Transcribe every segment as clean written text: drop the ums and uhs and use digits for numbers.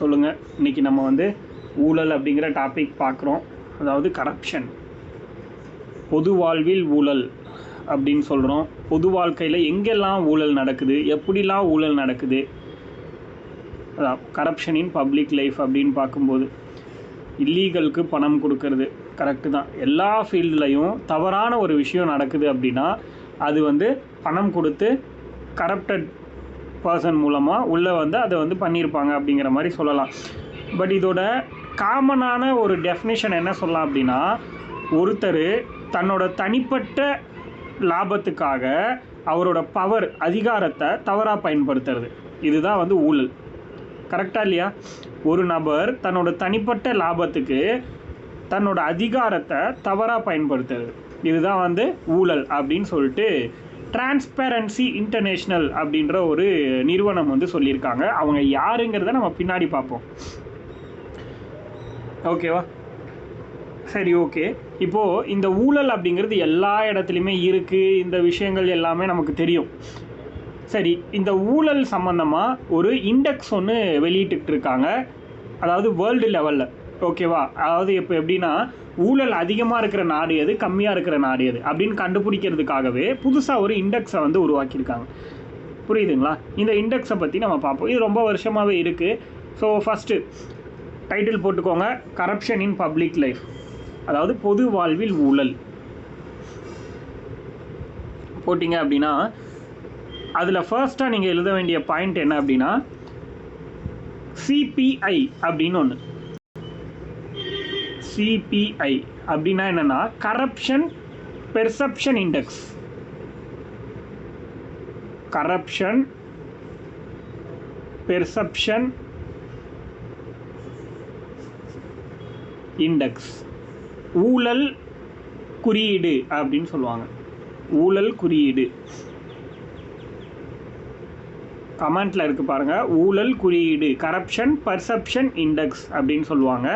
சொல்லுங்கள். இன்றைக்கி நம்ம வந்து ஊழல் அப்படிங்கிற டாபிக் பார்க்குறோம். அதாவது கரப்ஷன், பொது வாழ்வில் ஊழல் அப்படின்னு சொல்கிறோம். பொது வாழ்க்கையில் எங்கெல்லாம் ஊழல் நடக்குது, எப்படிலாம் ஊழல் நடக்குது, அதான் கரப்ஷன் இன் பப்ளிக் லைஃப் அப்படின்னு பார்க்கும்போது இல்லீகலுக்கு பணம் கொடுக்கறது கரெக்டு தான். எல்லா ஃபீல்ட்லேயும் தவறான ஒரு விஷயம் நடக்குது அப்படின்னா அது வந்து பணம் கொடுத்து கரப்டட் பர்சன் மூலமாக உள்ளே வந்து அதை வந்து பண்ணியிருப்பாங்க அப்படிங்கிற மாதிரி சொல்லலாம். பட் இதோட காமனான ஒரு டெஃபினிஷன் என்ன சொல்லலாம் அப்படின்னா, ஒருத்தர் தன்னோட தனிப்பட்ட லாபத்துக்காக அவரோட பவர், அதிகாரத்தை தவறாக பயன்படுத்துறது, இதுதான் வந்து ஊழல். கரெக்டாக இல்லையா? ஒரு நபர் தன்னோட தனிப்பட்ட லாபத்துக்கு தன்னோட அதிகாரத்தை தவறாக பயன்படுத்துறது, இதுதான் வந்து ஊழல் அப்படின்னு சொல்லிட்டு டிரான்ஸ்பேரன்சி இன்டர்நேஷ்னல் அப்படின்ற ஒரு நிறுவனம் வந்து சொல்லியிருக்காங்க. அவங்க யாருங்கிறத நம்ம பின்னாடி பார்ப்போம். ஓகேவா? சரி, ஓகே. இப்போது இந்த ஊழல் அப்படிங்கிறது எல்லா இடத்துலையுமே இருக்குது. இந்த விஷயங்கள் எல்லாமே நமக்கு தெரியும். சரி, இந்த ஊழல் சம்மந்தமாக ஒரு இண்டெக்ஸ் ஒன்று வெளியிட்டு இருக்காங்க, அதாவது வேர்ல்டு லெவலில். ஓகேவா? அதாவது இப்போ எப்படின்னா, ஊழல் அதிகமாக இருக்கிற நாடு எது, கம்மியாக இருக்கிற நாடு எது அப்படின்னு கண்டுபிடிக்கிறதுக்காகவே புதுசாக ஒரு இண்டெக்ஸை வந்து உருவாக்கியிருக்காங்க. புரியுதுங்களா? இந்த இண்டெக்ஸை பற்றி நம்ம பார்ப்போம். இது ரொம்ப வருஷமாகவே இருக்குது. ஸோ ஃபஸ்ட்டு டைட்டில் போட்டுக்கோங்க, கரப்ஷன் இன் பப்ளிக் லைஃப், அதாவது பொது வாழ்வில் ஊழல் போட்டிங்க அப்படின்னா அதில் ஃபர்ஸ்ட்டாக நீங்கள் எழுத வேண்டிய பாயிண்ட் என்ன அப்படின்னா, சிபிஐ அப்படின்னு ஒன்று. சிபிஐ அப்படின்னா என்னென்னா corruption perception index. Corruption perception index, ஊழல் குறியீடு அப்படின்னு சொல்லுவாங்க. ஊழல் குறியீடு கமெண்ட்டில் இருக்குது பாருங்கள். ஊழல் குறியீடு, கரப்ஷன் பர்செப்ஷன் இண்டெக்ஸ் அப்படின்னு சொல்லுவாங்க.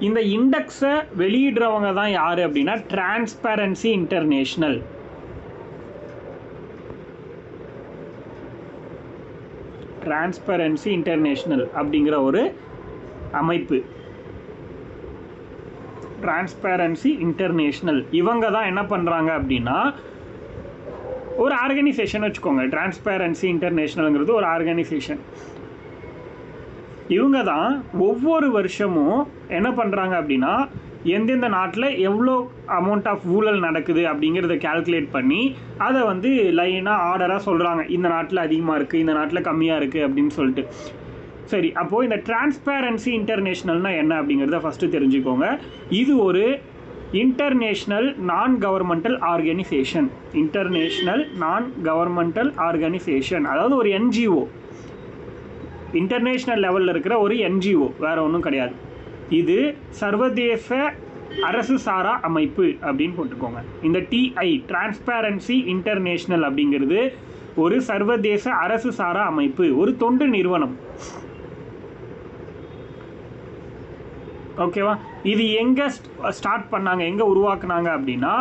இந்த இண்டெக்ஸை வெளியிடுறவங்க தான் யார் அப்படின்னா டிரான்ஸ்பேரன்சி இன்டர்நேஷ்னல். டிரான்ஸ்பேரன்சி இன்டர்நேஷ்னல் அப்படிங்கிற ஒரு அமைப்பு. டிரான்ஸ்பேரன்சி இன்டர்நேஷ்னல் இவங்க தான் என்ன பண்ணுறாங்க அப்படின்னா, ஒரு ஆர்கனைசேஷன் வச்சுக்கோங்க. டிரான்ஸ்பேரன்சி இன்டர்நேஷ்னலுங்கிறது ஒரு ஆர்கனைசேஷன். இவங்க தான் ஒவ்வொரு வருஷமும் என்ன பண்ணுறாங்க அப்படின்னா, எந்தெந்த நாட்டில் எவ்வளோ அமௌண்ட் ஆஃப் ஊழல் நடக்குது அப்படிங்கிறத கேல்குலேட் பண்ணி அதை வந்து லைனாக ஆர்டராக சொல்கிறாங்க. இந்த நாட்டில் அதிகமாக இருக்குது, இந்த நாட்டில் கம்மியாக இருக்குது அப்படின்னு சொல்லிட்டு. சரி, அப்போது இந்த டிரான்ஸ்பேரன்சி இன்டர்நேஷ்னல்னால் என்ன அப்படிங்கிறத ஃபஸ்ட்டு தெரிஞ்சுக்கோங்க. இது ஒரு இன்டர்நேஷ்னல் நான் கவர்மெண்டல் ஆர்கனைசேஷன். இன்டர்நேஷ்னல் நான் கவர்மெண்டல் ஆர்கனைசேஷன், அதாவது ஒரு என்ஜிஓ. இன்டர்நேஷ்னல் லெவலில் இருக்கிற ஒரு என்ஜிஓ, வேறு ஒன்றும் கிடையாது. இது சர்வதேச அரசு சாரா அமைப்பு அப்படின்னு போட்டுக்கோங்க. இந்த டிஐ, டிரான்ஸ்பேரன்சி இன்டர்நேஷ்னல் அப்படிங்கிறது ஒரு சர்வதேச அரசு சாரா அமைப்பு, ஒரு தொண்டு நிறுவனம். ஓகேவா? இது எங்கே ஸ்டார்ட் பண்ணாங்க, எங்கே உருவாக்குனாங்க அப்படின்னா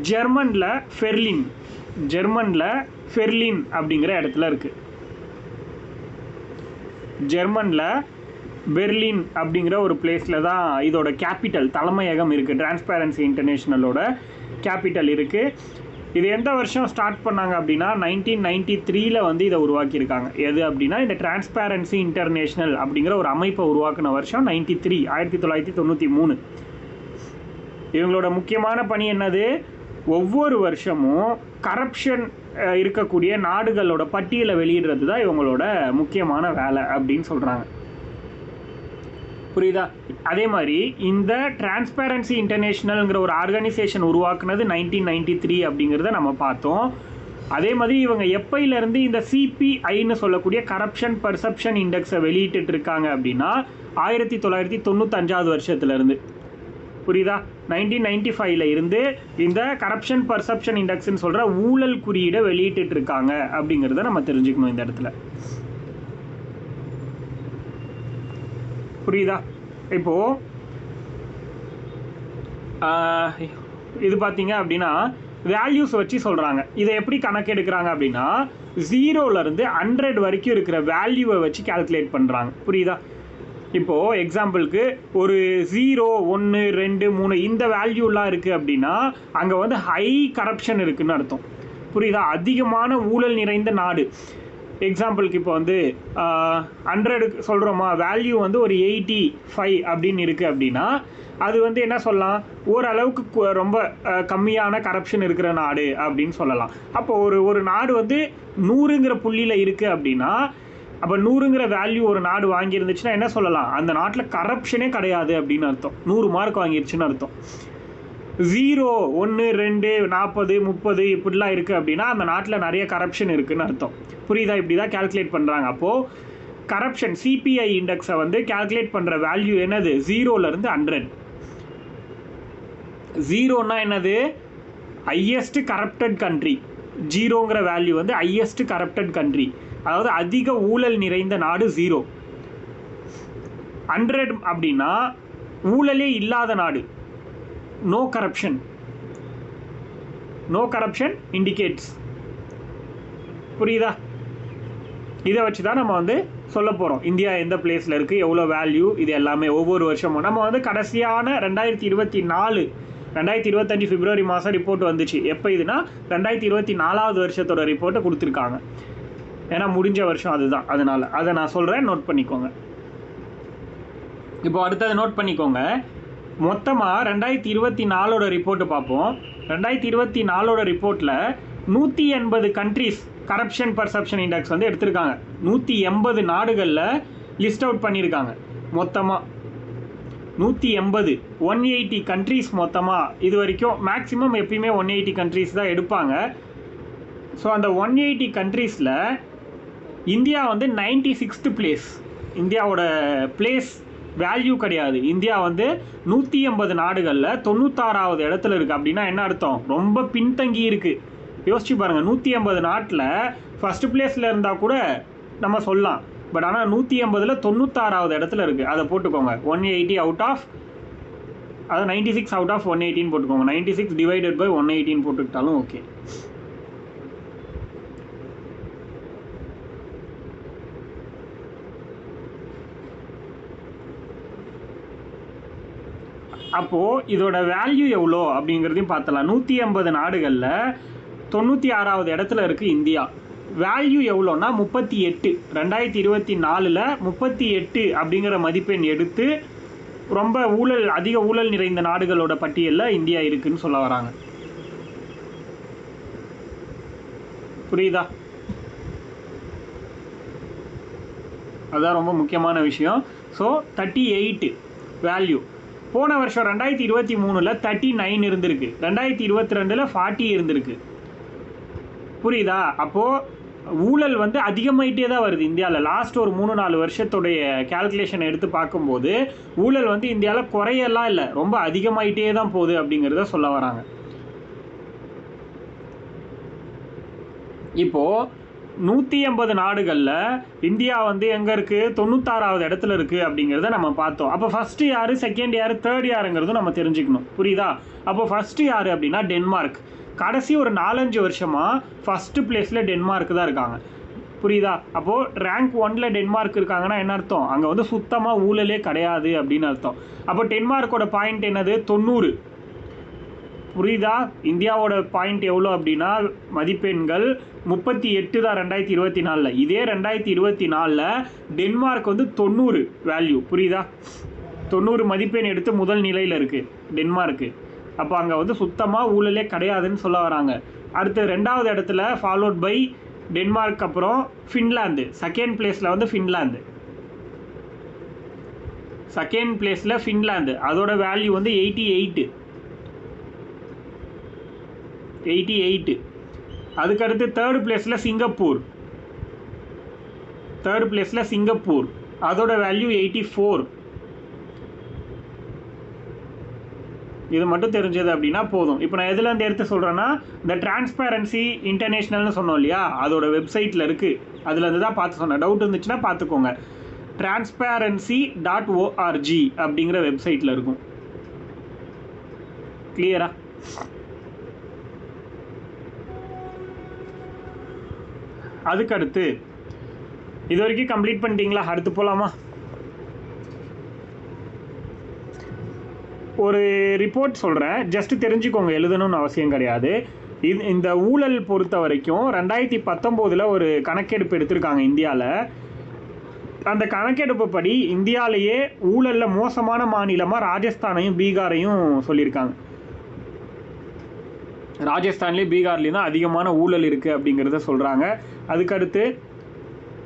ஜெர்மனில் ஃபெர்லின் அப்படிங்கிற இடத்துல இருக்குது. ஜெர்மனில் பெர்லின் அப்படிங்கிற ஒரு பிளேஸில் தான் இதோட கேபிட்டல், தலைமையகம் இருக்குது. டிரான்ஸ்பேரன்சி இன்டர்நேஷ்னலோட கேபிட்டல் இருக்குது. இது எந்த வருஷம் ஸ்டார்ட் பண்ணாங்க அப்படின்னா 1993 வந்து இதை உருவாக்கியிருக்காங்க. எது அப்படின்னா, இந்த டிரான்ஸ்பேரன்சி இன்டர்நேஷ்னல் அப்படிங்கிற ஒரு அமைப்பை உருவாக்கின வருஷம் 1993. இவங்களோட முக்கியமான பணி என்னது? ஒவ்வொரு வருஷமும் கரப்ஷன் இருக்கக்கூடிய நாடுகளோட பட்டியலை வெளியிடுறது தான் இவங்களோட முக்கியமான வேலை அப்படின்னு சொல்கிறாங்க. புரியுதா? அதே மாதிரி இந்த டிரான்ஸ்பேரன்சி இன்டர்நேஷ்னல்ங்கிற ஒரு ஆர்கனைசேஷன் உருவாக்குனது 1993 அப்படிங்கிறத நம்ம பார்த்தோம். அதே மாதிரி இவங்க எப்பையிலேருந்து இந்த சிபிஐன்னு சொல்லக்கூடிய கரப்ஷன் பர்செப்ஷன் இண்டெக்ஸை வெளியிட்டு இருக்காங்க அப்படின்னா 1995 வருஷத்துலேருந்து. புரியுதா? 1995 இருந்து இந்த கரப்ஷன் பர்செப்ஷன் இண்டெக்ஸ்ன்னு சொல்கிற ஊழல் குறியீடை வெளியிட்டு இருக்காங்க அப்படிங்கிறத நம்ம தெரிஞ்சுக்கணும் இந்த இடத்துல. புரியுதா? இப்போது இது பார்த்தீங்க அப்படின்னா வேல்யூஸ் வச்சு சொல்கிறாங்க. இதை எப்படி கணக்கெடுக்கிறாங்க அப்படின்னா, 0லேருந்து 100 வரைக்கும் இருக்கிற வேல்யூவை வச்சு கால்குலேட் பண்ணுறாங்க. புரியுதா? இப்போது எக்ஸாம்பிளுக்கு ஒரு 0, 1, 2, 3 இந்த வேல்யூலாம் இருக்குது அப்படின்னா அங்கே வந்து ஹை கரப்ஷன் இருக்குதுன்னு அர்த்தம். புரியுதா? அதிகமான ஊழல் நிறைந்த நாடு. எக்ஸாம்பிளுக்கு இப்போ வந்து 100 சொல்கிறோமா, வேல்யூ வந்து ஒரு 85 அப்படின்னு இருக்குது அப்படின்னா அது வந்து என்ன சொல்லலாம், ஓரளவுக்கு ரொம்ப கம்மியான கரப்ஷன் இருக்கிற நாடு அப்படின்னு சொல்லலாம். அப்போது ஒரு நாடு வந்து 100ங்கிற புள்ளியில் இருக்குது அப்படின்னா அப்போ 100ங்கிற வேல்யூ ஒரு நாடு வாங்கியிருந்துச்சுன்னா என்ன சொல்லலாம், அந்த நாட்டில் கரப்ஷனே கிடையாது அப்படின்னு அர்த்தம். 100 மார்க் வாங்கிருச்சுன்னு அர்த்தம். 0, 1, 2, 40, 30 இப்படிலாம் இருக்குது அப்படின்னா அந்த நாட்டில் நிறைய கரப்ஷன் இருக்குதுன்னு அர்த்தம். புரியுதா? இப்படி தான் கால்குலேட் பண்ணுறாங்க. அப்போது கரப்ஷன் சிபிஐ இண்டெக்ஸை வந்து கால்குலேட் பண்ணுற வேல்யூ என்னது, 0லேருந்து 100. 0ன்னா என்னது, ஹையஸ்ட் கரப்டட் கண்ட்ரி. 0ங்கிற வேல்யூ வந்து ஹையஸ்ட் கரப்டட் கண்ட்ரி, அதாவது அதிக ஊழல் நிறைந்த நாடு 0. 100 அப்படின்னா ஊழலே இல்லாத நாடு, no corruption. No corruption indicates. புரியுதா? இதை வச்சு தான் நம்ம வந்து சொல்ல போகிறோம் இந்தியா எந்த பிளேஸில் இருக்குது, எவ்வளோ வேல்யூ, இது எல்லாமே ஒவ்வொரு வருஷமும். நம்ம வந்து கடைசியான 2024 2025 பிப்ரவரி மாதம் ரிப்போர்ட் வந்துச்சு. எப்போ இதுனா 2024வது வருஷத்தோட ரிப்போர்ட்டை கொடுத்துருக்காங்க. ஏன்னா முடிஞ்ச வருஷம் அதுதான், அதனால் அதை நான் சொல்கிறேன், நோட் பண்ணிக்கோங்க. இப்போ அடுத்தது நோட் பண்ணிக்கோங்க. மொத்தமாக 2024ஓட ரிப்போர்ட்டு பார்ப்போம். 2024ஓட ரிப்போர்ட்டில் 180 கண்ட்ரிஸ் கரப்ஷன் பர்செப்ஷன் இண்டெக்ஸ் வந்து எடுத்திருக்காங்க. 180 நாடுகளில் லிஸ்ட் அவுட் பண்ணியிருக்காங்க. மொத்தமாக 180, 180 கண்ட்ரிஸ் மொத்தமாக. இது வரைக்கும் மேக்ஸிமம் எப்பயுமே 180 கண்ட்ரிஸ் தான் எடுப்பாங்க. ஸோ அந்த 180 கண்ட்ரீஸில் இந்தியா வந்து 96th பிளேஸ். இந்தியாவோட பிளேஸ் வேல்யூ கிடையாது. இந்தியா வந்து 180 நாடுகளில் 96வது இடத்துல இருக்குது. அப்படின்னா என்ன அர்த்தம், ரொம்ப பின்தங்கி இருக்குது. யோசிச்சு பாருங்கள், 180 நாட்டில் ஃபஸ்ட்டு பிளேஸில் இருந்தால் கூட நம்ம சொல்லலாம். பட் ஆனால் 180ல் 96வது இடத்துல இருக்குது. அதை போட்டுக்கோங்க. 180 அவுட் ஆஃப், அதாவது 96 அவுட் ஆஃப் 118 போட்டுக்கோங்க. 96 டிவைடட் பை 118 போட்டுக்கிட்டாலும் ஓகே. அப்போது இதோட வேல்யூ எவ்வளோ அப்படிங்கிறதையும் பார்த்தலாம். 180 நாடுகளில் 96வது இடத்துல இருக்குது இந்தியா. வேல்யூ எவ்வளோன்னா 38. 2024ல் 38 அப்படிங்கிற மதிப்பெண் எடுத்து ரொம்ப அதிக ஊழல் நிறைந்த நாடுகளோட பட்டியலில் இந்தியா இருக்குன்னு சொல்ல வராங்க. புரியுதா? அதுதான் ரொம்ப முக்கியமான விஷயம். So 38 value. போன வருஷம் 2023ல் 39 இருந்திருக்கு. 2022ல் 40 இருந்திருக்கு. புரியுதா? அப்போது ஊழல் வந்து அதிகமாயிட்டே தான் வருது இந்தியாவில். லாஸ்ட் ஒரு 3-4 வருஷத்துடைய கேல்குலேஷனை எடுத்து பார்க்கும்போது ஊழல் வந்து இந்தியாவில் குறையெல்லாம் இல்லை, ரொம்ப அதிகமாயிட்டே தான் போகுது அப்படிங்கிறத சொல்ல வராங்க. இப்போது 180 நாடுகளில் இந்தியா வந்து எங்கே இருக்குது, 96வது இடத்துல இருக்குது அப்படிங்கிறத நம்ம பார்த்தோம். அப்போ ஃபஸ்ட்டு யார், செகண்ட் யார், தேர்ட் யாருங்கிறதும் நம்ம தெரிஞ்சுக்கணும். புரியுதா? அப்போ ஃபஸ்ட்டு யார் அப்படின்னா டென்மார்க். கடைசி ஒரு 4-5 வருஷமாக ஃபஸ்ட்டு பிளேஸில் டென்மார்க் தான் இருக்காங்க. புரியுதா? அப்போது ரேங்க் 1ல் டென்மார்க் இருக்காங்கன்னா என்ன அர்த்தம், அங்கே வந்து சுத்தமாக ஊழலே கிடையாது அப்படின்னு அர்த்தம். அப்போ டென்மார்க்கோட பாயிண்ட் என்னது, 90. புரியுதா? இந்தியாவோட பாயிண்ட் எவ்வளோ அப்படின்னா மதிப்பெண்கள் 38 தான் 2024ல். இதே 2024ல் டென்மார்க் வந்து 90 வேல்யூ. புரியுதா? 90 மதிப்பெண் எடுத்து முதல் நிலையில் இருக்குது டென்மார்க்கு. அப்போ அங்கே வந்து சுத்தமாக ஊழலே கிடையாதுன்னு சொல்ல வராங்க. அடுத்து 2வது இடத்துல ஃபாலோட் பை டென்மார்க், அப்புறம் ஃபின்லாந்து. செகண்ட் பிளேஸில் வந்து ஃபின்லாந்து. செகண்ட் பிளேஸில் ஃபின்லாந்து, அதோட வேல்யூ வந்து 88. அதுக்கடுத்து தேர்ட் பிளேஸில் சிங்கப்பூர், அதோட வேல்யூ 84. இது மட்டும் தெரிஞ்சது அப்படின்னா போதும். இப்போ நான் எதுலேருந்து எடுத்து சொல்கிறேன்னா, இந்த டிரான்ஸ்பேரன்சி இன்டர்நேஷ்னல்னு சொன்னோம் இல்லையா, அதோட வெப்சைட்டில் இருக்குது. அதுலேருந்து தான் பார்த்து சொன்னேன். டவுட் இருந்துச்சுன்னா பார்த்துக்கோங்க. transparency.org அப்படிங்கிற வெப்சைட்டில் இருக்கும். கிளியரா? அதுக்கடுத்து இது வரைக்கும் கம்ப்ளீட் பண்ணிட்டீங்களா? அடுத்து போகலாமா? ஒரு ரிப்போர்ட் சொல்கிறேன், ஜஸ்ட் தெரிஞ்சுக்கோங்க, எழுதணும்னு அவசியம் கிடையாது. இந்த ஊழல் பொறுத்த வரைக்கும் 2019 ஒரு கணக்கெடுப்பு எடுத்திருக்காங்க இந்தியாவில். அந்த கணக்கெடுப்பு படி இந்தியாவிலேயே ஊழலில் மோசமான மாநிலமாக ராஜஸ்தானையும் பீகாரையும் சொல்லியிருக்காங்க. ராஜஸ்தான்லேயும் பீகார்லேயும் தான் அதிகமான ஊழல் இருக்குது அப்படிங்கிறத சொல்கிறாங்க. அதுக்கடுத்து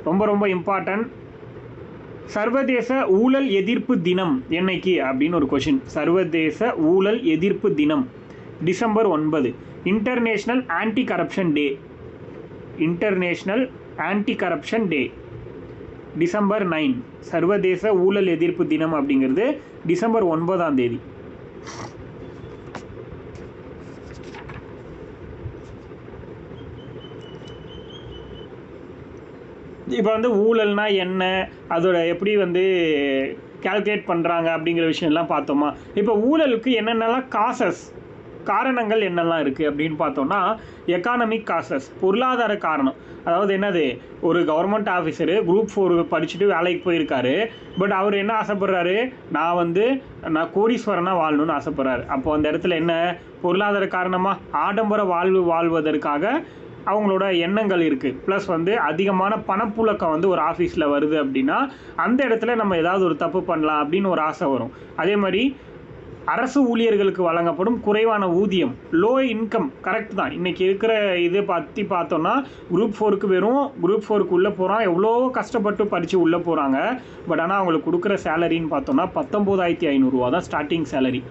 ரொம்ப ரொம்ப இம்பார்ட்டன்ட், சர்வதேச ஊழல் எதிர்ப்பு தினம் என்னைக்கு அப்படின்னு ஒரு கொஷின். சர்வதேச ஊழல் எதிர்ப்பு தினம் டிசம்பர் 9. இன்டர்நேஷ்னல் ஆன்டி கரப்ஷன் டே. இன்டர்நேஷ்னல் ஆன்டி கரப்ஷன் டே டிசம்பர் 9. சர்வதேச ஊழல் எதிர்ப்பு தினம் அப்படிங்கிறது டிசம்பர் 9. இப்போ வந்து ஊழல்னா என்ன, அதோட எப்படி வந்து கால்குலேட் பண்ணுறாங்க அப்படிங்கிற விஷயம்லாம் பார்த்தோமா. இப்போ ஊழலுக்கு என்னென்னலாம் காரணங்கள் என்னெல்லாம் இருக்குது அப்படின்னு பார்த்தோம்னா, எக்கானமிக் காசஸ், பொருளாதார காரணம். அதாவது என்னது, ஒரு கவர்மெண்ட் ஆஃபீஸரு குரூப் 4 படிச்சுட்டு வேலைக்கு போயிருக்காரு. பட் அவர் என்ன ஆசைப்படுறாரு, நான் கோடீஸ்வரனாக வாழணும்னு ஆசைப்படுறாரு. அப்போ அந்த இடத்துல என்ன பொருளாதார காரணமாக ஆடம்பர வாழ்வதற்காக அவங்களோட எண்ணங்கள் இருக்குது. ப்ளஸ் வந்து அதிகமான பணப்புழக்கம் வந்து ஒரு ஆஃபீஸில் வருது அப்படின்னா அந்த இடத்துல நம்ம ஏதாவது ஒரு தப்பு பண்ணலாம் அப்படின்னு ஒரு ஆசை வரும். அதே மாதிரி அரசு ஊழியர்களுக்கு வழங்கப்படும் குறைவான ஊதியம், லோ இன்கம். கரெக்ட் தான். இன்றைக்கி இருக்கிற இதை பற்றி பார்த்தோன்னா குரூப் 4க்கு வெறும் குரூப் 4க்கு உள்ளே போகிறான், எவ்வளோ கஷ்டப்பட்டு படித்து உள்ளே போகிறாங்க. பட் ஆனால் அவங்களுக்கு கொடுக்குற சேலரின்னு பார்த்தோன்னா 19,500 ரூபா தான் ஸ்டார்டிங் சேலரி.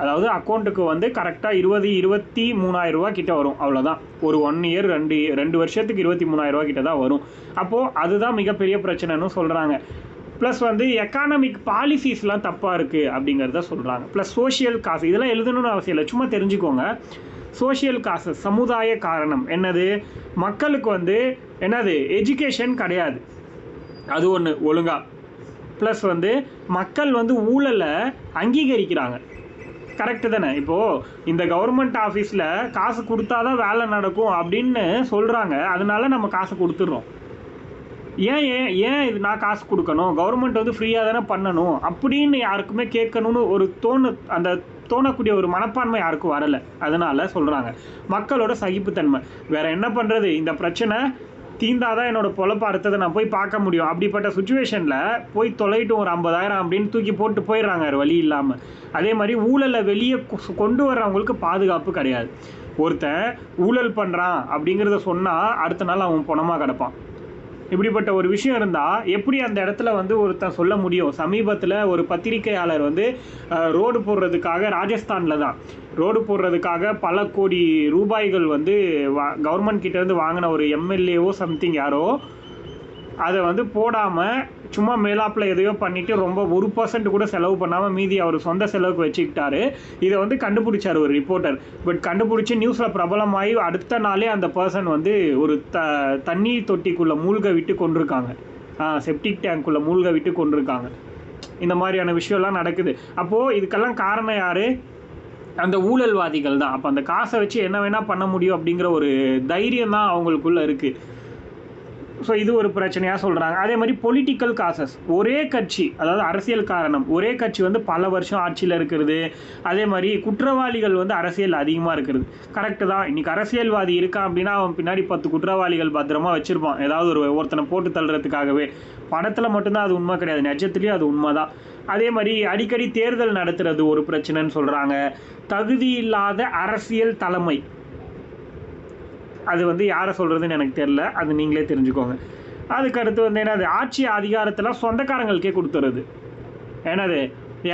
அதாவது அக்கௌண்ட்டுக்கு வந்து கரெக்டாக 23,000 ரூபா கிட்ட வரும், அவ்வளோதான். ஒரு 1 இயர் 2 வருஷத்துக்கு 23,000 ரூபா கிட்ட தான் வரும். அப்போது அதுதான் மிகப்பெரிய பிரச்சனைன்னு சொல்கிறாங்க. ப்ளஸ் வந்து எக்கானமிக் பாலிசிஸ்லாம் தப்பாக இருக்குது அப்படிங்கிறத சொல்கிறாங்க. ப்ளஸ் சோஷியல் காசு, இதெல்லாம் எழுதணும்னு அவசியம் இல்லை, சும்மா தெரிஞ்சுக்கோங்க. சோஷியல் காசு, சமுதாய காரணம் என்னது, மக்களுக்கு வந்து என்னது எஜுகேஷன் கிடையாது, அது ஒன்று ஒழுங்காக. ப்ளஸ் வந்து மக்கள் வந்து ஊழலை அங்கீகரிக்கிறாங்க. கரெக்டு தானே. இப்போது இந்த கவர்மெண்ட் ஆஃபீஸில் காசு கொடுத்தா தான் வேலை நடக்கும் அப்படின்னு சொல்கிறாங்க, அதனால நம்ம காசு கொடுத்துட்றோம். ஏன் இது நான் காசு கொடுக்கணும், கவர்மெண்ட் வந்து ஃப்ரீயாக தானே பண்ணணும் அப்படின்னு யாருக்குமே கேட்கணும்னு ஒரு தோணக்கூடிய ஒரு மனப்பான்மை யாருக்கும் வரலை. அதனால் சொல்கிறாங்க மக்களோட சகிப்புத்தன்மை. வேறு என்ன பண்ணுறது, இந்த பிரச்சனை தீந்தாதான் என்னோடய பொழப்ப அடுத்ததை நான் போய் பார்க்க முடியும். அப்படிப்பட்ட சுச்சுவேஷனில் போய் தொலைட்டும் ஒரு 50,000 அப்படின்னு தூக்கி போட்டு போயிடுறாங்க வழி இல்லாமல். அதே மாதிரி ஊழலை வெளியே கொண்டு வர்றவங்களுக்கு பாதுகாப்பு கிடையாது. ஒருத்தன் ஊழல் பண்ணுறான் அப்படிங்கிறத சொன்னால் அடுத்த நாள் அவன் பணமாக கிடப்பான். இப்படிப்பட்ட ஒரு விஷயம் இருந்தால் எப்படி அந்த இடத்துல வந்து ஒருத்தன் சொல்ல முடியும். சமீபத்தில் ஒரு பத்திரிகையாளர் வந்து ரோடு போடுறதுக்காக, ராஜஸ்தானில் தான் ரோடு போடுறதுக்காக பல கோடி ரூபாய்கள் வந்து கவர்மெண்ட் கிட்டேருந்து வாங்கின ஒரு எம்எல்ஏவோ சம்திங் யாரோ அதை வந்து போடாமல் சும்மா மேலாப்பில் எதையோ பண்ணிவிட்டு ரொம்ப 1% கூட செலவு பண்ணாமல் மீதி அவர் சொந்த செலவுக்கு வச்சுக்கிட்டாரு. இதை வந்து கண்டுபிடிச்சார் ஒரு ரிப்போர்ட்டர். பட் கண்டுபிடிச்சி நியூஸில் பிரபலமாகி அடுத்த நாளே அந்த பர்சன் வந்து ஒரு தண்ணீர் தொட்டிக்குள்ளே மூழ்க விட்டு கொண்டிருக்காங்க, செப்டிக் டேங்க்குள்ளே மூழ்க விட்டு கொண்டிருக்காங்க. இந்த மாதிரியான விஷயம்லாம் நடக்குது. அப்போது இதுக்கெல்லாம் காரணம் யார், அந்த ஊழல்வாதிகள் தான். அப்போ அந்த காசை வச்சு என்ன வேணால் பண்ண முடியும் அப்படிங்கிற ஒரு தைரியம் தான் அவங்களுக்குள்ளே இருக்குது. ஸோ இது ஒரு பிரச்சனையாக சொல்கிறாங்க. அதே மாதிரி பொலிட்டிக்கல் காசஸ், ஒரே கட்சி, அதாவது அரசியல் காரணம், ஒரே கட்சி வந்து பல வருஷம் ஆட்சியில் இருக்கிறது. அதே மாதிரி குற்றவாளிகள் வந்து அரசியல் அதிகமாக இருக்கிறது. கரெக்டு தான். இன்றைக்கி அரசியல்வாதி இருக்கான் அப்படின்னா அவன் பின்னாடி 10 குற்றவாளிகள் பத்திரமா வச்சுருப்பான், ஏதாவது ஒருத்தனை போட்டு தள்ளுறதுக்காகவே. படத்தில் மட்டும்தான் அது உண்மை கிடையாது, நிஜத்துலேயும் அது உண்மை தான். அதே மாதிரி அடிக்கடி தேர்தல் நடத்துறது ஒரு பிரச்சனைன்னு சொல்கிறாங்க. தகுதி இல்லாத அரசியல் தலைமை, அது வந்து யாரை சொல்கிறதுன்னு எனக்கு தெரில, அது நீங்களே தெரிஞ்சுக்கோங்க. அதுக்கடுத்து வந்து என்னது, ஆட்சி அதிகாரத்தில் சொந்தக்காரங்களுக்கே கொடுத்துறது. என்னது,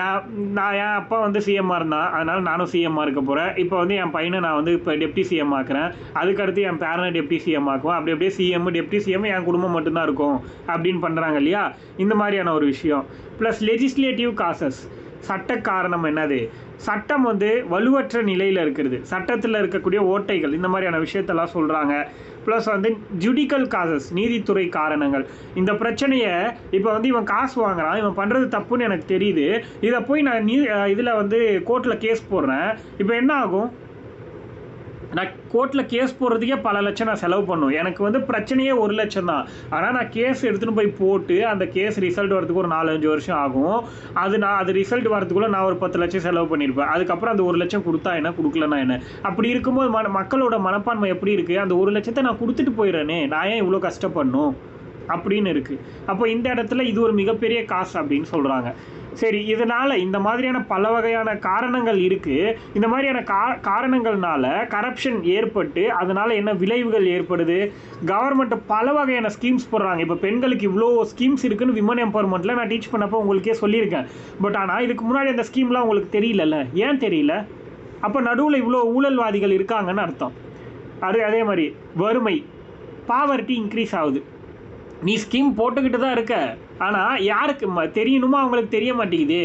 என் அப்பா வந்து சிஎம்மாக இருந்தான், அதனால் நானும் சிஎம்மாக இருக்க போகிறேன். இப்போ வந்து என் பையனை நான் வந்து இப்போ டெப்டி சிஎம் ஆக்குறேன், அதுக்கடுத்து என் பேரனை டெப்டி சிஎம் ஆக்குவேன். அப்படி அப்படியே சிஎம் டெப்டி சிஎம் என் குடும்பம் மட்டும்தான் இருக்கும் அப்படின்னு பண்ணுறாங்க இல்லையா. இந்த மாதிரியான ஒரு விஷயம். ப்ளஸ் லெஜிஸ்லேட்டிவ் காசஸ், சட்ட காரணம் என்னது, சட்டம் வந்து வலுவற்ற நிலையில் இருக்கிறது, சட்டத்தில் இருக்கக்கூடிய ஓட்டைகள், இந்த மாதிரியான விஷயத்தெல்லாம் சொல்கிறாங்க. ப்ளஸ் வந்து ஜுடிக்கல் காசஸ், நீதித்துறை காரணங்கள். இந்த பிரச்சனையை இப்போ வந்து இவன் காசு வாங்குறான், இவன் பண்ணுறது தப்புன்னு எனக்கு தெரியுது, இதை போய் நான் இதில் வந்து கோர்ட்டில் கேஸ் போடுறேன். இப்போ என்ன ஆகும், நான் கோர்ட்டில் கேஸ் போடுறதுக்கே பல லட்சம் நான் செலவு பண்ணுவேன். எனக்கு வந்து பிரச்சனையே 1 லட்சம் தான். ஆனால் நான் கேஸ் எடுத்துகிட்டு போய் போட்டு அந்த கேஸ் ரிசல்ட் வரதுக்கு ஒரு 4-5 வருஷம் ஆகும். அது ரிசல்ட் வரதுக்குள்ளே நான் ஒரு 10 லட்சம் செலவு பண்ணியிருப்பேன். அதுக்கப்புறம் அந்த 1 லட்சம் கொடுத்தா என்ன, கொடுக்கலன்னா என்ன? அப்படி இருக்கும்போது மக்களோட மனப்பான்மை எப்படி இருக்குது? அந்த 1 லட்சத்தை நான் கொடுத்துட்டு போயிடுறேனே, நான் ஏன் இவ்வளோ கஷ்டப்படணும் அப்படின்னு இருக்குது. அப்போ இந்த இடத்துல இது ஒரு மிகப்பெரிய காசு அப்படின்னு சொல்கிறாங்க. சரி, இதனால் இந்த மாதிரியான பல வகையான காரணங்கள் இருக்குது. இந்த மாதிரியான காரணங்கள்னால கரப்ஷன் ஏற்பட்டு அதனால் என்ன விளைவுகள் ஏற்படுது? கவர்மெண்ட் பல வகையான ஸ்கீம்ஸ் போடுறாங்க. இப்போ பெண்களுக்கு இவ்வளோ ஸ்கீம்ஸ் இருக்குன்னு விமன் எம்பவர்மெண்ட்டில் நான் டீச் பண்ணப்போ உங்களுக்கே சொல்லியிருக்கேன். பட் ஆனால் இதுக்கு முன்னாடி அந்த ஸ்கீம்லாம் உங்களுக்கு தெரியலல்ல. ஏன் தெரியல? அப்போ நடுவில் இவ்வளோ ஊழல்வாதிகள் இருக்காங்கன்னு அர்த்தம். அதே மாதிரி வறுமை, பாவர்ட்டி இன்க்ரீஸ் ஆகுது. நீ ஸ்கீம் போட்டுக்கிட்டு தான் இருக்க, ஆனால் யாருக்கு தெரியணுமோ அவங்களுக்கு தெரிய மாட்டேங்குது.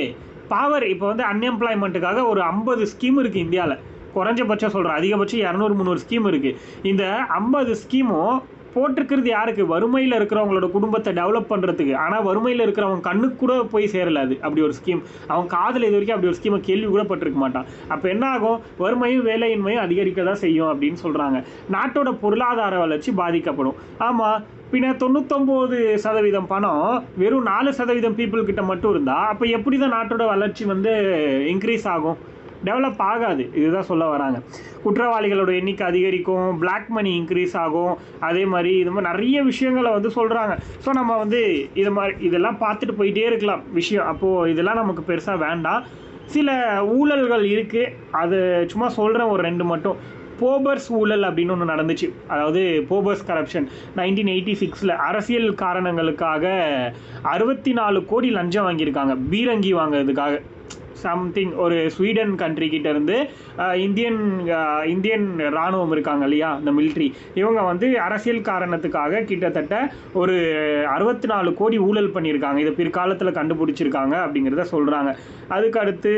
இப்போ வந்து அன்எம்ப்ளாய்மெண்ட்டுக்காக ஒரு 50 ஸ்கீம் இருக்குது இந்தியாவில். குறைஞ்சபட்சம் சொல்கிறேன், அதிகபட்சம் 200-300 ஸ்கீம் இருக்குது. இந்த 50 ஸ்கீமும் போட்டிருக்கிறது யாருக்கு? வறுமையில் இருக்கிறவங்களோட குடும்பத்தை டெவலப் பண்ணுறதுக்கு. ஆனால் வறுமையில் இருக்கிறவங்க கண்ணுக்கு கூட போய் சேரலாது அப்படி ஒரு ஸ்கீம். அவன் காதில் இது வரைக்கும் அப்படி ஒரு ஸ்கீமை கேள்வி கூட பட்டிருக்க மாட்டான். அப்போ என்ன ஆகும்? வறுமையும் வேலையின்மையும் அதிகரிக்க தான் செய்யும் அப்படின்னு சொல்கிறாங்க. நாட்டோட பொருளாதார வளர்ச்சி பாதிக்கப்படும். ஆமாம், பின்ன 99% பணம் வெறும் 4% பீப்புள் கிட்ட மட்டும் இருந்தால் அப்போ எப்படி தான் நாட்டோட வளர்ச்சி வந்து இன்க்ரீஸ் ஆகும்? டெவலப் ஆகாது. இதுதான் சொல்ல வராங்க. குற்றவாளிகளோட எண்ணிக்கை அதிகரிக்கும், பிளாக் மணி இன்க்ரீஸ் ஆகும். அதே மாதிரி இது மாதிரி நிறைய விஷயங்களை வந்து சொல்கிறாங்க. ஸோ நம்ம வந்து இதெல்லாம் பார்த்துட்டு போயிட்டே இருக்கலாம் விஷயம். அப்போது இதெல்லாம் நமக்கு பெருசாக வேண்டாம். சில ஊழல்கள் இருக்குது, அது சும்மா சொல்கிறேன், ஒரு 2 மட்டும். போபர்ஸ் ஊழல் அப்படின்னு ஒன்று நடந்துச்சு. அதாவது போபர்ஸ் கரப்ஷன் 1986 அரசியல் காரணங்களுக்காக 64 கோடி லஞ்சம் வாங்கியிருக்காங்க பீரங்கி வாங்கிறதுக்காக. சம்திங் ஒரு ஸ்வீடன் கண்ட்ரி கிட்ட இருந்து இந்தியன் இராணுவம் இருக்காங்க இல்லையா, இந்த மிலிட்ரி, இவங்க வந்து அரசியல் காரணத்துக்காக கிட்டத்தட்ட ஒரு 64 கோடி ஊழல் பண்ணியிருக்காங்க. இதை பிற்காலத்தில் கண்டுபிடிச்சிருக்காங்க அப்படிங்கிறத சொல்கிறாங்க. அதுக்கு அடுத்து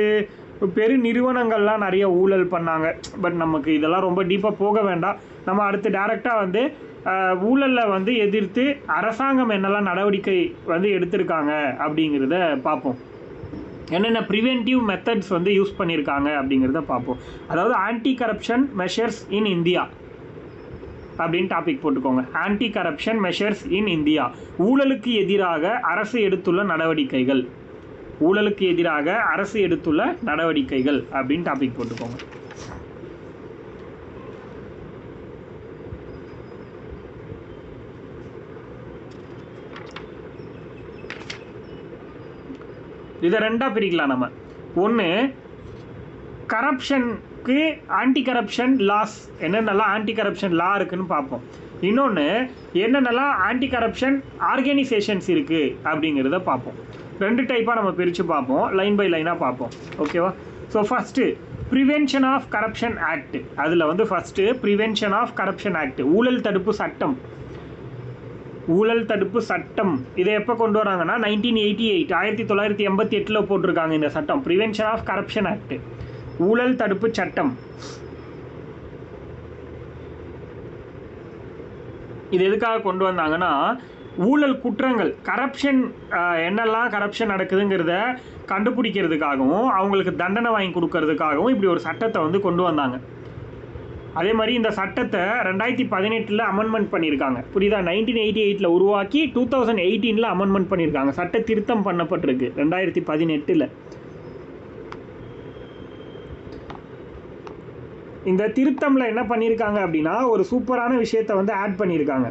பெரு நிறுவனங்கள்லாம் நிறைய ஊழல் பண்ணாங்க. பட் நமக்கு இதெல்லாம் ரொம்ப டீப்பாக போக வேண்டாம். நம்ம அடுத்து டைரெக்டாக வந்து ஊழலில் வந்து எதிர்த்து அரசாங்கம் என்னெல்லாம் நடவடிக்கை வந்து எடுத்திருக்காங்க அப்படிங்கிறத பார்ப்போம். என்னென்ன ப்ரிவென்டிவ் மெத்தட்ஸ் வந்து யூஸ் பண்ணியிருக்காங்க அப்படிங்கிறத பார்ப்போம். அதாவது anti corruption measures in India அப்படின்னு டாபிக் போட்டுக்கோங்க. Anti corruption measures in India, ஊழலுக்கு எதிராக அரசு எடுத்துள்ள நடவடிக்கைகள். ஊழலுக்கு எதிராக அரசு எடுத்துள்ள நடவடிக்கைகள் அப்படின்னு டாபிக் போட்டுக்கோங்க. இதை 2ஆக பிரிக்கலாம் நம்ம. ஒன்று, கரப்ஷனுக்கு ஆன்டி கரப்ஷன் லாஸ், என்னென்னலாம் ஆன்டி கரப்ஷன் லா இருக்குன்னு பார்ப்போம். இன்னொன்று, என்னென்னலாம் ஆன்டி கரப்ஷன் ஆர்கனைசேஷன்ஸ் இருக்குது அப்படிங்கிறத பார்ப்போம். 2 டைப்பாக நம்ம பிரித்து பார்ப்போம், லைன் பை லைனாக பார்ப்போம். ஓகேவா? So first prevention of corruption act. அதில் வந்து first prevention of corruption act, ஊழல் தடுப்பு சட்டம். ஊழல் தடுப்பு சட்டம் இதை எப்போ கொண்டு வராங்கன்னா 1988 போட்டிருக்காங்க இந்த சட்டம். ப்ரிவென்ஷன் ஆஃப் கரப்ஷன் ஆக்ட், ஊழல் தடுப்பு சட்டம். இது எதுக்காக கொண்டு வந்தாங்கன்னா, ஊழல் குற்றங்கள், கரப்ஷன் என்னெல்லாம் கரப்ஷன் நடக்குதுங்கிறத கண்டுபிடிக்கிறதுக்காகவும் அவங்களுக்கு தண்டனை வாங்கி கொடுக்கறதுக்காகவும் இப்படி ஒரு சட்டத்தை வந்து கொண்டு வந்தாங்க. அதே மாதிரி இந்த சட்டத்தை 2018 அமெண்ட்மெண்ட் பண்ணியிருக்காங்க. புரியுதா? 1988 உருவாக்கி 2018 அமெண்ட்மெண்ட் பண்ணியிருக்காங்க. சட்ட திருத்தம் பண்ணப்பட்டிருக்கு 2018. இந்த திருத்தம்ல என்ன பண்ணியிருக்காங்க அப்படின்னா, ஒரு சூப்பரான விஷயத்தை வந்து ஆட் பண்ணியிருக்காங்க.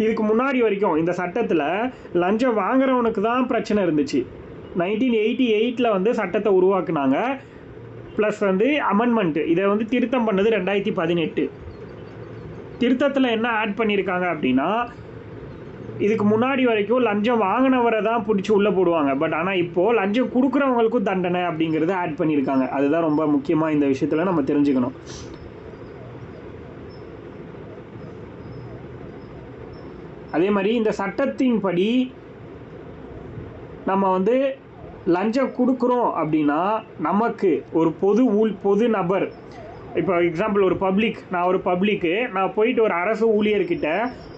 இதுக்கு முன்னாடி வரைக்கும் இந்த சட்டத்தில் லஞ்சம் வாங்குறவனுக்கு தான் பிரச்சனை இருந்துச்சு. 1988 வந்து சட்டத்தை உருவாக்குனாங்க. ப்ளஸ் வந்து அமெண்ட்மெண்ட்டு, இதை வந்து திருத்தம் பண்ணது 2018. திருத்தத்தில் என்ன ஆட் பண்ணியிருக்காங்க அப்படின்னா, இதுக்கு முன்னாடி வரைக்கும் லஞ்சம் வாங்கினவரை தான் பிடிச்சி உள்ளே போடுவாங்க. பட் ஆனால் இப்போது லஞ்சம் கொடுக்குறவங்களுக்கும் தண்டனை அப்படிங்கிறத ஆட் பண்ணியிருக்காங்க. அதுதான் ரொம்ப முக்கியமாக இந்த விஷயத்தில் நம்ம தெரிஞ்சுக்கணும். அதே மாதிரி இந்த சட்டத்தின்படி நம்ம வந்து லஞ்சம் கொடுக்குறோம் அப்படின்னா, நமக்கு ஒரு பொது நபர், இப்போ எக்ஸாம்பிள் ஒரு பப்ளிக்கு, நான் போயிட்டு ஒரு அரசு ஊழியர்கிட்ட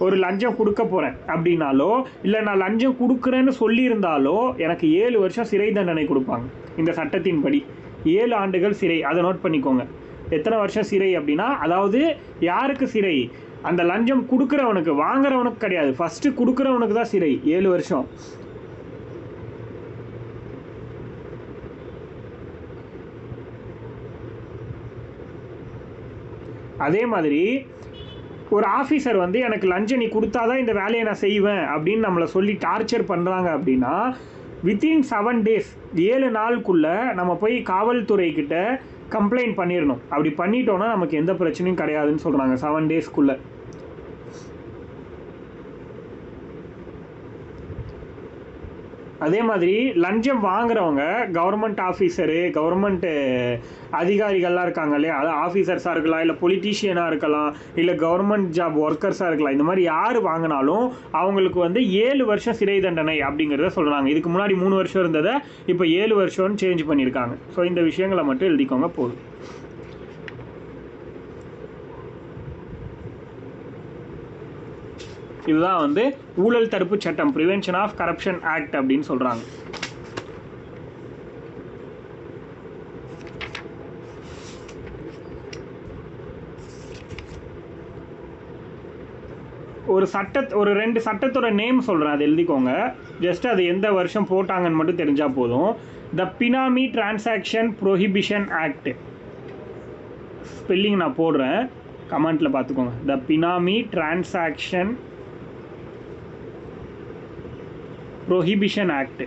ஒரு லஞ்சம் கொடுக்க போகிறேன் அப்படின்னாலோ, இல்லை நான் லஞ்சம் கொடுக்குறேன்னு சொல்லியிருந்தாலோ எனக்கு 7 வருஷம் சிறை தண்டனை கொடுப்பாங்க. இந்த சட்டத்தின்படி 7 ஆண்டுகள் சிறை. அதை நோட் பண்ணிக்கோங்க. எத்தனை வருஷம் சிறை அப்படின்னா, அதாவது யாருக்கு சிறை? அந்த லஞ்சம் கொடுக்குறவனுக்கு, வாங்குறவனுக்கு கிடையாது. ஃபஸ்ட்டு கொடுக்குறவனுக்கு தான் சிறை 7 வருஷம். அதே மாதிரி ஒரு ஆஃபீஸர் வந்து எனக்கு லஞ்சம் நீ கொடுத்தாதான் இந்த வேலையை நான் செய்வேன் அப்படின்னு நம்மளை சொல்லி டார்ச்சர் பண்ணுறாங்க அப்படின்னா, வித்தின் 7 days 7 நாளுக்குள்ளே நம்ம போய் காவல்துறைக்கிட்ட கம்ப்ளைண்ட் பண்ணிடணும். அப்படி பண்ணிட்டோன்னா நமக்கு எந்த பிரச்சனையும் கிடையாதுன்னு சொல்கிறாங்க 7 daysக்குள்ளே. அதே மாதிரி லஞ்சம் வாங்குறவங்க கவர்மெண்ட் ஆஃபீஸரு, கவர்மெண்ட் அதிகாரிகள்லாம் இருக்காங்க இல்லையா, அது ஆஃபீஸர்ஸாக இருக்கலாம், இல்லை பொலிட்டீஷியனாக இருக்கலாம், இல்லை கவர்மெண்ட் ஜாப் ஒர்க்கர்ஸாக இருக்கலாம். இந்த மாதிரி யார் வாங்கினாலும் அவங்களுக்கு வந்து 7 வருஷம் சிறை தண்டனை அப்படிங்கிறத சொல்கிறாங்க. இதுக்கு முன்னாடி 3 வருஷம் இருந்ததை இப்போ 7 வருஷம்னு சேஞ்ச் பண்ணியிருக்காங்க. ஸோ இந்த விஷயங்களை மட்டும் எழுதிக்கோங்க போதும். இதுதான் வந்து ஊழல் தடுப்பு சட்டம், ப்ரிவென்ஷன் ஆஃப் கரப்ஷன் ஆக்ட் அப்படின்னு சொல்கிறாங்க. ஒரு 2 சட்டத்தோட நேம் சொல்கிறேன், அது எழுதிக்கோங்க. ஜஸ்ட் அது எந்த வருஷம் போட்டாங்கன்னு மட்டும் தெரிஞ்சால் போதும். த பினாமி டிரான்சாக்ஷன் ப்ரொஹிபிஷன் ஆக்ட், ஸ்பெல்லிங் நான் போடுறேன், கமெண்ட்டில் பார்த்துக்கோங்க. த பினாமி டிரான்சாக்ஷன் ப்ரொஹிபிஷன் ஆக்ட்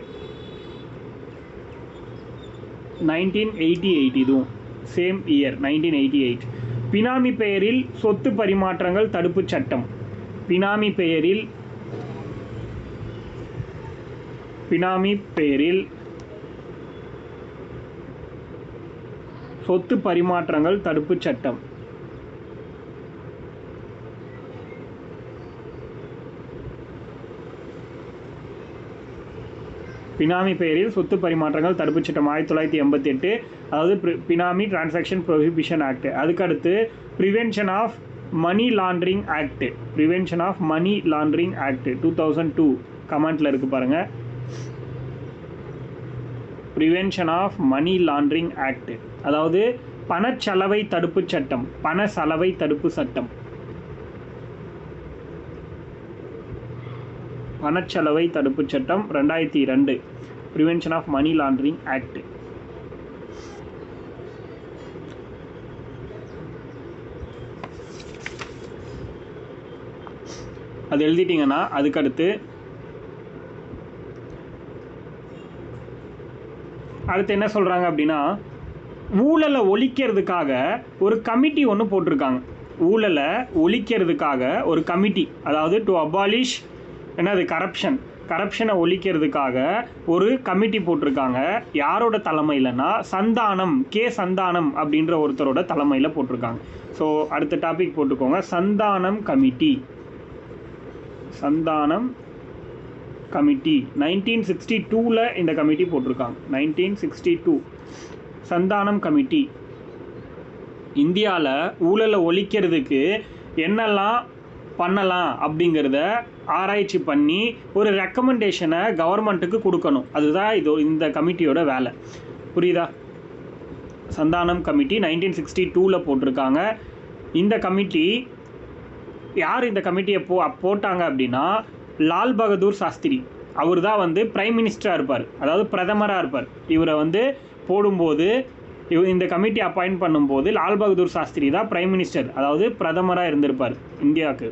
1988, இதுவும் சேம் இயர் 1988. பினாமி பெயரில் சொத்து பரிமாற்றங்கள் தடுப்பு சட்டம், பினாமி பெயரில் சொத்து பரிமாற்றங்கள் தடுப்பு சட்டம். பினாமி பெயரில் சொத்து பரிமாற்றங்கள் தடுப்பு சட்டம் 1988, அதாவது பினாமி டிரான்சாக்ஷன் ப்ரொஹிபிஷன் ஆக்ட். அதுக்கடுத்து prevention of money laundering act, prevention of money laundering act 2002, கமெண்ட்டில் இருக்குது பாருங்கள். Prevention of money laundering act, அதாவது பணச்சலவை தடுப்பு சட்டம், பணச்சலவை தடுப்பு சட்டம், பணச்சலவை தடுப்பு சட்டம் 2002, prevention of money laundering act. அது எழுதிட்டீங்கன்னா அதுக்கடுத்து என்ன சொல்கிறாங்க அப்படின்னா, ஊழலை ஒழிக்கிறதுக்காக ஒரு கமிட்டி ஒன்று போட்டிருக்காங்க. ஊழலை ஒழிக்கிறதுக்காக ஒரு கமிட்டி, அதாவது டு அபாலிஷ் என்னது கரப்ஷனை ஒழிக்கிறதுக்காக ஒரு கமிட்டி போட்டிருக்காங்க. யாரோட தலைமையிலனா, சந்தானம், சந்தானம் அப்படின்ற ஒருத்தரோட தலைமையில் போட்டிருக்காங்க. ஸோ அடுத்த டாபிக் போட்டுக்கோங்க, சந்தானம் கமிட்டி. சந்தானம் கமிட்டி 1962ல் இந்த கமிட்டி போட்டிருக்காங்க. 1962 சந்தானம் கமிட்டி. இந்தியாவில் ஊழலை ஒழிக்கிறதுக்கு என்னெல்லாம் பண்ணலாம் அப்படிங்கிறத ஆராய்ச்சி பண்ணி ஒரு ரெக்கமெண்டேஷனை கவர்மெண்ட்டுக்கு கொடுக்கணும். அதுதான் இந்த கமிட்டியோட வேலை. புரியுதா? சந்தானம் கமிட்டி 1962ல் போட்டிருக்காங்க. இந்த கமிட்டி யார் இந்த கமிட்டியை போட்டாங்க அப்படின்னா, லால் பகதூர் சாஸ்திரி. அவர் தான் வந்து பிரைம் மினிஸ்டராக இருப்பார், அதாவது பிரதமராக இருப்பார். இவரை வந்து போடும்போது, இந்த கமிட்டி அப்பாயிண்ட் பண்ணும்போது லால் பகதூர் சாஸ்திரி தான் பிரைம் மினிஸ்டர், அதாவது பிரதமராக இருந்திருப்பார் இந்தியாவுக்கு.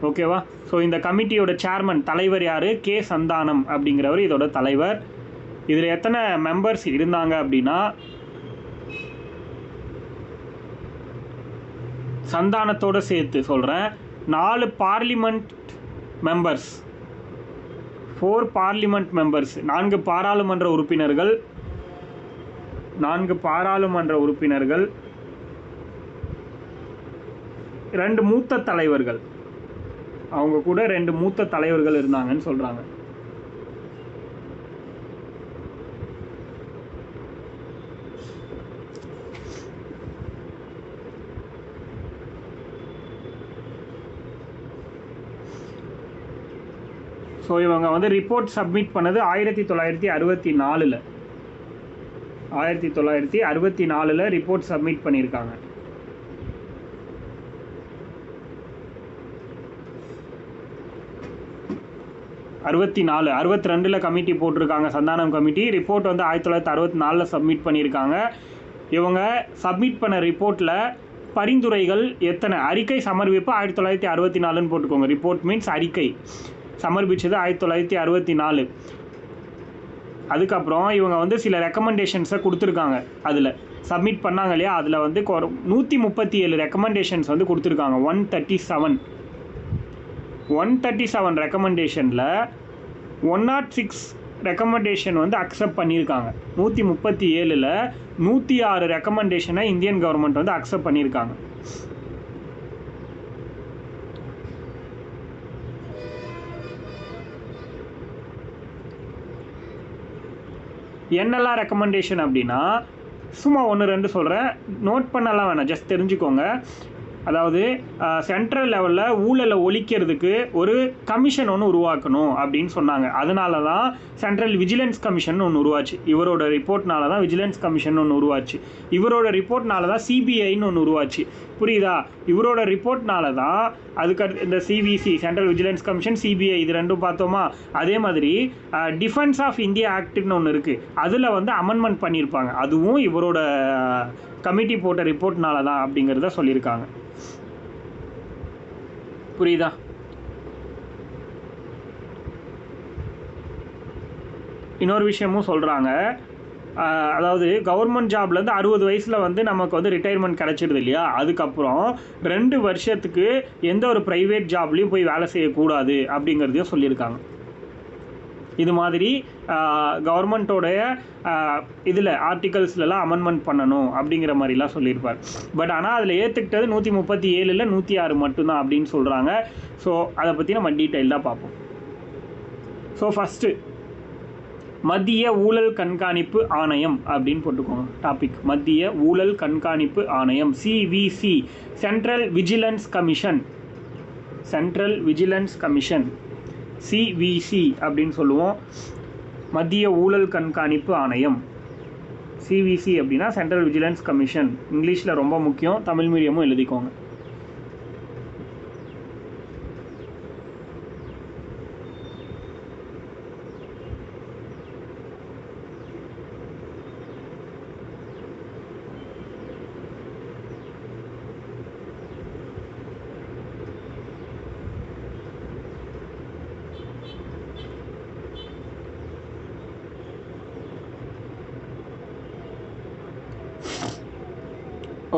ஓகேவா? ஸோ இந்த கமிட்டியோட சேர்மன், தலைவர் யார்? சந்தானம் அப்படிங்கிறவர் இதோட தலைவர். இதில் எத்தனை மெம்பர்ஸ் இருந்தாங்க அப்படின்னா, சந்தானத்தோடு சேர்த்து சொல்கிறேன், 4 பார்லிமெண்ட் மெம்பர்ஸ், 4 பார்லிமெண்ட் மெம்பர்ஸ், 4 பாராளுமன்ற உறுப்பினர்கள், 4 பாராளுமன்ற உறுப்பினர்கள், 2 மூத்த தலைவர்கள், அவங்க கூட 2 மூத்த தலைவர்கள் இருந்தாங்கன்னு சொல்கிறாங்க. ஸோ இவங்க வந்து ரிப்போர்ட் சப்மிட் பண்ணது 1964. 1964 ரிப்போர்ட் சப்மிட் பண்ணியிருக்காங்க. அறுபத்தி 62 கமிட்டி போட்டிருக்காங்க சந்தானம் கமிட்டி. ரிப்போர்ட் வந்து 1964 சப்மிட் பண்ணியிருக்காங்க. இவங்க சப்மிட் பண்ண ரிப்போர்ட்டில் பரிந்துரைகள் எத்தனை, அறிக்கை சமர்ப்பிப்பு 1964 போட்டுக்கோங்க. ரிப்போர்ட் மீன்ஸ் அறிக்கை சமர்ப்பிச்சது 1964. அதுக்கப்புறம் இவங்க வந்து சில ரெக்கமெண்டேஷன்ஸை கொடுத்துருக்காங்க. அதில் சப்மிட் பண்ணாங்க இல்லையா, அதில் வந்து 137 ரெக்கமெண்டேஷன்ஸ் வந்து கொடுத்துருக்காங்க. 137 ரெக்கமெண்டேஷனில் 106 ரெக்கமெண்டேஷன் வந்து அக்செப்ட் பண்ணியிருக்காங்க. 137ல் 106 ரெக்கமெண்டேஷனை இந்தியன் கவர்மெண்ட் வந்து அக்செப்ட் பண்ணியிருக்காங்க. என்னெல்லாம் ரெக்கமெண்டேஷன் அப்படின்னா, சும்மா 1-2 சொல்கிறேன், நோட் பண்ணலாம் வேணாம், ஜஸ்ட் தெரிஞ்சுக்கோங்க. அதாவது சென்ட்ரல் லெவலில் ஊழலை ஒழிக்கிறதுக்கு ஒரு கமிஷன் ஒன்று உருவாக்கணும் அப்படின்னு சொன்னாங்க. அதனால தான் சென்ட்ரல் விஜிலன்ஸ் கமிஷன் ஒன்று உருவாச்சு. இவரோட ரிப்போர்ட்னால தான் விஜிலன்ஸ் கமிஷன் ஒன்று உருவாச்சு. இவரோட ரிப்போர்ட்னால தான் சிபிஐன்னு ஒன்று உருவாச்சு. புரியுதா? இவரோட ரிப்போர்ட்னால தான் அதுக்கு இந்த CVC, central vigilance commission, CBI, இது ரெண்டும் பார்த்தோமா. அதே மாதிரி டிஃபென்ஸ் ஆஃப் இந்தியா ஆக்ட்னு ஒன்று இருக்குது, அதில் வந்து அமெண்ட்மெண்ட் பண்ணியிருப்பாங்க. அதுவும் இவரோட கமிட்டி போட்ட ரிப்போர்ட்னால தான் அப்படிங்கிறத சொல்லியிருக்காங்க. புரியுதா? இன்னொரு விஷயமும் சொல்கிறாங்க. அதாவது கவர்மெண்ட் ஜாப்லேருந்து 60 வயசில் வந்து நமக்கு வந்து ரிட்டையர்மெண்ட் கிடச்சிடுது இல்லையா, அதுக்கப்புறம் 2 வருஷத்துக்கு எந்த ஒரு ப்ரைவேட் ஜாப்லேயும் போய் வேலை செய்யக்கூடாது அப்படிங்கிறதையும் சொல்லியிருக்காங்க. இது மாதிரி கவர்மெண்ட்டோடைய இதில் ஆர்டிகல்ஸ்லாம் அமெண்ட்மெண்ட் பண்ணணும் அப்படிங்கிற மாதிரிலாம் சொல்லியிருப்பார். பட் ஆனால் அதில் ஏற்றுக்கிட்டது 137ல் 106 மட்டும்தான் அப்படின்னு சொல்கிறாங்க. ஸோ அதை பற்றி நம்ம டீட்டெயிலாக பார்ப்போம். ஸோ ஃபஸ்ட்டு மத்திய ஊழல் கண்காணிப்பு ஆணையம் அப்படின்னு போட்டுக்கோங்க டாபிக். மத்திய ஊழல் கண்காணிப்பு ஆணையம், CVC, central vigilance commission. Central vigilance commission, CVC அப்படின்னு சொல்லுவோம். மத்திய ஊழல் கண்காணிப்பு ஆணையம், சிவிசி அப்படின்னா சென்ட்ரல் விஜிலன்ஸ் கமிஷன். இங்கிலீஷில் ரொம்ப முக்கியம், தமிழ் மீடியமும் எழுதிக்கோங்க.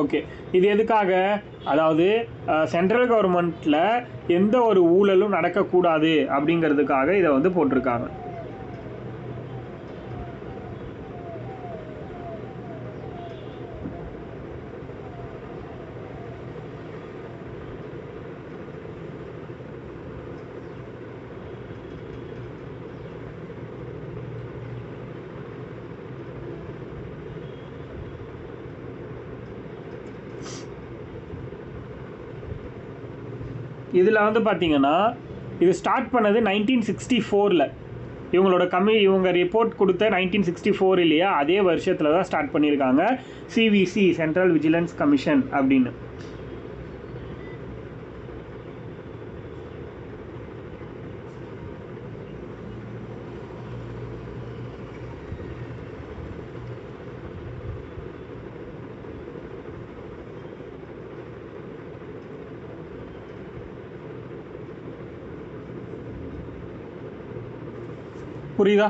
ஓகே, இது எதுக்காக? அதாவது சென்ட்ரல் கவர்மெண்ட்டில் எந்த ஒரு ஊழலும் நடக்கக்கூடாது அப்படிங்கிறதுக்காக இதை வந்து போட்டிருக்காங்க. இதில் வந்து பார்த்திங்கன்னா இது ஸ்டார்ட் பண்ணது 1964. இவங்க ரிப்போர்ட் கொடுத்த 1964 இல்லையா, அதே வருஷத்தில் தான் ஸ்டார்ட் பண்ணியிருக்காங்க சிவிசி, சென்ட்ரல் விஜிலன்ஸ் கமிஷன் அப்படின்னு. புரியுதா?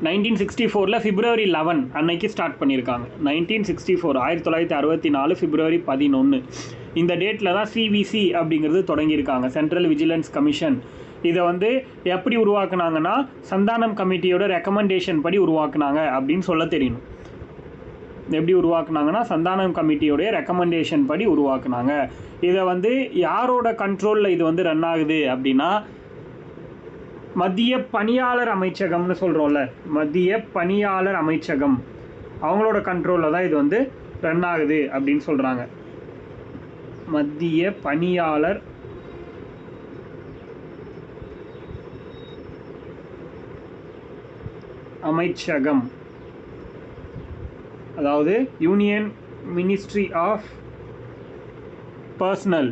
1964 February 11 அன்னைக்கு ஸ்டார்ட் பண்ணியிருக்காங்க. 1964 February 11 இந்த டேட்டில் தான் சிவிசி அப்படிங்கிறது தொடங்கியிருக்காங்க, சென்ட்ரல் விஜிலன்ஸ் கமிஷன். இதை வந்து எப்படி உருவாக்குனாங்கன்னா சந்தானம் கமிட்டியோட ரெக்கமெண்டேஷன் படி உருவாக்குனாங்க அப்படின்னு சொல்ல தெரியணும். எப்படி உருவாக்குனாங்கன்னா சந்தானம் கமிட்டியோடைய ரெக்கமெண்டேஷன் படி உருவாக்குனாங்க. இதை வந்து யாரோட கண்ட்ரோலில் இது வந்து ரன் ஆகுது அப்படின்னா மத்திய பணியாளர் அமைச்சகம்னு சொல்கிறோம்ல, மத்திய பணியாளர் அமைச்சகம் அவங்களோட கண்ட்ரோலில் தான் இது வந்து ரன் ஆகுது அப்படின்னு சொல்கிறாங்க. மத்திய பணியாளர் அமைச்சகம் அதாவது union ministry of personnel,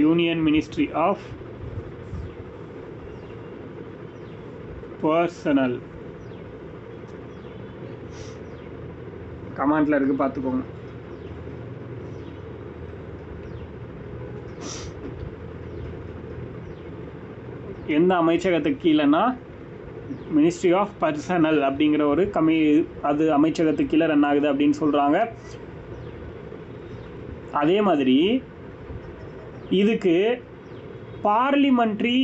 union ministry of personnel. கமாண்டில் இருக்குது, பார்த்துக்கோங்க. எந்த அமைச்சகத்துக்கு கீழேன்னா மினிஸ்ட்ரி ஆஃப் பர்சனல் அப்படிங்கிற ஒரு அது அமைச்சகத்துக்கு கீழே ரன் ஆகுது அப்படின்னு சொல்கிறாங்க. அதே மாதிரி இதுக்கு பார்லிமெண்ட்ரி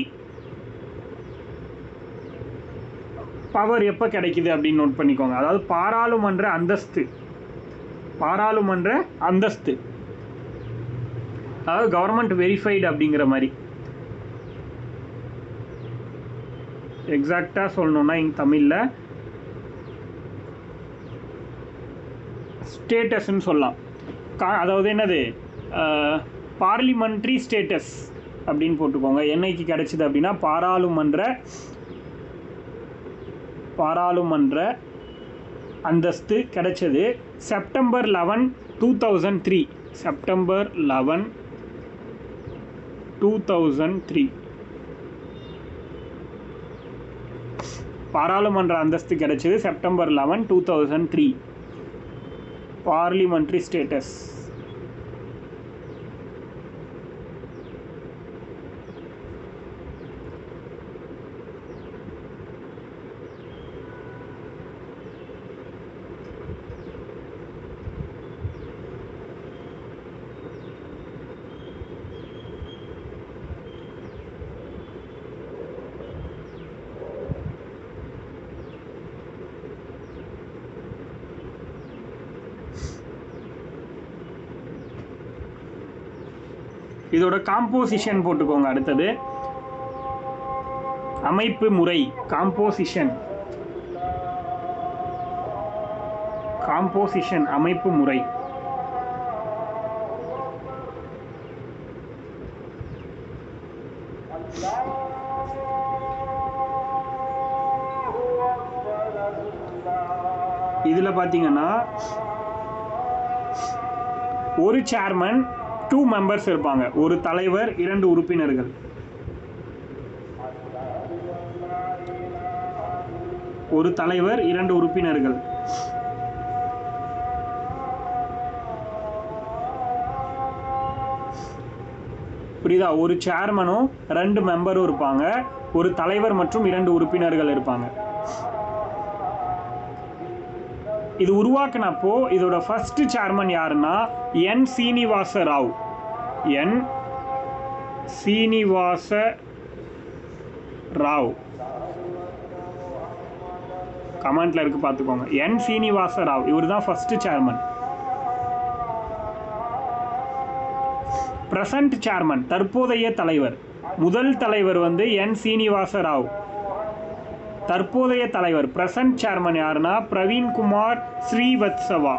பவர் எப்போ கிடைக்குது அப்படின்னு நோட் பண்ணிக்கோங்க. அதாவது பாராளுமன்ற அந்தஸ்து, பாராளுமன்ற அந்தஸ்து, அதாவது கவர்மெண்ட் வெரிஃபைடு அப்படிங்கிற மாதிரி. எக்ஸாக்டாக சொல்லணுன்னா இங்கே தமிழில் ஸ்டேட்டஸ்ன்னு சொல்லலாம். அதாவது என்னது, பார்லிமெண்ட்ரி ஸ்டேட்டஸ் அப்படின்னு போட்டுக்கோங்க. என்னைக்கு கிடைச்சிது அப்படின்னா பாராளுமன்ற அந்தஸ்து கிடைச்சது செப்டம்பர் 11, 2003. செப்டம்பர் 11, 2003 பாராளுமன்ற அந்தஸ்து கிடைச்சது செப்டம்பர் 11, 2003. Parliamentary status. இதோட காம்போசிஷன் போட்டுக்கோங்க. அடுத்தது அமைப்பு முறை, காம்போசிஷன், அமைப்பு முறை. இதுல பாத்தீங்கன்னா ஒரு சேர்மன், 2 மெம்பர்ஸ் இருப்பாங்க. ஒரு தலைவர், 2 உறுப்பினர்கள். ஒரு தலைவர், 2 உறுப்பினர்கள். புரியுதா? ஒரு சேர்மனும் 2 மெம்பரும் இருப்பாங்க. ஒரு தலைவர் மற்றும் 2 உறுப்பினர்கள் இருப்பாங்க. இது உருவாக்குனப்போ இதோட ஃபர்ஸ்ட் சேர்மன் யாருன்னா என் சீனிவாச ராவ். என் சீனிவாச ராவ். கமெண்ட்ல இருக்கு, பார்த்துக்கோங்க. என் சீனிவாச ராவ், இவர் தான் ஃபர்ஸ்ட் சேர்மன். பிரசன்ட் சேர்மன், தற்போதைய தலைவர். முதல் தலைவர் வந்து என் சீனிவாச ராவ். தற்போதைய தலைவர் பிரசன்ட் சேர்மன் யாருன்னா பிரவீன் குமார் ஸ்ரீவத்சவா.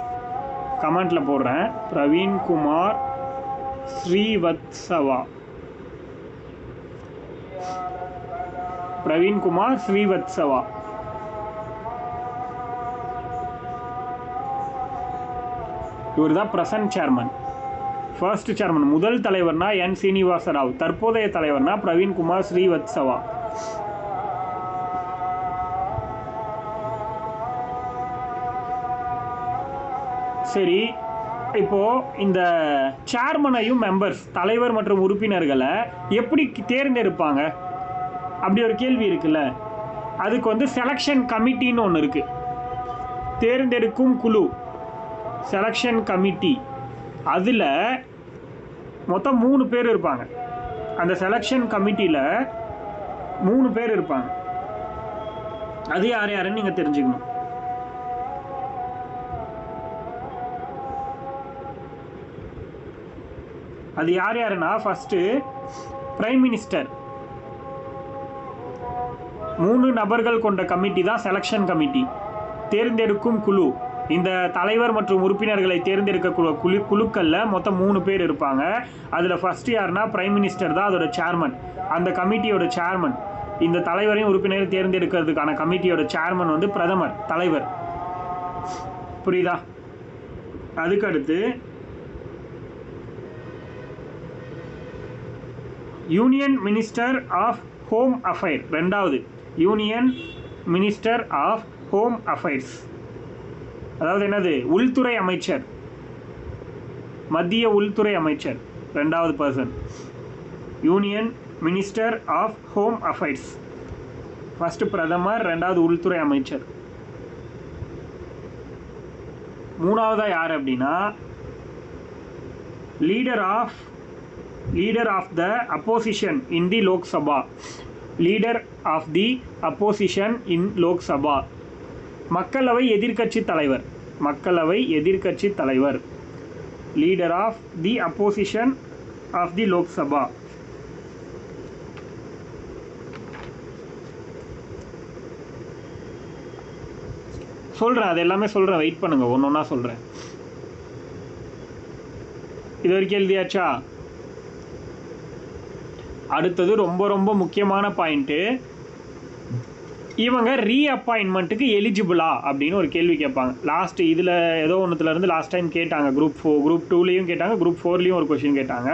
கமெண்ட்ல போடுறேன், பிரவீன் குமார் ஸ்ரீவத்சவா. பிரவீன் குமார் ஸ்ரீவத்சவா. இவர் தான் பிரசன்ட் சேர்மன். ஃபர்ஸ்ட் சேர்மன் முதல் தலைவர்னா என் சீனிவாச ராவ். தற்போதைய தலைவர்னா பிரவீன் குமார் ஸ்ரீவத்சவா. சரி, இப்போ இந்த சேர்மனையும் மெம்பர்ஸ், தலைவர் மற்றும் உறுப்பினர்களை எப்படி தேர்ந்தெடுப்பாங்க அப்படி ஒரு கேள்வி இருக்குல்ல. அதுக்கு வந்து செலெக்ஷன் கமிட்டின்னு ஒன்று இருக்கு. தேர்ந்தெடுக்கும் குழு, செலெக்ஷன் கமிட்டி. அதில் மொத்தம் 3 பேர் இருப்பாங்க. அந்த செலெக்ஷன் கமிட்டியில் 3 பேர் இருப்பாங்க. அது யார் யாருன்னு நீங்கள் தெரிஞ்சுக்கணும். அது யார் யாருன்னா ஃபர்ஸ்ட் பிரைம் மினிஸ்டர். 3 நபர்கள் கொண்ட கமிட்டி தான் செலெக்ஷன் கமிட்டி. தேர்ந்தெடுக்கும் குழு, இந்த தலைவர் மற்றும் உறுப்பினர்களை தேர்ந்தெடுக்க குழுக்களில் மொத்தம் 3 பேர் இருப்பாங்க. அதில் ஃபர்ஸ்ட் யாருன்னா பிரைம் மினிஸ்டர் தான் அதோட சேர்மன், அந்த கமிட்டியோட சேர்மன். இந்த தலைவரையும் உறுப்பினரை தேர்ந்தெடுக்கிறதுக்கான கமிட்டியோட சேர்மன் வந்து பிரதமர், தலைவர். புரியுதா? அதுக்கடுத்து union minister of home affair. ரெண்டாவது union minister of home affairs, அதாவது என்னது, உள்துறை அமைச்சர், மத்திய உள்துறை அமைச்சர். ரெண்டாவது person union minister of home affairs. First பிரதமர், ரெண்டாவது உள்துறை அமைச்சர். மூணாவதா யார் அப்படின்னா leader of the opposition in the Lok Sabha. Leader of the opposition in Lok Sabha, மக்களவை எதிர்க்கட்சி தலைவர். மக்களவை எதிர்க்கட்சி தலைவர், leader of the opposition of the Lok Sabha. சொல்கிறேன், அது எல்லாமே சொல்கிறேன், வெயிட் பண்ணுங்கள், ஒன்று ஒன்றா சொல்கிறேன். இது வரைக்கும் எழுதியாச்சா? அடுத்தது ரொம்ப ரொம்ப முக்கியமான பாயிண்ட்டு, இவங்க ரீஅப்பாயின்மெண்ட்டுக்கு எலிஜிபிளா அப்படின்னு ஒரு கேள்வி கேட்பாங்க. லாஸ்ட் இதில் ஏதோ ஒன்றுத்துலேருந்து லாஸ்ட் டைம் கேட்டாங்க. குரூப் 2லேயும் கேட்டாங்க, குரூப் 4லேயும் ஒரு கொஷின் கேட்டாங்க.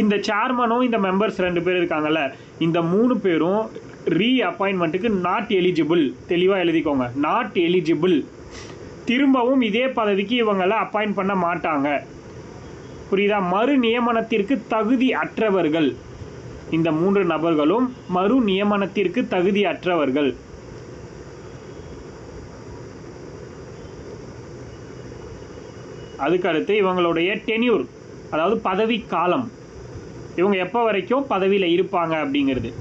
இந்த சேர்மனும் இந்த மெம்பர்ஸ் 2 பேர் இருக்காங்கல்ல, இந்த 3 பேரும் ரீஅப்பாயின்மெண்ட்டுக்கு நாட் எலிஜிபிள். தெளிவாக எழுதிக்கோங்க, நாட் எலிஜிபிள். திரும்பவும் இதே பதவிக்கு இவங்களை அப்பாயின்ட் பண்ண மாட்டாங்க. புரியுதா? மறு நியமனத்திற்கு தகுதி அற்றவர்கள். இந்த 3 நபர்களும் மறு நியமனத்திற்கு தகுதி அற்றவர்கள். அதுக்கடுத்து இவங்களுடைய டென்யூர், அதாவது பதவி காலம், இவங்க எப்போ வரைக்கும் பதவியில் இருப்பாங்க அப்படிங்கிறது.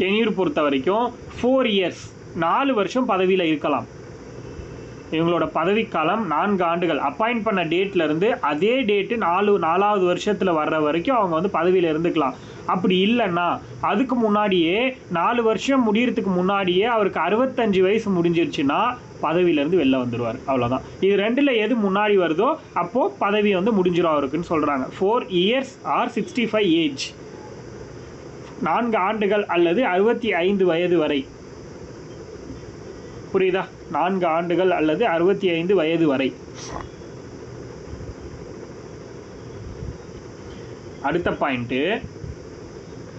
டென்யூர் பொறுத்த வரைக்கும் 4 இயர்ஸ், 4 வருஷம் பதவியில் இருக்கலாம். இவங்களோட பதவிக்காலம் 4 ஆண்டுகள். அப்பாயிண்ட் பண்ண டேட்லேருந்து அதே டேட்டு 4வது வருஷத்தில் வர்ற வரைக்கும் அவங்க வந்து பதவியில் இருந்துக்கலாம். அப்படி இல்லைன்னா அதுக்கு முன்னாடியே 4 வருஷம் முடியறதுக்கு முன்னாடியே அவருக்கு 65 வயசு முடிஞ்சிருச்சுன்னா பதவியிலேருந்து வெளில வந்துடுவார். அவ்வளோதான். இது 2ல் எது முன்னாடி வருதோ அப்போது பதவி வந்து முடிஞ்சிடும் அவருக்குன்னு சொல்கிறாங்க. 4 இயர்ஸ் ஆர் 65 ஏஜ், 4 ஆண்டுகள் அல்லது 65 வயது வரை. புரியுதா? 4 ஆண்டுகள் அல்லது 65 வயது வரை. அடுத்த பாயிண்ட்டு,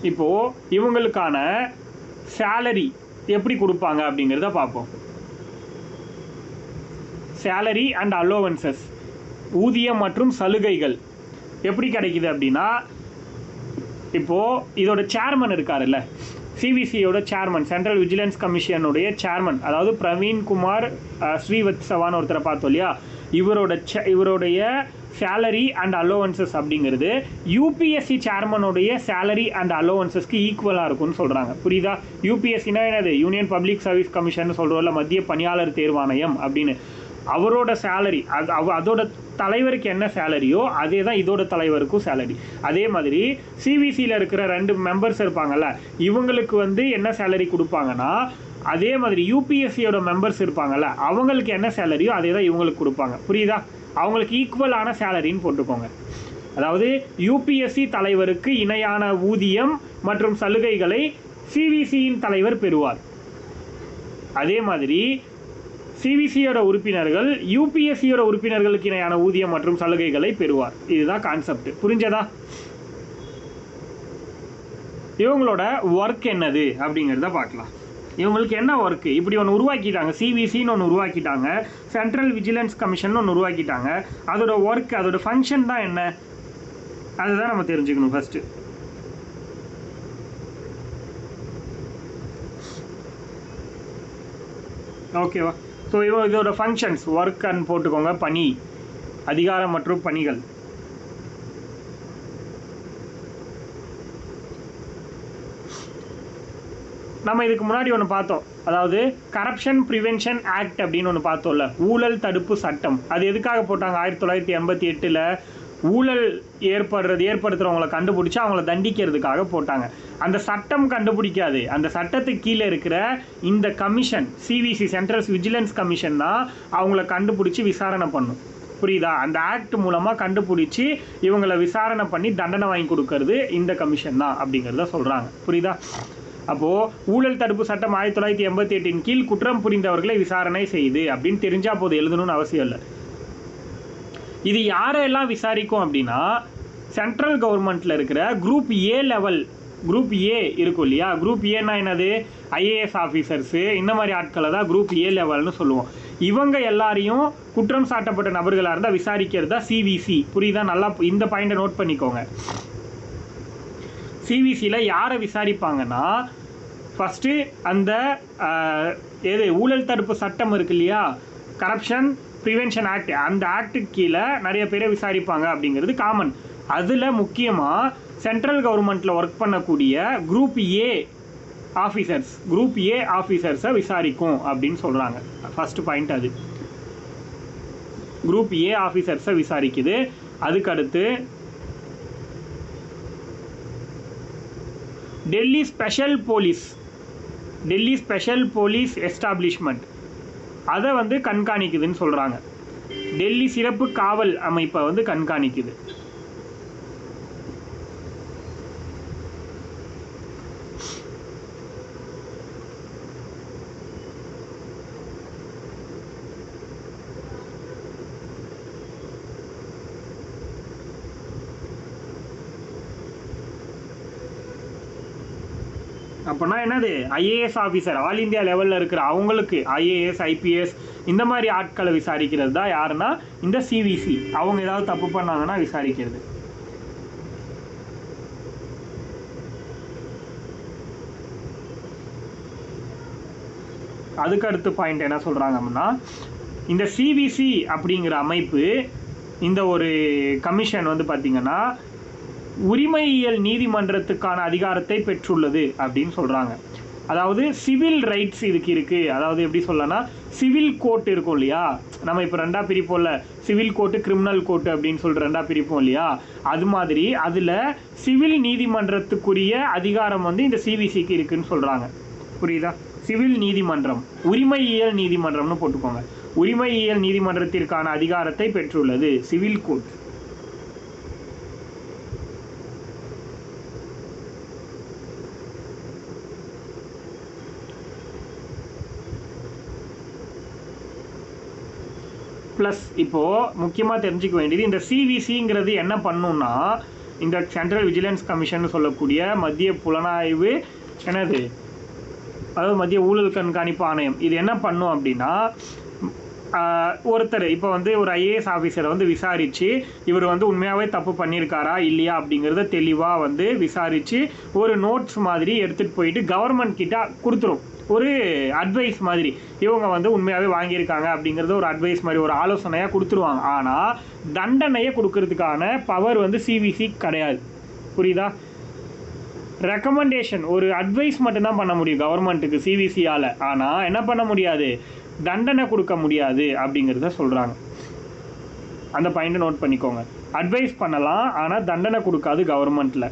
இப்போ இவங்களுக்கான சேலரி எப்படி கொடுப்பாங்க அப்படிங்கிறத பார்ப்போம். சேலரி அண்ட் அலோவன்சஸ், ஊதியம் மற்றும் சலுகைகள் எப்படி கிடைக்குது அப்படின்னா, இப்போது இதோட சேர்மன் இருக்காருல்ல, சிவிசியோட சேர்மன், சென்ட்ரல் விஜிலன்ஸ் கமிஷனுடைய சேர்மன், அதாவது பிரவீன் குமார் ஸ்ரீவத்சவான்னு ஒருத்தரை பார்த்தோம் இல்லையா, இவருடைய சேலரி அண்ட் அலோவன்சஸ் அப்படிங்கிறது யூபிஎஸ்சி சேர்மனுடைய சேலரி அண்ட் அலோவன்சஸ்க்கு ஈக்குவலாக இருக்கும்னு சொல்கிறாங்க. புரியுதா? யூபிஎஸ்சினா என்னது? யூனியன் பப்ளிக் சர்வீஸ் கமிஷன் சொல்கிறோம்ல, மத்திய பணியாளர் தேர்வாணையம் அப்படின்னு. அவரோட சேலரி, அதோட தலைவருக்கு என்ன சேலரியோ அதே தான் இதோட தலைவருக்கும் சேலரி. அதே மாதிரி சிவிசியில் இருக்கிற 2 மெம்பர்ஸ் இருப்பாங்கல்ல, இவங்களுக்கு வந்து என்ன சேலரி கொடுப்பாங்கன்னா, அதே மாதிரி யூபிஎஸ்சியோட மெம்பர்ஸ் இருப்பாங்கல்ல, அவங்களுக்கு என்ன சேலரியோ அதே தான் இவங்களுக்கு கொடுப்பாங்க. புரியுதா? அவங்களுக்கு ஈக்குவலான சேலரின்னு போட்டுக்கோங்க. அதாவது யூபிஎஸ்சி தலைவருக்கு இணையான ஊதியம் மற்றும் சலுகைகளை சிவிசியின் தலைவர் பெறுவார். அதே மாதிரி சிவிசியோட உறுப்பினர்கள் யூபிஎஸ்சியோட உறுப்பினர்களுக்கு இணையான ஊதியம் மற்றும் சலுகைகளை பெறுவார். இதுதான் கான்செப்ட். புரிஞ்சதா? இவங்களோட ஒர்க் என்னது அப்படிங்கிறத பார்க்கலாம். இவங்களுக்கு என்ன ஒர்க்கு? இப்படி ஒன்று உருவாக்கிட்டாங்க, சிவிசின்னு ஒன்று உருவாக்கிட்டாங்க, சென்ட்ரல் விஜிலன்ஸ் கமிஷன் ஒன்று உருவாக்கிட்டாங்க. அதோட ஒர்க், அதோட ஃபங்க்ஷன் தான் என்ன, அதுதான் நம்ம தெரிஞ்சுக்கணும் ஃபஸ்ட்டு. ஓகேவா? ஸோ இதோட ஃபங்க்ஷன்ஸ், ஒர்க் அண்ட் போட்டுக்கோங்க, பணி, அதிகாரம் மற்றும் பணிகள். நம்ம இதுக்கு முன்னாடி ஒன்று பார்த்தோம், அதாவது கரப்ஷன் ப்ரிவென்ஷன் ஆக்ட் அப்படின்னு ஒன்று பார்த்தோம்ல, ஊழல் தடுப்பு சட்டம். அது எதுக்காக போட்டாங்க? 1988 ஊழல் ஏற்படுத்துகிறவங்களை கண்டுபிடிச்சி அவங்கள தண்டிக்கிறதுக்காக போட்டாங்க. அந்த சட்டம் கண்டுபிடிக்காது, அந்த சட்டத்துக்கு கீழே இருக்கிற இந்த commission, CVC central vigilance commission தான் அவங்கள கண்டுபிடிச்சி விசாரணை பண்ணும். புரியுதா? அந்த ஆக்ட் மூலமாக கண்டுபிடிச்சி இவங்களை விசாரணை பண்ணி தண்டனை வாங்கி கொடுக்கறது இந்த கமிஷன் தான் அப்படிங்கிறத சொல்கிறாங்க. புரியுதா? அப்போது ஊழல் தடுப்பு சட்டம் 1988 கீழ் குற்றம் புரிந்தவர்களை விசாரணை செய்யுது அப்படின்னு தெரிஞ்சால் போது, எழுதணும்னு அவசியம் இல்லை. இது யாரெல்லாம் விசாரிக்கும் அப்படின்னா, சென்ட்ரல் கவர்மெண்ட்டில் இருக்கிற group A level, group A இருக்கும் இல்லையா, குரூப் ஏன்னா என்னது, ஐஏஎஸ் ஆஃபீஸர்ஸு இந்த மாதிரி ஆட்களை தான் குரூப் ஏ லெவல்னு சொல்லுவோம். இவங்க எல்லாரையும் குற்றம் சாட்டப்பட்ட நபர்களாக இருந்தால் விசாரிக்கிறது தான் சிவிசி. புரியுதா? நல்லா இந்த பாயிண்டை நோட் பண்ணிக்கோங்க. சிவிசியில் யாரை விசாரிப்பாங்கன்னா, ஃபஸ்ட்டு அந்த ஊழல் தடுப்பு சட்டம் இருக்கு இல்லையா, கரப்ஷன் ப்ரிவென்ஷன் ஆக்ட், அந்த ஆக்டுக்கு கீழே நிறைய பேரை விசாரிப்பாங்க அப்படிங்கிறது காமன். அதில் முக்கியமாக சென்ட்ரல் கவர்மெண்ட்டில் ஒர்க் பண்ணக்கூடிய group A officers, group A ஆஃபீஸர்ஸை விசாரிக்கும் அப்படின்னு சொல்கிறாங்க. ஃபஸ்ட்டு பாயிண்ட் அது, குரூப் ஏ ஆஃபீஸர்ஸை விசாரிக்குது. அதுக்கடுத்து Delhi special police, Delhi special police establishment அதை வந்து கண்காணிக்குதுன்னு சொல்கிறாங்க. டெல்லி சிறப்பு காவல் அமைப்பை வந்து கண்காணிக்குது. அப்போனா என்னது, ஐஏஎஸ் ஆஃபீஸர் ஆல் இந்தியா லெவலில் இருக்கிற அவங்களுக்கு ஐஏஎஸ் ஐபிஎஸ் இந்த மாதிரி ஆட்களை விசாரிக்கிறது தான் யாருன்னா இந்த சிவிசி. அவங்க ஏதாவது தப்பு பண்ணாங்கன்னா விசாரிக்கிறது. அதுக்கு அடுத்த பாயிண்ட் என்ன சொல்கிறாங்க அப்படின்னா, இந்த சிவிசி அப்படிங்கிற அமைப்பு, இந்த ஒரு கமிஷன் வந்து பார்த்திங்கன்னா உரிமையியல் நீதிமன்றத்துக்கான அதிகாரத்தை பெற்றுள்ளது அப்படின்னு சொல்கிறாங்க. அதாவது சிவில் ரைட்ஸ் இதுக்கு இருக்குது. அதாவது எப்படி சொல்லனா, சிவில் கோர்ட் இருக்கும் இல்லையா, நம்ம இப்போ ரெண்டாக பிரிப்போம்ல, சிவில் கோர்ட்டு கிரிமினல் கோர்ட்டு அப்படின்னு சொல்லிட்டு ரெண்டாக பிரிப்போம் இல்லையா, அது மாதிரி அதில் சிவில் நீதிமன்றத்துக்குரிய அதிகாரம் வந்து இந்த சிவிசிக்கு இருக்குதுன்னு சொல்கிறாங்க. புரியுதா? சிவில் நீதிமன்றம், உரிமையியல் நீதிமன்றம்னு போட்டுக்கோங்க. உரிமையியல் நீதிமன்றத்திற்கான அதிகாரத்தை பெற்றுள்ளது சிவில் கோர்ட். ப்ளஸ் இப்போது முக்கியமாக தெரிஞ்சுக்க வேண்டியது, இந்த சிவிசிங்கிறது என்ன பண்ணுன்னா, இந்த சென்ட்ரல் விஜிலன்ஸ் கமிஷன் சொல்லக்கூடிய மத்திய புலனாய்வு என்னது, அதாவது மத்திய ஊழல் கண்காணிப்பு ஆணையம், இது என்ன பண்ணும் அப்படின்னா, ஒருத்தர் இப்போ வந்து ஒரு ஐஏஎஸ் ஆஃபீஸரை வந்து விசாரித்து இவர் வந்து உண்மையாகவே தப்பு பண்ணியிருக்காரா இல்லையா அப்படிங்கிறத தெளிவாக வந்து விசாரித்து ஒரு நோட்ஸ் மாதிரி எடுத்துகிட்டு போயிட்டு கவர்மெண்ட் கிட்ட கொடுத்துரும். ஒரு அட்வைஸ் மாதிரி, இவங்க வந்து உண்மையாகவே வாங்கியிருக்காங்க அப்படிங்கிறது ஒரு அட்வைஸ் மாதிரி, ஒரு ஆலோசனையாக கொடுத்துருவாங்க. ஆனால் தண்டனையை கொடுக்கறதுக்கான பவர் வந்து சிவிசி கிடையாது. புரியுதா? ரெக்கமெண்டேஷன், ஒரு அட்வைஸ் மட்டும்தான் பண்ண முடியும் கவர்மெண்ட்டுக்கு சிவிசியால். ஆனால் என்ன பண்ண முடியாது, தண்டனை கொடுக்க முடியாது அப்படிங்கிறத சொல்கிறாங்க. அந்த பாயிண்ட்டை நோட் பண்ணிக்கோங்க. அட்வைஸ் பண்ணலாம், ஆனால் தண்டனை கொடுக்காது கவர்மெண்ட்டில்.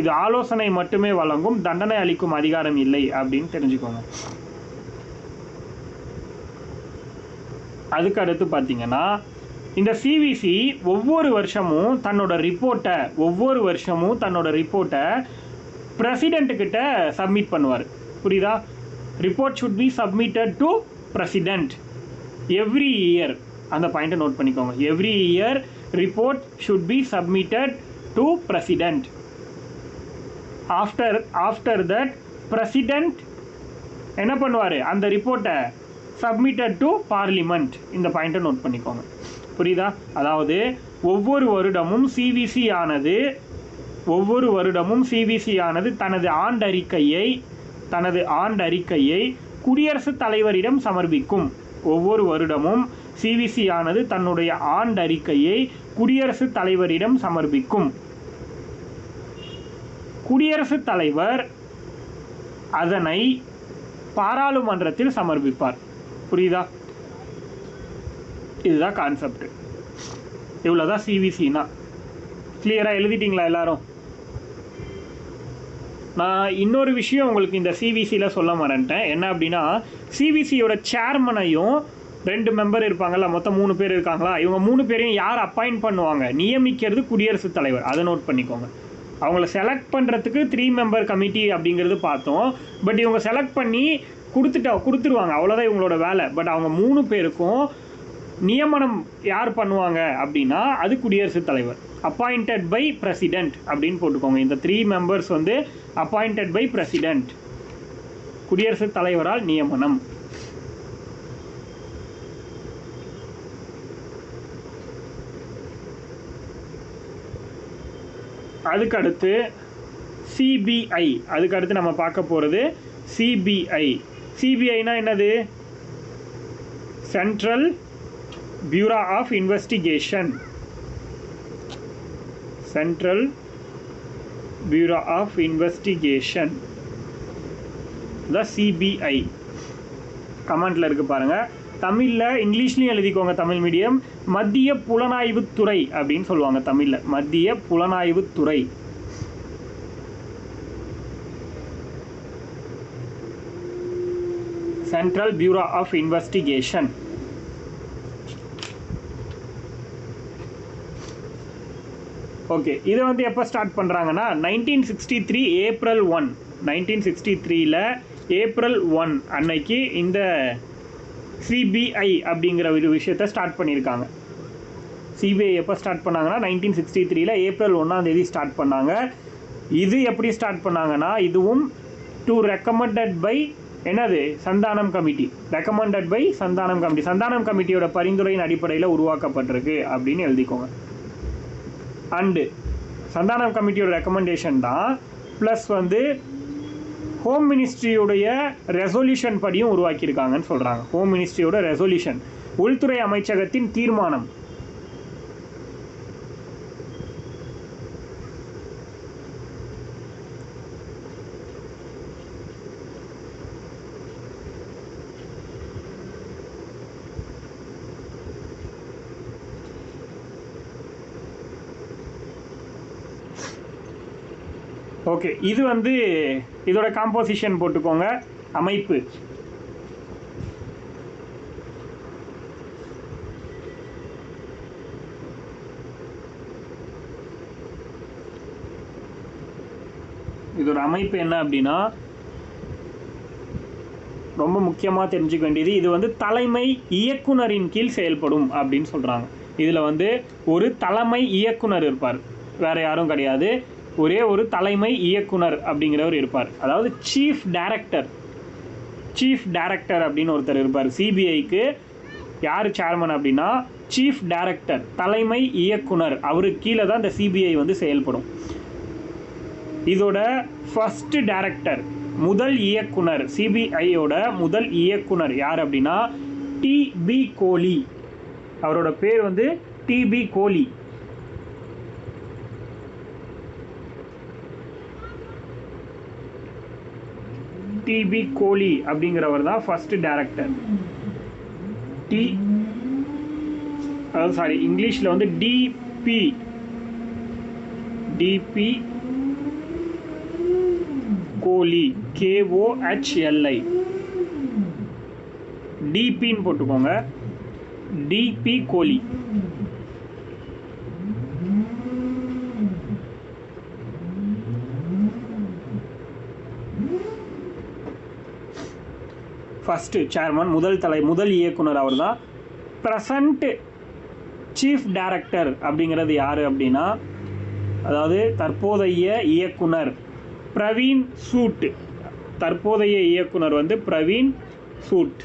இது ஆலோசனை மட்டுமே வழங்கும், தண்டனை அளிக்கும் அதிகாரம் இல்லை அப்படின்னு தெரிஞ்சுக்கோங்க. அதுக்கு அடுத்து பார்த்தீங்கன்னா, இந்த சிவிசி ஒவ்வொரு வருஷமும் தன்னோட ரிப்போர்ட்டை பிரசிடெண்ட்டுக்கிட்ட சப்மிட் பண்ணுவார். புரியுதா? Report should be submitted to president every year. அந்த பாயிண்ட்டை நோட் பண்ணிக்கோங்க. Every year report should be submitted to president. After that president என்ன பண்ணுவார், அந்த ரிப்போர்ட்டை சப்மிட்டட் டு பார்லிமெண்ட். இந்த பாயிண்ட்டை நோட் பண்ணிக்கோங்க. புரியுதா? அதாவது ஒவ்வொரு வருடமும் சிவிசி ஆனது தனது ஆண்டறிக்கையை குடியரசுத் தலைவரிடம் சமர்ப்பிக்கும். ஒவ்வொரு வருடமும் சிவிசி ஆனது தன்னுடைய ஆண்டறிக்கையை குடியரசுத் தலைவரிடம் சமர்ப்பிக்கும். குடியரசுத் தலைவர் அதனை பாராளுமன்றத்தில் சமர்ப்பிப்பார். புரியுதா? இதுதான் கான்செப்ட். இவ்வளோதான் சிவிசினா. கிளியராக எழுதிட்டிங்களா எல்லாரும்? நான் இன்னொரு விஷயம் உங்களுக்கு இந்த சிவிசியில் சொல்ல மறந்துட்டேன். என்ன அப்படின்னா, சிவிசியோட சேர்மனையும் 2 மெம்பர் இருப்பாங்கல்ல, மொத்தம் 3 பேர் இருக்காங்களா, இவங்க 3 பேரையும் யார் அப்பாயிண்ட் பண்ணுவாங்க, நியமிக்கிறது குடியரசுத் தலைவர். அதை நோட் பண்ணிக்கோங்க. அவங்கள செலக்ட் பண்ணுறதுக்கு 3 மெம்பர் கமிட்டி அப்படிங்கிறது பார்த்தோம். பட் இவங்க செலக்ட் பண்ணி கொடுத்துருவாங்க, அவ்வளோதான் இவங்களோட வேலை. பட் அவங்க 3 பேருக்கும் நியமனம் யார் பண்ணுவாங்க அப்படின்னா அது குடியரசுத் தலைவர். அப்பாயிண்டட் பை பிரசிடென்ட் அப்படின்னு போட்டுக்கோங்க. இந்த 3 மெம்பர்ஸ் வந்து அப்பாயிண்டட் பை பிரசிடென்ட், குடியரசுத் தலைவரால் நியமனம். அதுக்கடுத்து சிபிஐ, அதுக்கடுத்து நம்ம பார்க்க போகிறது சிபிஐ. சிபிஐனா என்னது? Central bureau of investigation. Central bureau of investigation the CBI. கமெண்ட்டில் இருக்குது பாருங்கள். தமிழில் இங்கிலீஷ்லையும் எழுதிக்கோங்க, தமிழ் மீடியம். மத்திய புலனாய்வுத்துறை அப்படின்னு சொல்லுவாங்க தமிழில், மத்திய புலனாய்வுத்துறை. Central bureau of investigation. Okay, இதை வந்து எப்போ ஸ்டார்ட் பண்ணுறாங்கன்னா 1963 ஏப்ரல் 1. 1963 ஏப்ரல் 1 அன்னைக்கு இந்த சிபிஐ அப்படிங்கிற ஒரு விஷயத்தை ஸ்டார்ட் பண்ணியிருக்காங்க. சிபிஐ எப்போ ஸ்டார்ட் பண்ணாங்கன்னா 1963 ஏப்ரல் 1 ஸ்டார்ட் பண்ணாங்க. இது எப்படி ஸ்டார்ட் பண்ணாங்கன்னா, இதுவும் டு ரெக்கமெண்டட் பை என்னது, Santhanam committee. Recommended by Santhanam committee. Santhanam கமிட்டியோட பரிந்துரையின் அடிப்படையில் உருவாக்கப்பட்டிருக்கு அப்படின்னு எழுதிக்கோங்க. அண்டு சந்தானம் கமிட்டியோட ரெக்கமெண்டேஷன் தான், ப்ளஸ் வந்து ஹோம் மினிஸ்ட்ரியுடைய ரெசொல்யூஷன் படியும் உருவாக்கியிருக்காங்கன்னு சொல்கிறாங்க. ஹோம் மினிஸ்ட்ரியோட ரெசொல்யூஷன், உள்துறை அமைச்சகத்தின் தீர்மானம். ஓகே, இது வந்து இதோட காம்போசிஷன் போட்டுக்கோங்க, அமைப்பு. இதோட அமைப்பு என்ன அப்படின்னா, ரொம்ப முக்கியமாக தெரிஞ்சுக்க வேண்டியது, இது வந்து தலைமை இயக்குனரின் கீழ் செயல்படும் அப்படின்னு சொல்கிறாங்க. இதில் வந்து ஒரு தலைமை இயக்குனர் இருப்பார், வேறு யாரும் கிடையாது. ஒரே ஒரு தலைமை இயக்குனர் அப்படிங்கிறவர் இருப்பார். அதாவது சீஃப் டைரக்டர். சீஃப் டைரக்டர் அப்படின்னு ஒருத்தர் இருப்பார். சிபிஐக்கு யார் சேர்மன் அப்படின்னா சீஃப் டைரக்டர், தலைமை இயக்குனர். அவருக்கு கீழே தான் இந்த சிபிஐ வந்து செயல்படும். இதோட ஃபர்ஸ்ட் டைரக்டர், முதல் இயக்குனர், சிபிஐயோட முதல் இயக்குனர் யார் அப்படின்னா டிபி கோலி. அவரோட பேர் வந்து டிபி கோலி. டிபி கோலி அப்படிங்கிறவர் தான் ஃபர்ஸ்ட் டைரக்டர். இங்கிலீஷில் வந்து டிபி கோலி, KOHLI, டிபின்னு போட்டுக்கோங்க, டிபி கோலி. ஃபஸ்ட்டு சேர்மன், முதல் இயக்குனர் அவர் தான். ப்ரெசண்ட் சீஃப் டைரக்டர் அப்படிங்கிறது யார் அப்படின்னா, அதாவது தற்போதைய இயக்குனர் பிரவீன் சூட். தற்போதைய இயக்குனர் வந்து பிரவீன் சூட்.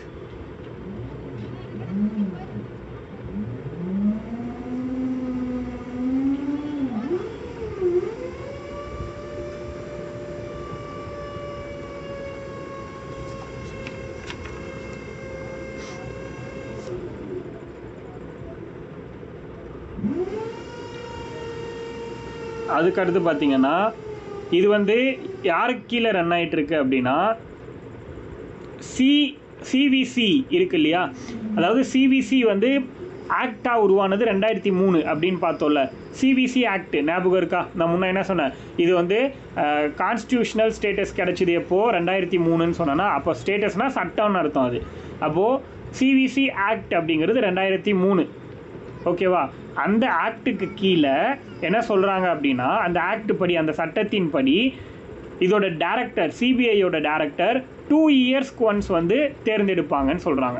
அதுக்கடுத்து பார்த்தீங்கன்னா, இது வந்து யாருக்கு கீழே ரன் ஆகிட்டு இருக்கு அப்படின்னா சிவிசி இருக்கு இல்லையா. அதாவது சிவிசி வந்து ஆக்டாக உருவானது 2003 அப்படின்னு பார்த்தோம்ல. சிவிசி ஆக்ட் ஞாபகம் இருக்கா? நான் முன்னே என்ன சொன்னேன், இது வந்து கான்ஸ்டியூஷனல் ஸ்டேட்டஸ் கிடச்சிது எப்போது 2003ன்னு சொன்னேன்னா, அப்போ ஸ்டேட்டஸ்னால் சட்டம்னு அர்த்தம். அது அப்போது சிவிசி ஆக்ட் அப்படிங்கிறது 2003. ஓகேவா? அந்த ஆக்டுக்கு கீழே என்ன சொல்கிறாங்க அப்படின்னா, அந்த ஆக்ட் படி, அந்த சட்டத்தின் படி இதோட டைரக்டர், சிபிஐயோட டைரக்டர் 2 இயர்ஸ்க்கு ஒன்ஸ் வந்து தேர்ந்தெடுப்பாங்கன்னு சொல்கிறாங்க.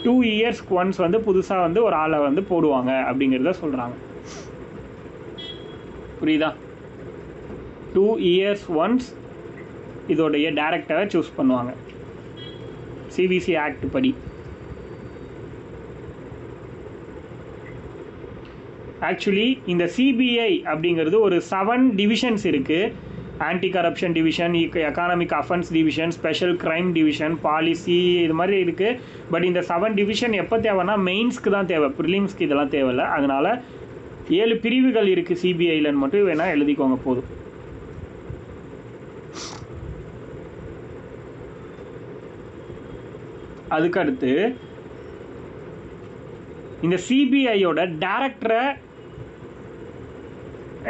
2 இயர்ஸ்க்கு ஒன்ஸ் வந்து புதுசாக வந்து ஒரு ஆளை வந்து போடுவாங்க அப்படிங்கிறத சொல்கிறாங்க. புரியுதா? 2 இயர்ஸ் ஒன்ஸ் இதோடைய டைரக்டரை சூஸ் பண்ணுவாங்க சிவிசி ஆக்ட் படி. ஆக்சுவலி இந்த சிபிஐ அப்படிங்கிறது ஒரு 7 டிவிஷன்ஸ் இருக்குது. Anti corruption division, economic offence division, special crime division, policy, இது மாதிரி இருக்குது. பட் இந்த 7 டிவிஷன் எப்போ தேவைன்னா மெயின்ஸ்க்கு தான் தேவை, ப்ரிலிம்ஸ்க்கு இதெல்லாம் தேவையில்லை. அதனால் 7 பிரிவுகள் இருக்குது சிபிஐலன்னு மட்டும் வேணால் எழுதிக்கோங்க போதும். அதுக்கடுத்து இந்த சிபிஐயோட டைரக்டரை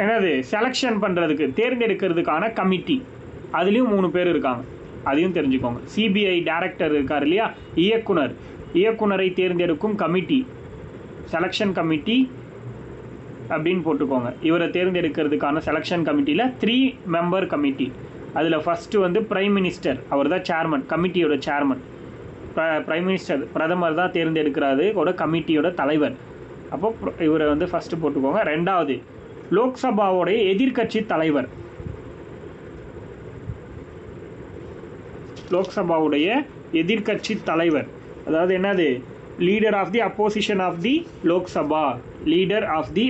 என்னது செலெக்ஷன் பண்ணுறதுக்கு, தேர்ந்தெடுக்கிறதுக்கான கமிட்டி, அதுலேயும் 3 பேர் இருக்காங்க. அதையும் தெரிஞ்சுக்கோங்க. சிபிஐ டைரக்டர் இருக்கார் இல்லையா, இயக்குனரை தேர்ந்தெடுக்கும் கமிட்டி, செலெக்ஷன் கமிட்டி அப்படின்னு போட்டுக்கோங்க. இவரை தேர்ந்தெடுக்கிறதுக்கான செலெக்ஷன் கமிட்டியில் 3 மெம்பர் கமிட்டி. அதில் ஃபஸ்ட்டு வந்து பிரைம் மினிஸ்டர், அவர் தான் சேர்மன், கமிட்டியோட சேர்மன். பிரைம் மினிஸ்டர், பிரதமர் தான் தேர்ந்தெடுக்கிறாரு கமிட்டியோட தலைவர். அப்போ இவரை வந்து ஃபஸ்ட்டு போட்டுக்கோங்க. ரெண்டாவது லோக்சபாவுடைய எதிர்கட்சி தலைவர், லோக்சபாவுடைய எதிர்கட்சி தலைவர், அதாவது என்னது, leader of the opposition of the Lok Sabha, leader of the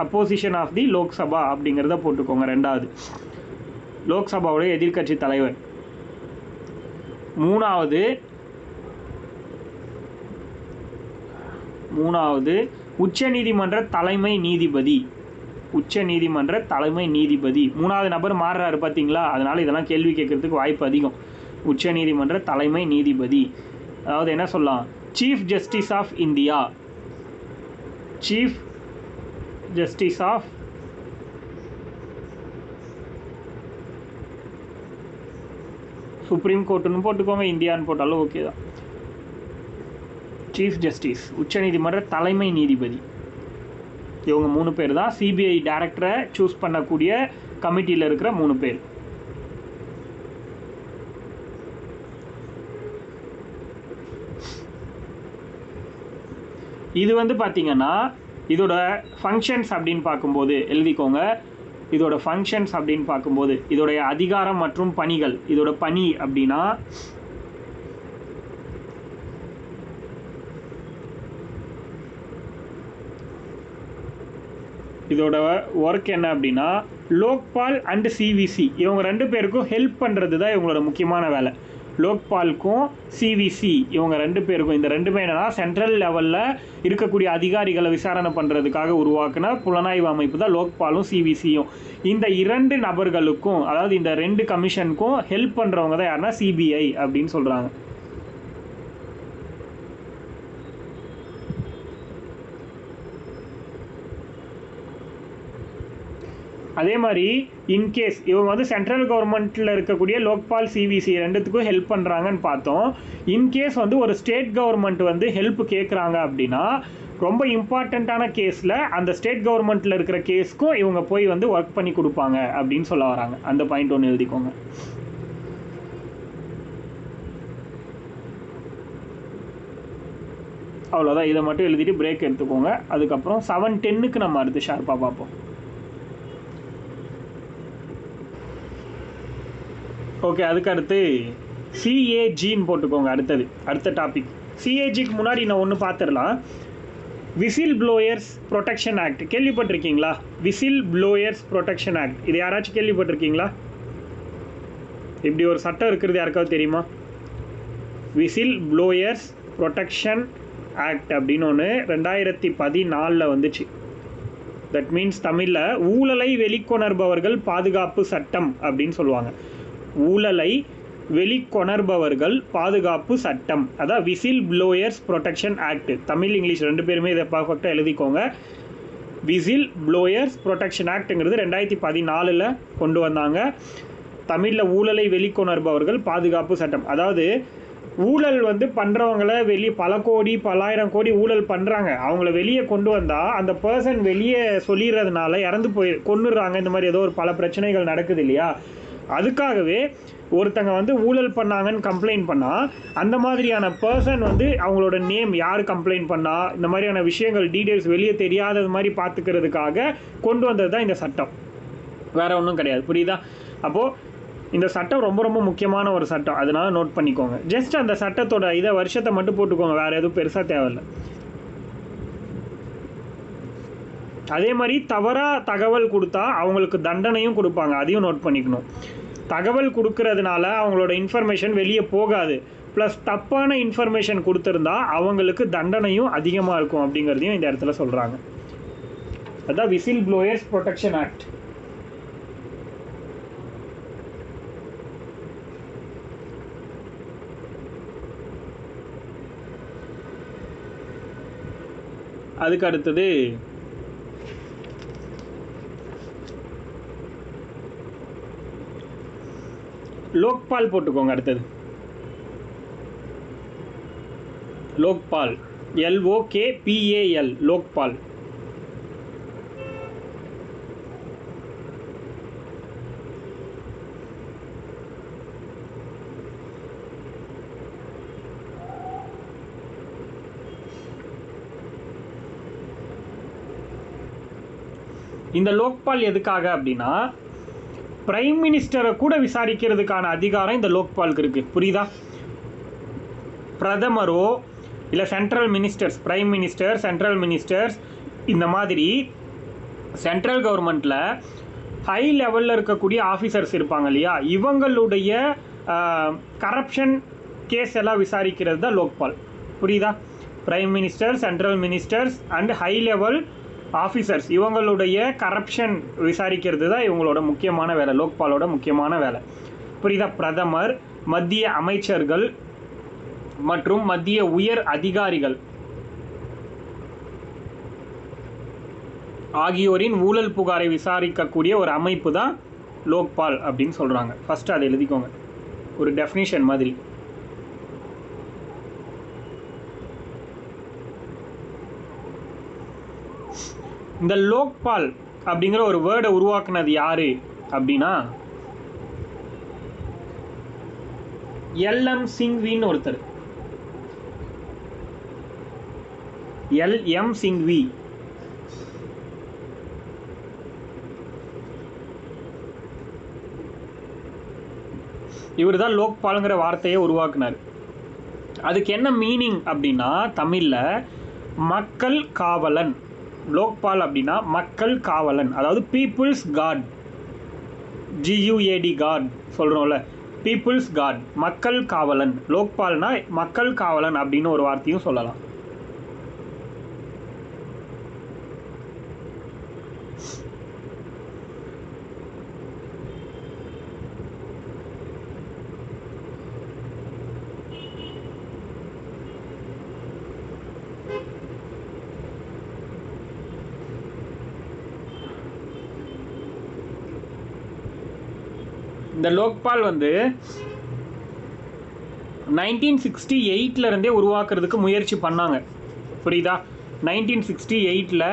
opposition of the Lok Sabha அப்படிங்கிறத போட்டுக்கோங்க. ரெண்டாவது லோக்சபாவுடைய எதிர்கட்சி தலைவர். மூணாவது உச்சநீதிமன்ற தலைமை நீதிபதி, உச்சநீதிமன்ற தலைமை நீதிபதி. 3வது நபர் மாறுறாரு பார்த்தீங்களா, அதனால் இதெல்லாம் கேள்வி கேட்கறதுக்கு வாய்ப்பு அதிகம். உச்சநீதிமன்ற தலைமை நீதிபதி, அதாவது என்ன சொல்லலாம், chief justice of India, chief justice of supreme கோர்ட்டுன்னு போட்டுக்கோங்க, இந்தியான்னு போட்டாலும் ஓகே தான். சீஃப் ஜஸ்டிஸ், உச்சநீதிமன்ற தலைமை நீதிபதி. இவங்க 3 பேர் தான் சிபிஐ டைரக்டரை சூஸ் பண்ணக்கூடிய கமிட்டியில் இருக்கிற 3 பேர். இது வந்து பார்த்தீங்கன்னா இதோட ஃபங்க்ஷன்ஸ் அப்படின்னு பார்க்கும்போது எழுதிக்கோங்க. இதோட ஃபங்க்ஷன்ஸ் அப்படின்னு பார்க்கும்போது இதோடைய அதிகாரம் மற்றும் பணிகள், இதோட பணி அப்படின்னா இதோட ஒர்க் என்ன அப்படின்னா, லோக்பால் அண்ட் சிவிசி இவங்க 2 பேருக்கும் ஹெல்ப் பண்ணுறது தான் இவங்களோட முக்கியமான வேலை. லோக்பாலுக்கும் சிவிசி இவங்க 2 பேருக்கும், இந்த 2 என்னன்னா சென்ட்ரல் லெவலில் இருக்கக்கூடிய அதிகாரிகளை விசாரணை பண்ணுறதுக்காக உருவாக்குன புலனாய்வு அமைப்பு தான் லோக்பாலும் சிவிசியும். இந்த 2 நபர்களுக்கும், அதாவது இந்த 2 கமிஷனுக்கும் ஹெல்ப் பண்ணுறவங்க தான் யாருன்னா சிபிஐ அப்படின்னு சொல்கிறாங்க. அதே மாதிரி இன்கேஸ் இவங்க வந்து சென்ட்ரல் கவர்மெண்ட்டில் இருக்கக்கூடிய லோக்பால் சிவிசி 2த்துக்கும் ஹெல்ப் பண்ணுறாங்கன்னு பார்த்தோம். இன்கேஸ் வந்து ஒரு ஸ்டேட் கவர்மெண்ட் வந்து ஹெல்ப் கேட்குறாங்க அப்படின்னா, ரொம்ப இம்பார்ட்டண்ட்டான கேஸில் அந்த ஸ்டேட் கவர்மெண்ட்டில் இருக்கிற கேஸ்க்கும் இவங்க போய் வந்து ஒர்க் பண்ணி கொடுப்பாங்க அப்படின்னு சொல்ல வராங்க. அந்த பாயிண்ட் ஒன்று எழுதிக்கோங்க. அவ்வளோதான். இதை மட்டும் எழுதிட்டு பிரேக் எடுத்துக்கோங்க. அதுக்கப்புறம் 7:10க்கு நம்ம அடுத்து ஷார்ப்பாக பார்ப்போம். ஓகே, அதுக்கு அடுத்து சிஏஜின்னு போட்டுக்கோங்க. அடுத்த டாபிக் சிஏஜிக்கு முன்னாடி நான் ஒன்று பார்த்துடலாம். விசில் ப்ளோயர்ஸ் ப்ரொடெக்ஷன் ஆக்ட் கேள்விப்பட்டிருக்கீங்களா? விசில் ப்ளோயர்ஸ் ப்ரொடெக்ஷன் ஆக்ட், இது யாராச்சும் கேள்விப்பட்டிருக்கீங்களா? இப்படி ஒரு சட்டம் இருக்கிறது யாருக்காவது தெரியுமா? விசில் ப்ளோயர்ஸ் ப்ரொடெக்ஷன் ஆக்ட் அப்படின்னு ஒன்று 2014 வந்துச்சு. தட் மீன்ஸ் தமிழில் ஊழலை வெளிக்கொணர்பவர்கள் பாதுகாப்பு சட்டம் அப்படின்னு சொல்லுவாங்க. ஊழலை வெளிக்கொணர்பவர்கள் பாதுகாப்பு சட்டம், அதான் whistle blowers protection act. Tamil English 2 பேருமே இதை பர்ஃபெக்டாக எழுதிக்கோங்க. விசில் ப்ளோயர்ஸ் ப்ரொடெக்ஷன் ஆக்ட்ங்கிறது 2014 கொண்டு வந்தாங்க. தமிழில் ஊழலை வெளிக்கொணர்பவர்கள் பாதுகாப்பு சட்டம். அதாவது ஊழல் வந்து பண்ணுறவங்கள வெளியே பல கோடி பல்லாயிரம் கோடி ஊழல் பண்ணுறாங்க, அவங்கள வெளியே கொண்டு வந்தால் அந்த பர்சன் வெளியே சொல்லிடுறதுனால இறந்து கொன்னுடுறாங்க. இந்த மாதிரி ஏதோ ஒரு பல பிரச்சனைகள் நடக்குது இல்லையா? அதுக்காகவே ஒருத்தங்க வந்து ஊழல் பண்ணாங்கன்னு கம்ப்ளைண்ட் பண்ணால் அந்த மாதிரியான பர்சன் வந்து அவங்களோட நேம் யார் கம்ப்ளைண்ட் பண்ணால் இந்த மாதிரியான விஷயங்கள் டீட்டெயில்ஸ் வெளியே தெரியாதது மாதிரி பார்த்துக்கிறதுக்காக கொண்டு வந்தது தான் இந்த சட்டம், வேறு ஒன்றும் கிடையாது. புரியுதா? அப்போது இந்த சட்டம் ரொம்ப ரொம்ப முக்கியமான ஒரு சட்டம், அதனால நோட் பண்ணிக்கோங்க. ஜஸ்ட் அந்த சட்டத்தோட வருஷத்தை மட்டும் போட்டுக்கோங்க, வேறு எதுவும் பெருசாக தேவையில்லை. அதே மாதிரி தவறாக தகவல் கொடுத்தா அவங்களுக்கு தண்டனையும் கொடுப்பாங்க, அதையும் நோட் பண்ணிக்கணும். தகவல் கொடுக்கறதுனால அவங்களோட இன்ஃபர்மேஷன் வெளியே போகாது, ப்ளஸ் தப்பான இன்ஃபர்மேஷன் கொடுத்துருந்தா அவங்களுக்கு தண்டனையும் அதிகமாக இருக்கும் அப்படிங்கிறதையும் இந்த இடத்துல சொல்கிறாங்க. அதுதான் விசில் ப்ளோயர்ஸ் ப்ரொடெக்ஷன் ஆக்ட். அதுக்கு அடுத்தது லோக்பால் போட்டுக்கோங்க. அடுத்தது லோக்பால், LOKPAL, லோக்பால். இந்த லோக்பால் எதுக்காக அப்படின்னா, பிரைம் மினிஸ்டரை கூட விசாரிக்கிறதுக்கான அதிகாரம் இந்த லோக்பாலுக்கு இருக்குது. புரியுதா? பிரதமரோ இல்லை central ministers, prime minister, central ministers, இந்த மாதிரி சென்ட்ரல் கவர்மெண்ட்டில் ஹை லெவலில் இருக்கக்கூடிய ஆஃபீஸர்ஸ் இருப்பாங்க இல்லையா, இவங்களுடைய கரப்ஷன் கேஸ் எல்லாம் விசாரிக்கிறது தான் லோக்பால். புரியுதா? Prime minister, central ministers and high level officers, இவங்களுடைய கரப்ஷன் விசாரிக்கிறது தான் இவங்களோட முக்கியமான வேலை, லோக்பாலோட முக்கியமான வேலை. புரியுதா? பிரதமர், மத்திய அமைச்சர்கள் மற்றும் மத்திய உயர் அதிகாரிகள் ஆகியோரின் ஊழல் புகாரை விசாரிக்கக்கூடிய ஒரு அமைப்பு தான் லோக்பால் அப்படின்னு சொல்கிறாங்க. ஃபஸ்ட்டு அதை எழுதிக்கோங்க, ஒரு டெஃபினிஷன் மாதிரி. இந்த லோக்பால் அப்படிங்கிற ஒரு வேர்டை உருவாக்குனது யாரு அப்படின்னா LM சிங்வின்னு ஒருத்தர். LM சிங்வி. இவர் தான் லோக்பாலுங்கிற வார்த்தையை உருவாக்குனார். அதுக்கு என்ன மீனிங் அப்படின்னா, தமிழில் மக்கள் காவலன். லோக்பால் அப்படின்னா மக்கள் காவலன், அதாவது பீப்புள்ஸ் காட், GUAD காட் சொல்கிறோம்ல, பீப்புள்ஸ் காட், மக்கள் காவலன். லோக்பால்னா மக்கள் காவலன் அப்படின்னு ஒரு வார்த்தையும் சொல்லலாம். இந்த லோக்பால் வந்து 1968 இருந்தே உருவாக்குறதுக்கு முயற்சி பண்ணாங்க. புரியுதா? 1968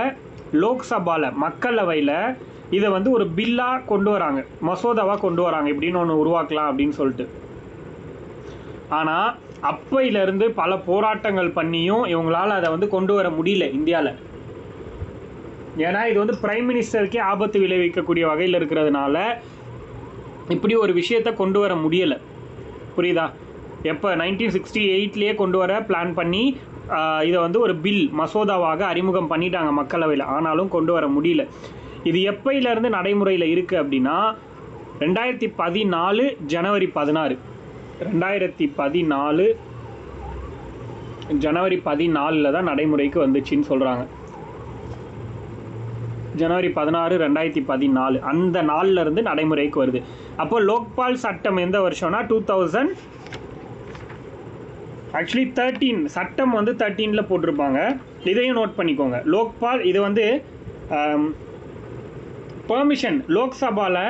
லோக்சபாவில், மக்களவையில் இதை வந்து ஒரு பில்லாக கொண்டு வராங்க, மசோதாவாக கொண்டு வராங்க, இப்படின்னு ஒன்று உருவாக்கலாம் அப்படின்னு சொல்லிட்டு. ஆனால் அப்பையிலேருந்து பல போராட்டங்கள் பண்ணியும் இவங்களால் அதை வந்து கொண்டு வர முடியல இந்தியாவில். ஏன்னா இது வந்து பிரைம் மினிஸ்டருக்கே ஆபத்து விளைவிக்கக்கூடிய வகையில் இருக்கிறதுனால இப்படி ஒரு விஷயத்தை கொண்டு வர முடியலை. புரியுதா? எப்போ 1968 கொண்டு வர பிளான் பண்ணி இதை வந்து ஒரு பில், மசோதாவாக அறிமுகம் பண்ணிட்டாங்க மக்களவையில், ஆனாலும் கொண்டு வர முடியல. இது எப்பையிலேருந்து நடைமுறையில் இருக்குது அப்படின்னா 2014 ஜனவரி 16, 2014 ஜனவரி 14 தான் நடைமுறைக்கு வந்துச்சுன்னு சொல்கிறாங்க. ஜனவரி 16, 2014 அந்த நாளில் இருந்து நடைமுறைக்கு வருது. அப்போ லோக்பால் சட்டம் எந்த வருஷம்னா 13 சட்டம் வந்து 13 போட்டிருப்பாங்க. இதையும் நோட் பண்ணிக்கோங்க. லோக்பால் இது வந்து பெர்மிஷன், லோக்சபாவில்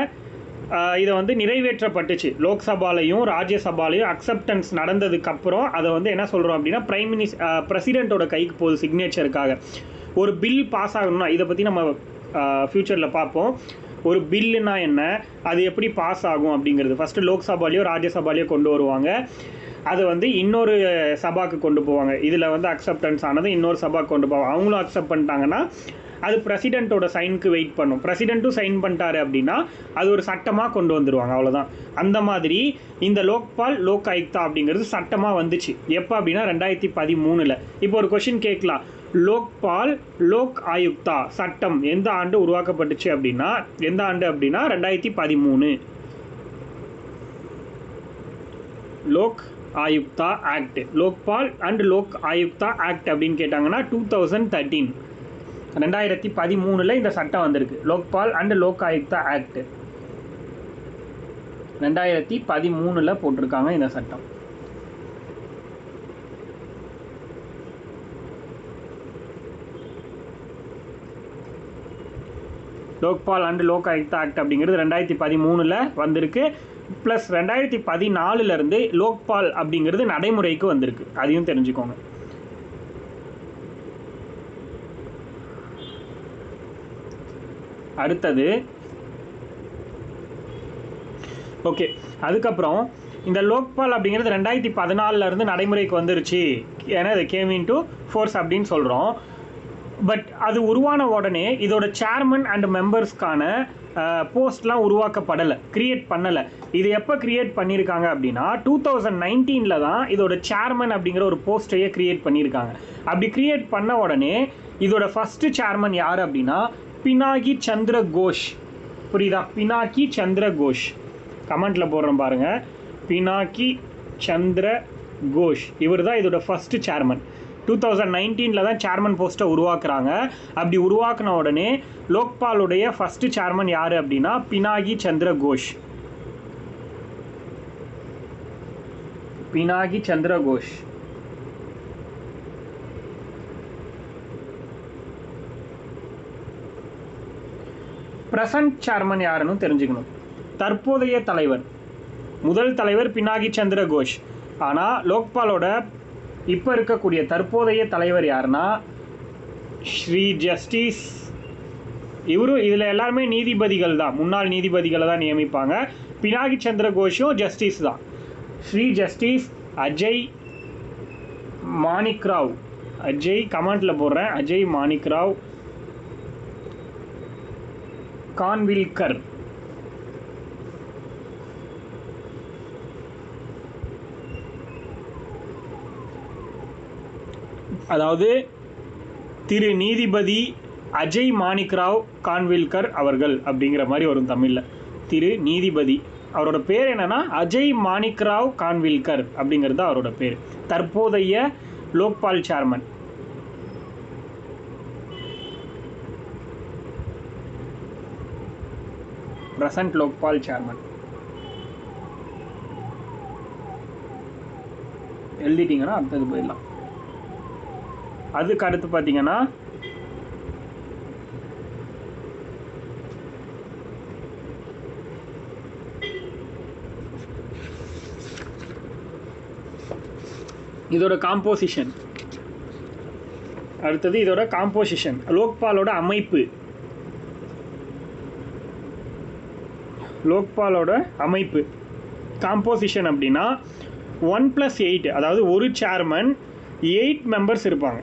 இதை வந்து நிறைவேற்றப்பட்டுச்சு. லோக்சபாலையும் ராஜ்யசபாலையும் அக்செப்டன்ஸ் நடந்ததுக்கப்புறம் அதை வந்து என்ன சொல்கிறோம் அப்படின்னா பிரசிடெண்ட்டோட கைக்கு போகுது சிக்னேச்சருக்காக. ஒரு பில் பாஸ் ஆகணும்னா, இதை பற்றி நம்ம ஃப்யூச்சரில் பார்ப்போம். ஒரு பில்லுனா என்ன, அது எப்படி பாஸ் ஆகும் அப்படிங்கிறது ஃபஸ்ட்டு லோக்சபாலையோ ராஜ்யசபாலையோ கொண்டு வருவாங்க. அதை வந்து இன்னொரு சபாவுக்கு கொண்டு போவாங்க. இதில் வந்து அக்செப்டன்ஸ் ஆனது இன்னொரு சபாவுக்கு கொண்டு போவாங்க. அவங்களும் அக்செப்ட் பண்ணிட்டாங்கன்னா அது பிரசிடெண்ட்டோட சைனுக்கு வெயிட் பண்ணும். பிரசிடெண்ட்டும் சைன் பண்ணிட்டாரு அப்படின்னா அது ஒரு சட்டமாக கொண்டு வந்துடுவாங்க, அவ்வளோதான். அந்த மாதிரி இந்த லோக்பால் லோக் ஆயுக்தா அப்படிங்கிறது சட்டமாக வந்துச்சு. எப்போ அப்படின்னா 2013. இப்போ ஒரு கொஷின் கேட்கலாம், லோக்பால் லோக் ஆயுக்தா சட்டம் எந்த ஆண்டு உருவாக்கப்பட்டுச்சு அப்படின்னா, எந்த ஆண்டு அப்படின்னா 2013. Lok Ayukta act, Lokpal and Lok Ayukta act அப்படின்னு கேட்டாங்கன்னா 2013, 2013 இந்த சட்டம் வந்திருக்கு. லோக்பால் அண்ட் லோக் ஆயுக்தா ஆக்ட் 2013 போட்டிருக்காங்க இந்த சட்டம். லோக்பால் அண்ட் லோக் ஆயுக்தா ஆக்ட் அப்படிங்கிறது 2013 வந்திருக்கு. ப்ளஸ் 2014 லோக்பால் அப்படிங்கிறது நடைமுறைக்கு வந்திருக்கு, அதையும் தெரிஞ்சுக்கோங்க. அடுத்தது ஓகே, அதுக்கப்புறம் இந்த லோக்பால் அப்படிங்கிறது 2014 நடைமுறைக்கு வந்துருச்சு. ஏன்னா இது கேம் இன்டு ஃபோர்ஸ் அப்படின்னு சொல்கிறோம். பட் அது உருவான உடனே இதோட சேர்மன் அண்ட் மெம்பர்ஸ்க்கான போஸ்ட்லாம் உருவாக்கப்படலை, கிரியேட் பண்ணலை. இது எப்போ கிரியேட் பண்ணியிருக்காங்க அப்படின்னா 2019 தான் இதோட சேர்மன் அப்படிங்கிற ஒரு போஸ்ட்டையே கிரியேட் பண்ணியிருக்காங்க. அப்படி கிரியேட் பண்ண உடனே இதோட ஃபஸ்ட்டு சேர்மன் யார் அப்படின்னா பினாகி சந்திர கோஷ். புரியுதா? பினாகி சந்திர கோஷ், கமெண்ட்டில் போடுறோம் பாருங்கள். பினாகி சந்திர கோஷ் இவர் தான் இதோட ஃபஸ்ட்டு சேர்மன். 2019 தான் சேர்மன் போஸ்ட்டை உருவாக்குறாங்க. அப்படி உருவாக்குன உடனே லோக்பாலுடைய ஃபஸ்ட்டு சேர்மன் யார் அப்படின்னா பினாகி சந்திர கோஷ். பினாகி சந்திர கோஷ். பிரசன்ட் சேர்மன் யாருன்னு தெரிஞ்சுக்கணும். தற்போதைய தலைவர், முதல் தலைவர் பினாகி சந்திர கோஷ். ஆனால் லோக்பாலோட இப்போ இருக்கக்கூடிய தற்போதைய தலைவர் யாருன்னா ஸ்ரீ ஜஸ்டிஸ். இவரும் இதில் எல்லாருமே நீதிபதிகள் தான், முன்னாள் நீதிபதிகளை தான் நியமிப்பாங்க. பினாகி சந்திர கோஷும் ஜஸ்டிஸ் தான். ஸ்ரீ ஜஸ்டிஸ் அஜய் மாணிக்ராவ். அஜய் கமெண்ட்டில் போடுறேன், அஜய் மாணிக்ராவ் கான்வில்கர். அதாவது திரு நீதிபதி அஜய் மாணிக்ராவ் கான்வில்கர் அவர்கள் அப்படிங்கிற மாதிரி வரும் தமிழில். திரு நீதிபதி, அவரோட பேர் என்னன்னா அஜய் மாணிக்ராவ் கான்வில்கர் அப்படிங்கிறது அவரோட பேர். தற்போதைய Lokpal chairman. Present Lokpal chairman. எழுதிட்டீங்கன்னா அடுத்தது போயிடலாம். அதுக்கு அடுத்து பார்த்தீங்கன்னா இதோட காம்போசிஷன். அடுத்தது இதோட காம்போசிஷன், லோக்பாலோட அமைப்பு. லோக்பாலோட அமைப்பு காம்போசிஷன் அப்படின்னா 1+8, அதாவது ஒரு சேர்மன் 8 மெம்பர்ஸ் இருப்பாங்க.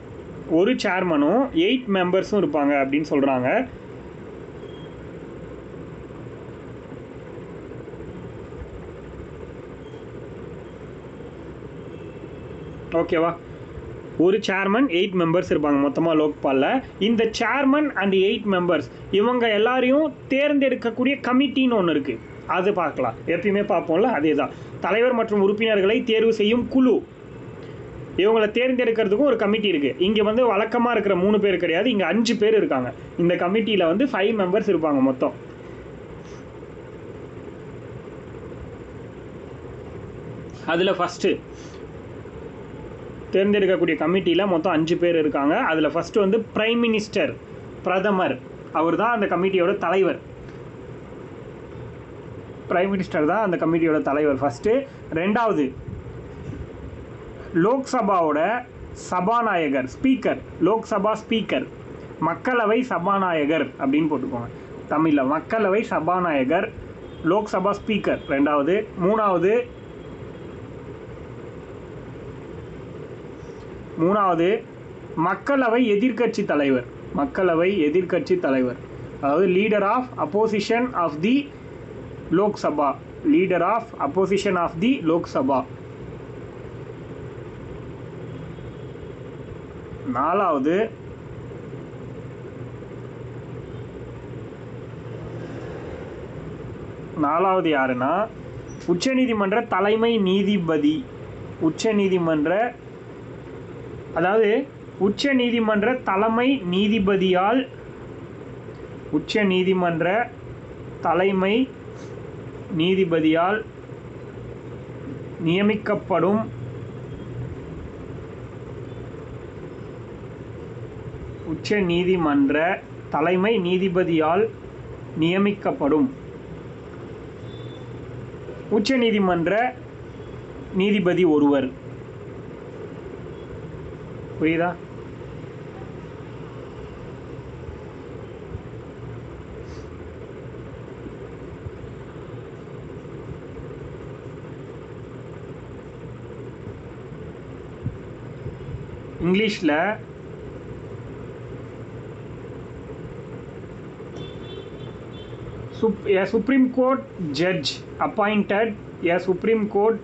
ஒரு சேர்மனும் 8 மெம்பர்ஸும் இருப்பாங்க அப்படின்னு சொல்கிறாங்க. ஓகேவா? ஒரு சேர்மன் 8 மெம்பர்ஸ் இருப்பாங்க மொத்தமாக லோக்பாலில். இந்த சேர்மன் அண்ட் 8 மெம்பர்ஸ் இவங்க எல்லாரையும் தேர்ந்தெடுக்கக்கூடிய கமிட்டின்னு ஒன்று இருக்குது, அது பார்க்கலாம். எப்பயுமே பார்ப்போம்ல, அதே தான். தலைவர் மற்றும் உறுப்பினர்களை தேர்வு செய்யும் குழு, இவங்களை தேர்ந்தெடுக்கிறதுக்கும் ஒரு கமிட்டி இருக்குது. இங்கே வந்து வழக்கமாக இருக்கிற 3 பேர் கிடையாது, இங்கே 5 பேர் இருக்காங்க. இந்த கமிட்டியில் வந்து 5 மெம்பர்ஸ் இருப்பாங்க மொத்தம். அதில் ஃபஸ்ட்டு தேர்ந்தெடுக்கக்கூடிய கமிட்டியில் மொத்தம் 5 பேர் இருக்காங்க. அதில் ஃபஸ்ட்டு வந்து பிரைம் மினிஸ்டர், பிரதமர், அவர் தான் அந்த கமிட்டியோட தலைவர். பிரைம் மினிஸ்டர் தான் அந்த கமிட்டியோட தலைவர் ஃபஸ்ட்டு. ரெண்டாவது, லோக்சபாவோட சபாநாயகர், ஸ்பீக்கர், லோக்சபா ஸ்பீக்கர், மக்களவை சபாநாயகர் அப்படின்னு போட்டுக்கோங்க தமிழில். மக்களவை சபாநாயகர், லோக்சபா ஸ்பீக்கர் ரெண்டாவது. மூணாவது மக்களவை எதிர்க்கட்சி தலைவர், மக்களவை எதிர்க்கட்சி தலைவர், அதாவது leader of opposition of the Lok Sabha, leader of opposition of the Lok Sabha. நாலாவது யாருன்னா உச்சநீதிமன்ற தலைமை நீதிபதி. அதாவது உச்சநீதிமன்ற தலைமை நீதிபதியால் நியமிக்கப்படும் உச்சநீதிமன்ற தலைமை நீதிபதியால் நியமிக்கப்படும் உச்சநீதிமன்ற நீதிபதி ஒருவர். புரியுதா? இங்கிலீஷில் a Supreme Court judge appointed, a Supreme Court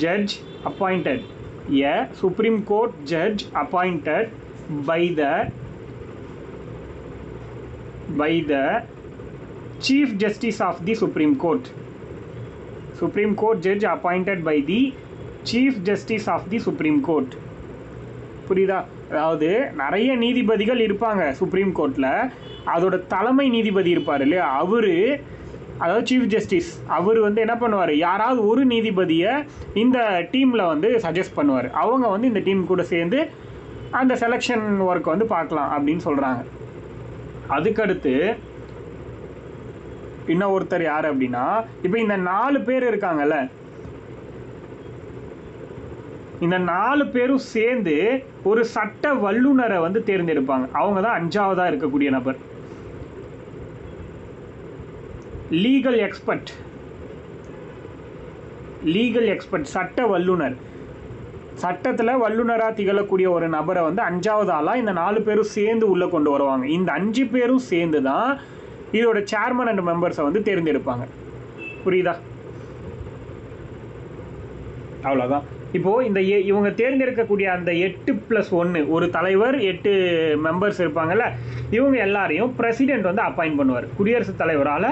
judge appointed, a Supreme Court judge appointed by the Chief Justice of the Supreme Court. Supreme Court judge appointed by the Chief Justice of the Supreme Court. புரியுதா? அதாவது நிறைய நீதிபதிகள் இருப்பாங்க supreme கோர்ட்டில். அதோட தலைமை நீதிபதி இருப்பார் இல்லையா, அவர், அதாவது சீஃப் ஜஸ்டிஸ், அவர் வந்து என்ன பண்ணுவார், யாராவது ஒரு நீதிபதியை இந்த டீமில் வந்து சஜஸ்ட் பண்ணுவார். அவங்க வந்து இந்த டீம் கூட சேர்ந்து அந்த செலெக்ஷன் ஒர்க் வந்து பார்க்கலாம் அப்படின்னு சொல்கிறாங்க. அதுக்கடுத்து இன்னும் ஒருத்தர் யார் அப்படின்னா, இப்போ இந்த 4 பேர் இருக்காங்கல்ல, இந்த 4 பேரும் சேர்ந்து ஒரு சட்ட வல்லுநரை வந்து தேர்ந்தெடுப்பாங்க. அவங்க தான் 5ஆவதாக இருக்கக்கூடிய நபர். லீகல் எக்ஸ்பர்ட், சட்ட வல்லுனர். சட்டத்தில் வல்லுநராக திகழக்கூடிய ஒரு நபரை வந்து 5ஆவது ஆளாக இந்த 4 பேரும் சேர்ந்து உள்ளே கொண்டு வருவாங்க. இந்த 5 பேரும் சேர்ந்து தான் இதோட சேர்மன் அண்ட் மெம்பர்ஸை வந்து தேர்ந்தெடுப்பாங்க. புரியுதா? அவ்வளோதான். இப்போது இந்த இவங்க தேர்ந்தெடுக்கக்கூடிய அந்த 8+1 ஒரு தலைவர், 8 மெம்பர்ஸ் இருப்பாங்கள்ல, இவங்க எல்லாரையும் பிரசிடெண்ட் வந்து அப்பாயிண்ட் பண்ணுவார். குடியரசுத் தலைவரால்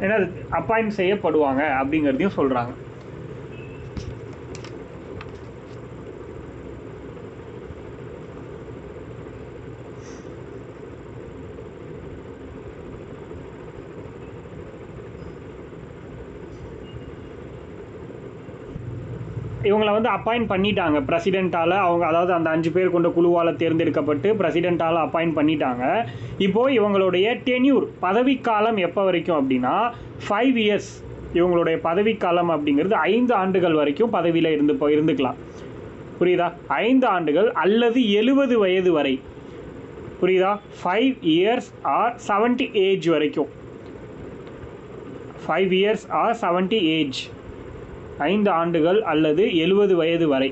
என்ன அப்பாயிண்ட் செய்யப்படுவாங்க அப்படிங்கிறதையும் சொல்கிறாங்க. இவங்களை வந்து அப்பாயிண்ட் பண்ணிட்டாங்க பிரசிடெண்ட்டால். அவங்க அதாவது அந்த 5 பேர் கொண்ட குழுவால் தேர்ந்தெடுக்கப்பட்டு பிரசிடெண்ட்டால் அப்பாயிண்ட் பண்ணிட்டாங்க. இப்போது இவங்களுடைய டென்யூர், பதவிக்காலம் எப்போ வரைக்கும் அப்படின்னா 5 இயர்ஸ். இவங்களுடைய பதவிக்காலம் அப்படிங்கிறது 5 ஆண்டுகள் வரைக்கும் பதவியில் இருந்துக்கலாம். புரியுதா? 5 ஆண்டுகள் அல்லது 70 வயது வரை. புரியுதா? 5 இயர்ஸ் ஆர் 70 ஏஜ் வரைக்கும். 5 இயர்ஸ் ஆர் 70 ஏஜ், 5 ஆண்டுகள் அல்லது 70 வயது வரை.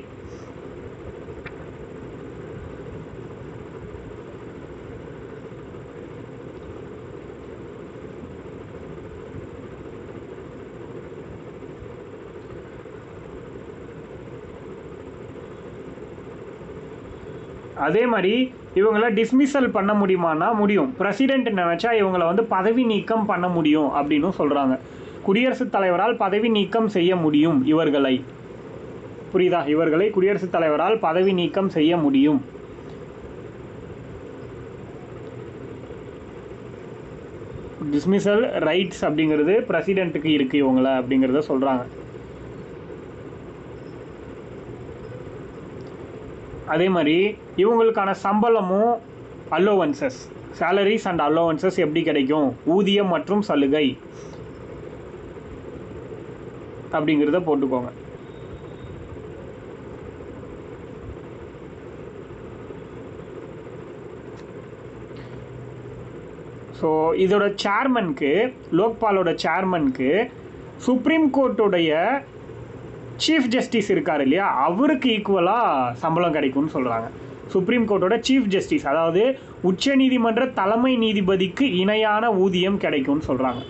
அதே மாதிரி இவங்களை டிஸ்மிஸல் பண்ண முடியுமானா முடியும். பிரசிடென்ட் நினச்சா இவங்களை வந்து பதவி நீக்கம் பண்ண முடியும் அப்படின்னு சொல்கிறாங்க. குடியரசுத் தலைவரால் பதவி நீக்கம் செய்ய முடியும் இவர்களை. புரியுதா? இவர்களை குடியரசுத் தலைவரால் பதவி நீக்கம் செய்ய முடியும். டிஸ்மிசல் ரைட்ஸ் அப்படிங்கிறது பிரசிடென்ட்டுக்கு இருக்குது இவங்களை அப்படிங்கிறத சொல்கிறாங்க. அதே மாதிரி இவங்களுக்கான சம்பளமும் அலோவன்சஸ், சேலரிஸ் அண்ட் அலோவன்சஸ் எப்படி கிடைக்கும், ஊதியம் மற்றும் சலுகை. அப்படிங்கிறத போட்டுக்கோங்க. ஸோ இதோட சேர்மனுக்கு, லோக்பாலோட சேர்மனுக்கு சுப்ரீம் கோர்ட்டுடைய சீஃப் ஜஸ்டிஸ் இருக்கார் இல்லையா, அவருக்கு ஈக்குவலாக சம்பளம் கிடைக்கும்னு சொல்கிறாங்க. சுப்ரீம் கோர்ட்டோட சீஃப் ஜஸ்டிஸ், அதாவது உச்ச நீதிமன்ற தலைமை நீதிபதிக்கு இணையான ஊதியம் கிடைக்கும்னு சொல்கிறாங்க.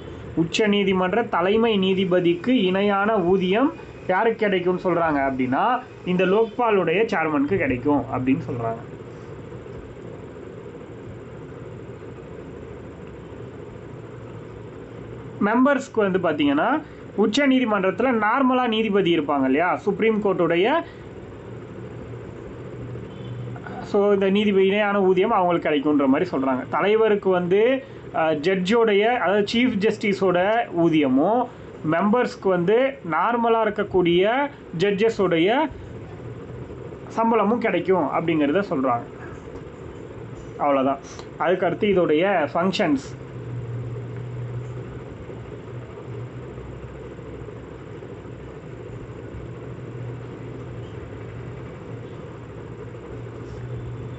உச்ச நீதிமன்ற தலைமை நீதிபதிக்கு இணையான ஊதியம் யாருக்கு கிடைக்கும்னு சொல்கிறாங்க அப்படின்னா இந்த லோக்பாலுடைய சேர்மனுக்கு கிடைக்கும் அப்படின்னு சொல்கிறாங்க. மெம்பர்ஸ்க்கு வந்து பார்த்தீங்கன்னா உச்ச நீதிமன்றத்தில் நார்மலாக நீதிபதி இருப்பாங்க இல்லையா, சுப்ரீம் கோர்ட்டுடைய, ஸோ இந்த நீதிபதி இணையான ஊதியம் அவங்களுக்கு கிடைக்குன்ற மாதிரி சொல்கிறாங்க. தலைவருக்கு வந்து ஜட்ஜோடைய, அதாவது சீஃப் ஜஸ்டிஸோட ஊதியமும், மெம்பர்ஸ்க்கு வந்து நார்மலாக இருக்கக்கூடிய ஜட்ஜஸோடைய சம்பளமும் கிடைக்கும் அப்படிங்கிறத சொல்கிறாங்க. அவ்வளோதான். அதுக்கடுத்து இதோடைய ஃபங்க்ஷன்ஸ்.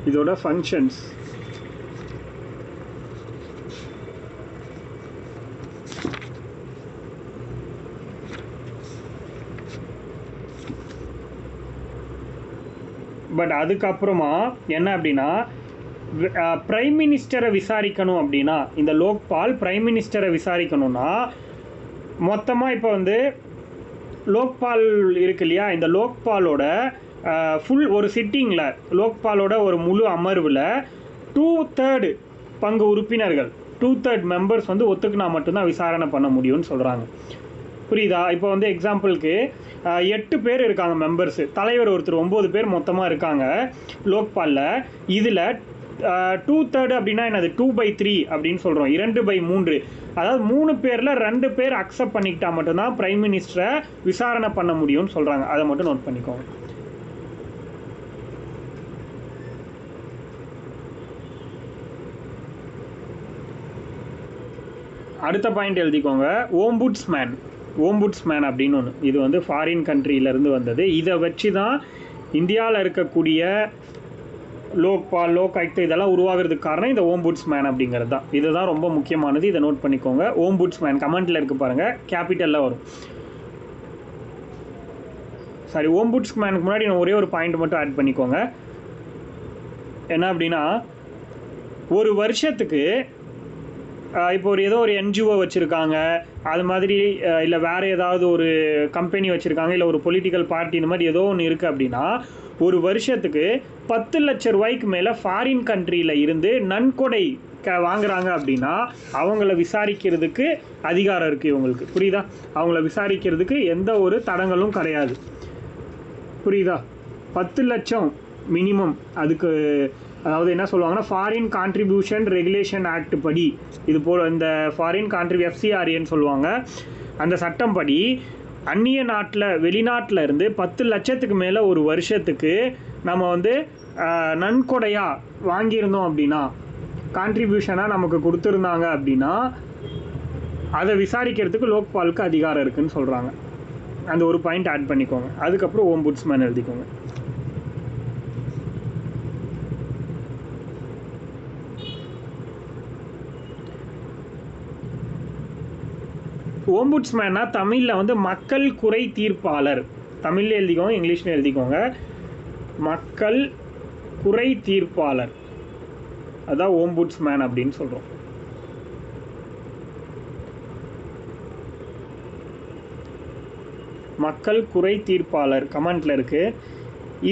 இதோட ஃபங்க்ஷன்ஸ் பட் அதுக்கப்புறமா என்ன அப்படின்னா பிரைம் மினிஸ்டரை விசாரிக்கணும் அப்படின்னா, இந்த லோக்பால் பிரைம் மினிஸ்டரை விசாரிக்கணும்னா மொத்தமாக இப்போ வந்து லோக்பால் இருக்கு இல்லையா, இந்த லோக்பாலோட ஃபுல் ஒரு சிட்டிங்கில், லோக்பாலோட ஒரு முழு அமர்வில் 2/3 பங்கு உறுப்பினர்கள், 2/3 மெம்பர்ஸ் வந்து ஒத்துக்குனா மட்டும்தான் விசாரணை பண்ண முடியும்னு சொல்கிறாங்க. புரியுதா? இப்போ வந்து எக்ஸாம்பிளுக்கு 8 பேர் இருக்காங்க மெம்பர்ஸு, தலைவர் ஒருத்தர், 9 பேர் மொத்தமாக இருக்காங்க லோக்பாலில். இதில் 2/3 அப்படின்னா என்னது, 2/3 அப்படின்னு சொல்கிறோம், 2/3. அதாவது 3 பேரில் 2 பேர் அக்செப்ட் பண்ணிக்கிட்டால் மட்டும்தான் பிரைம் மினிஸ்டரை விசாரணை பண்ண முடியும்னு சொல்கிறாங்க. அதை மட்டும் நோட் பண்ணிக்கோங்க. அடுத்த பாயிண்ட் எழுதிக்கோங்க, ஓம்புட்ஸ்மேன். ஓம்புட்ஸ்மேன் அப்படின்னு ஒன்று, இது வந்து ஃபாரின் கண்ட்ரியிலேருந்து வந்தது. இதை வச்சு தான் இந்தியாவில் இருக்கக்கூடிய லோக்பால், லோகாயுக்தா இதெல்லாம் உருவாகிறதுக்கு காரணம் இந்த ஓம்புட்ஸ்மேன் அப்படிங்கிறது தான். இதுதான் ரொம்ப முக்கியமானது, இதை நோட் பண்ணிக்கோங்க. ஓம்புட்ஸ்மேன் கமெண்ட்டில் இருக்குது பாருங்கள், கேபிட்டலில் வரும். சாரி, ஓம்புட்ஸ்மேனுக்கு முன்னாடி நான் ஒரே ஒரு பாயிண்ட் மட்டும் ஆட் பண்ணிக்கோங்க. என்ன அப்படின்னா, ஒரு வருஷத்துக்கு இப்போ ஒரு ஏதோ ஒரு என்ஜிஓ வச்சுருக்காங்க, அது மாதிரி இல்லை வேறு ஏதாவது ஒரு கம்பெனி வச்சுருக்காங்க, இல்லை ஒரு பொலிட்டிக்கல் பார்ட்டி, இந்த மாதிரி ஏதோ ஒன்று இருக்குது அப்படின்னா ஒரு வருஷத்துக்கு 10 லட்ச ரூபாய்க்கு மேலே ஃபாரின் கண்ட்ரியில் இருந்து நன்கொடை வாங்குறாங்க அப்படின்னா அவங்கள விசாரிக்கிறதுக்கு அதிகாரம் இருக்குது இவங்களுக்கு. புரியுதா? அவங்கள விசாரிக்கிறதுக்கு எந்த ஒரு தடங்களும் கிடையாது. புரியுதா? 10 லட்சம் மினிமம். அதுக்கு அதாவது என்ன சொல்லுவாங்கன்னா, ஃபாரின் கான்ட்ரிபியூஷன் ரெகுலேஷன் ஆக்ட் படி, இது போல் இந்த ஃபாரின் FCRAன்னு சொல்லுவாங்க, அந்த சட்டம் படி அந்நிய நாட்டில், வெளிநாட்டில் இருந்து 10 லட்சத்துக்கு மேலே ஒரு வருஷத்துக்கு நம்ம வந்து நன்கொடையாக வாங்கியிருந்தோம் அப்படின்னா, கான்ட்ரிபியூஷனாக நமக்கு கொடுத்துருந்தாங்க அப்படின்னா அதை விசாரிக்கிறதுக்கு லோக்பாலுக்கு அதிகாரம் இருக்குதுன்னு சொல்கிறாங்க. அந்த ஒரு பாயிண்ட் ஆட் பண்ணிக்கோங்க. அதுக்கப்புறம் ஓம்புட்ஸ்மேன் எழுதிக்கோங்க. ஓம்புட்ஸ்மேனா தமிழில் வந்து மக்கள் குறை தீர்ப்பாளர், தமிழில் எழுதிக்கோங்க, இங்கிலீஷில் எழுதிக்கோங்க. மக்கள் குறை தீர்ப்பாளர், அதான் ஓம்புட்ஸ்மேன் அப்படின்னு சொல்கிறோம். மக்கள் குறை தீர்ப்பாளர் கமெண்ட்டில் இருக்குது.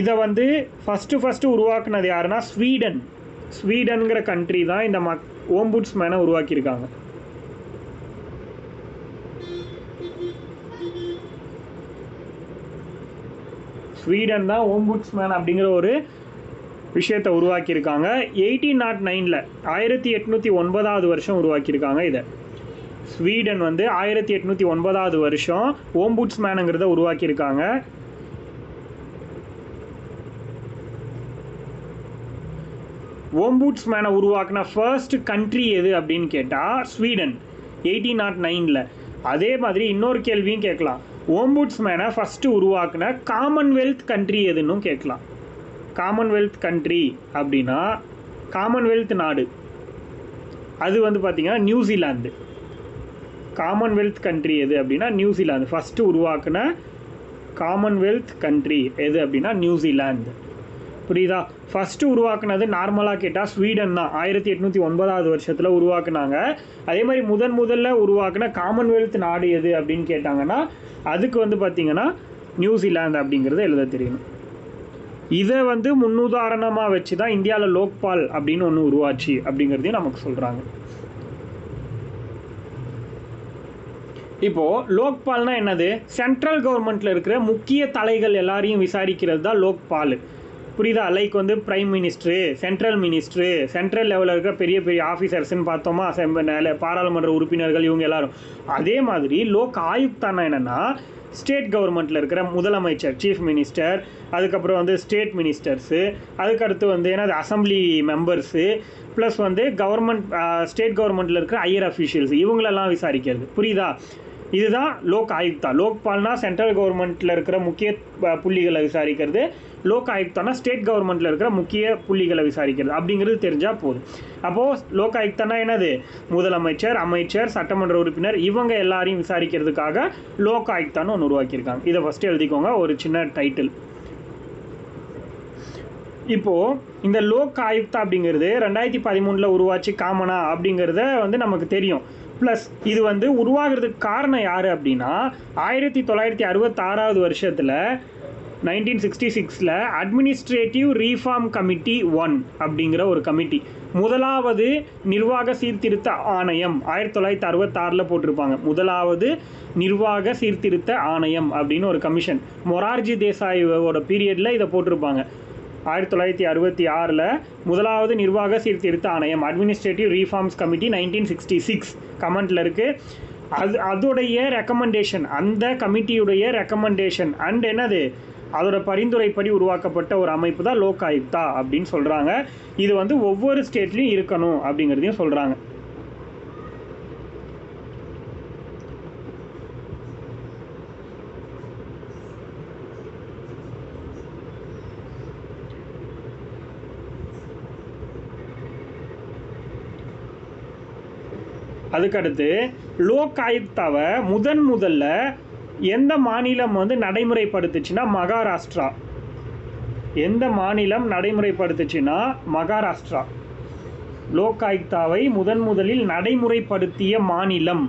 இதை வந்து ஃபஸ்ட்டு உருவாக்குனது யாருன்னா ஸ்வீடன். ஸ்வீடனுங்கிற கண்ட்ரி தான் இந்த ஓம்புட்ஸ்மேனை உருவாக்கியிருக்காங்க. ஸ்வீடன் தான் ஓம்புட்ஸ்மேன் அப்படிங்கிற ஒரு விஷயத்தை உருவாக்கியிருக்காங்க. 1809 1809 வருஷம் உருவாக்கியிருக்காங்க இதை. ஸ்வீடன் வந்து 1809 வருஷம் ஓம்புட்ஸ்மேனுங்கிறத உருவாக்கியிருக்காங்க. ஓம்புட்ஸ்மேனை உருவாக்கின ஃபர்ஸ்ட் கண்ட்ரி எது அப்படின்னு கேட்டால் ஸ்வீடன் 1809. அதே மாதிரி இன்னொரு கேள்வியும் கேட்கலாம், ஓம்புட்ஸ்மேனை ஃபஸ்ட்டு உருவாக்குன காமன்வெல்த் கண்ட்ரி எதுன்னு கேட்கலாம். காமன்வெல்த் கண்ட்ரி அப்படின்னா காமன்வெல்த் நாடு அது வந்து பார்த்திங்கன்னா நியூசிலாந்து. காமன்வெல்த் கண்ட்ரி எது அப்படின்னா நியூசிலாந்து. ஃபஸ்ட்டு உருவாக்குன காமன்வெல்த் கண்ட்ரி எது அப்படின்னா நியூசிலாந்து. புரியுதா? ஃபஸ்ட்டு உருவாக்குனது நார்மலாக கேட்டால் ஸ்வீடன் தான். 1809 வருஷத்தில் உருவாக்குனாங்க. அதே மாதிரி முதல்ல உருவாக்குன காமன்வெல்த் நாடு எது அப்படின்னு கேட்டாங்கன்னா அதுக்கு வந்து பார்த்திங்கன்னா நியூசிலாந்து அப்படிங்கிறத எழுத தெரியணும். இதை வந்து முன்னுதாரணமாக வச்சு தான் இந்தியாவில் லோக்பால் அப்படின்னு ஒன்று உருவாச்சு அப்படிங்கிறதையும் நமக்கு சொல்கிறாங்க. இப்போது லோக்பால்னா என்னது? சென்ட்ரல் கவர்மெண்ட்டில் இருக்கிற முக்கிய தலைகள் எல்லாரையும் விசாரிக்கிறது தான் லோக்பால். புரியுதா? லைக் வந்து prime minister, central minister, central லெவலில் இருக்கிற பெரிய பெரிய ஆஃபீஸர்ஸ்ன்னு பார்த்தோமா, பாராளுமன்ற உறுப்பினர்கள் இவங்க எல்லாரும். அதே மாதிரி லோக் ஆயுக்தானா என்னென்னா ஸ்டேட் கவர்மெண்ட்டில் இருக்கிற முதலமைச்சர், சீஃப் மினிஸ்டர், அதுக்கப்புறம் வந்து ஸ்டேட் மினிஸ்டர்ஸு, அதுக்கடுத்து வந்து என்னது அசம்பிளி மெம்பர்ஸு, ப்ளஸ் வந்து கவர்மெண்ட் ஸ்டேட் கவர்மெண்ட்டில் இருக்கிற ஹையர் அஃபீஷியல்ஸ் இவங்களெல்லாம் விசாரிக்கிறது. புரியுதா? இதுதான் லோக் ஆயுக்தா. லோக்பால்னா சென்ட்ரல் கவர்மெண்ட்டில் இருக்கிற முக்கிய புள்ளிகளை விசாரிக்கிறது, லோக் ஆயுக்தானா ஸ்டேட் கவர்மெண்ட்டில் இருக்கிற முக்கிய புள்ளிகளை விசாரிக்கிறது அப்படிங்கிறது தெரிஞ்சால் போதும். அப்போது லோக் ஆயுக்தானா என்னது? முதலமைச்சர், அமைச்சர், சட்டமன்ற உறுப்பினர் இவங்க எல்லாரையும் விசாரிக்கிறதுக்காக லோக் ஆயுக்தான்னு ஒன்று உருவாக்கியிருக்காங்க. இதை ஃபஸ்ட்டு எழுதிக்கோங்க, ஒரு சின்ன டைட்டில். இப்போது இந்த லோக் ஆயுக்தா அப்படிங்கிறது 2013 உருவாச்சு காமனா அப்படிங்கிறத வந்து நமக்கு தெரியும். ப்ளஸ் இது வந்து உருவாகிறதுக்கு காரணம் யார் அப்படின்னா 1966 வருஷத்தில் 1966 அட்மினிஸ்ட்ரேட்டிவ் ரீஃபார்ம் கமிட்டி 1 அப்படிங்கிற ஒரு கமிட்டி, முதலாவது நிர்வாக சீர்திருத்த ஆணையம் 1966 போட்டிருப்பாங்க. முதலாவது நிர்வாக சீர்திருத்த ஆணையம் அப்படின்னு ஒரு கமிஷன் மொரார்ஜி தேசாயோட பீரியடில் இதை போட்டிருப்பாங்க. 1966 முதலாவது நிர்வாக சீர்திருத்த ஆணையம் அட்மினிஸ்ட்ரேட்டிவ் ரீஃபார்ம்ஸ் கமிட்டி 1966 கமெண்ட்டில் இருக்குது. அதோடைய ரெக்கமெண்டேஷன், அந்த கமிட்டியுடைய ரெக்கமெண்டேஷன் அண்ட் என்னது அதோட பரிந்துரைப்படி உருவாக்கப்பட்ட ஒரு அமைப்பு தான் லோக் ஆயுக்தா அப்படின்னு சொல்கிறாங்க. இது வந்து ஒவ்வொரு ஸ்டேட்லேயும் இருக்கணும் அப்படிங்கிறதையும் சொல்கிறாங்க. அதுக்கடுத்து லோக் ஆயுக்தாவை முதல்ல எந்த மாநிலம் வந்து நடைமுறைப்படுத்துச்சுன்னா மகாராஷ்டிரா. எந்த மாநிலம் நடைமுறைப்படுத்துச்சுன்னா மகாராஷ்டிரா. லோக் ஆயுக்தாவை முதலில் நடைமுறைப்படுத்திய மாநிலம்,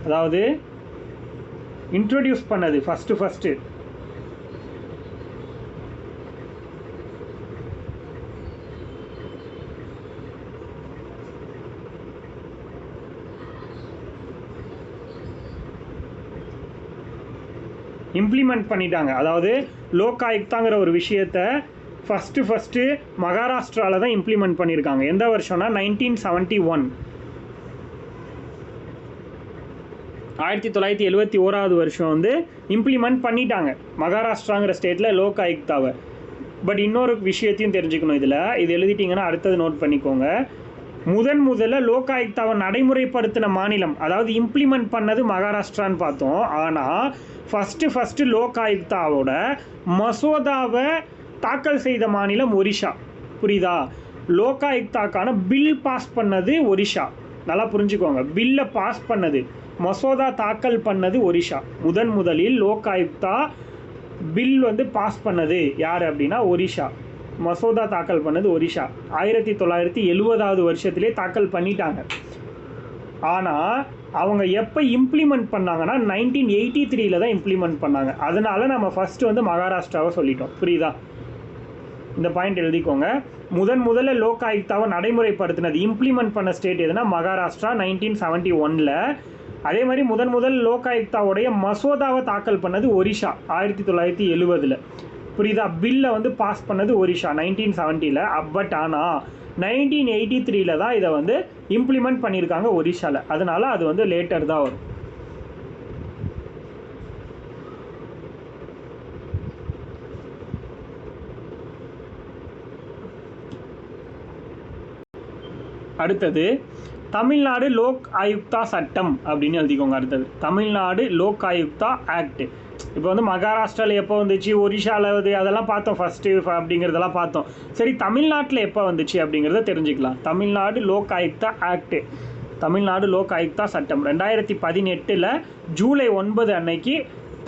அதாவது இன்ட்ரோடியூஸ் பண்ணது ஃபஸ்ட்டு இம்ப்ளிமெண்ட் பண்ணிட்டாங்க. அதாவது லோக் ஆயுக்தாங்கிற ஒரு விஷயத்தை ஃபஸ்ட்டு மகாராஷ்டிராவில் தான் இம்ப்ளிமெண்ட் பண்ணியிருக்காங்க. எந்த வருஷம்னா 1971 1971 வருஷம் வந்து இம்ப்ளிமெண்ட் பண்ணிட்டாங்க மகாராஷ்டிராங்கிற ஸ்டேட்டில் லோக் ஆயுக்தாவை. பட் இன்னொரு விஷயத்தையும் தெரிஞ்சுக்கணும். இது எழுதிட்டிங்கன்னா அடுத்தது நோட் பண்ணிக்கோங்க. முதல்ல லோக் ஆயுக்தாவை நடைமுறைப்படுத்தின மாநிலம், அதாவது இம்ப்ளிமெண்ட் பண்ணது மகாராஷ்டிரான்னு பார்த்தோம். ஆனால் ஃபஸ்ட்டு லோக் ஆயுக்தாவோட மசோதாவை தாக்கல் செய்த மாநிலம் ஒரிஷா. புரியுதா? லோக் ஆயுக்தாக்கான பில் பாஸ் பண்ணது ஒரிஷா. நல்லா புரிஞ்சுக்கோங்க, பில்லை பாஸ் பண்ணது, மசோதா தாக்கல் பண்ணது ஒரிஷா. முதலில் லோக் ஆயுக்தா பில் வந்து பாஸ் பண்ணது யார் அப்படின்னா ஒரிஷா. மசோதா தாக்கல் பண்ணது ஒரிஷா. 1970 வருஷத்திலே தாக்கல் பண்ணிட்டாங்க. ஆனால் அவங்க எப்போ இம்ப்ளிமெண்ட் பண்ணாங்கன்னா 1983 தான் இம்ப்ளிமெண்ட் பண்ணாங்க. அதனால நம்ம ஃபஸ்ட்டு வந்து மகாராஷ்டிராவை சொல்லிட்டோம். புரியுதா? இந்த பாயிண்ட் எழுதிக்கோங்க. முதல்ல லோக் ஆயுக்தாவை நடைமுறைப்படுத்தினது இம்ப்ளிமெண்ட் பண்ண ஸ்டேட் எதுனா மகாராஷ்டிரா 1971. அதே மாதிரி முதல் லோக் ஆயுக்தாவுடைய மசோதாவை தாக்கல் பண்ணது ஒரிஷா 1970. புரியுதா? பில்லை வந்து பாஸ் பண்ணது ஒரிஷா 1970. பட் ஆனால் 1983 தான் இதை வந்து இம்ப்ளிமெண்ட் பண்ணியிருக்காங்க ஒரிஷாவில். அதனால் அது வந்து லேட்டர் தான் வரும். அடுத்தது தமிழ்நாடு லோக் ஆயுக்தா சட்டம் அப்படின்னு எழுதிக்கோங்க. அடுத்தது தமிழ்நாடு லோக் ஆயுக்தா ஆக்ட். இப்போ வந்து மகாராஷ்டிராவில் எப்போ வந்துச்சு, ஒரிஷாவில் அதெல்லாம் பார்த்தோம் ஃபஸ்ட்டு அப்படிங்கிறதெல்லாம் பார்த்தோம். சரி, தமிழ்நாட்டில் எப்போ வந்துச்சு அப்படிங்கிறத தெரிஞ்சுக்கலாம். தமிழ்நாடு லோக் ஆயுக்தா ஆக்ட், தமிழ்நாடு லோக் ஆயுக்தா சட்டம் 2018 ஜூலை 9 அன்னைக்கு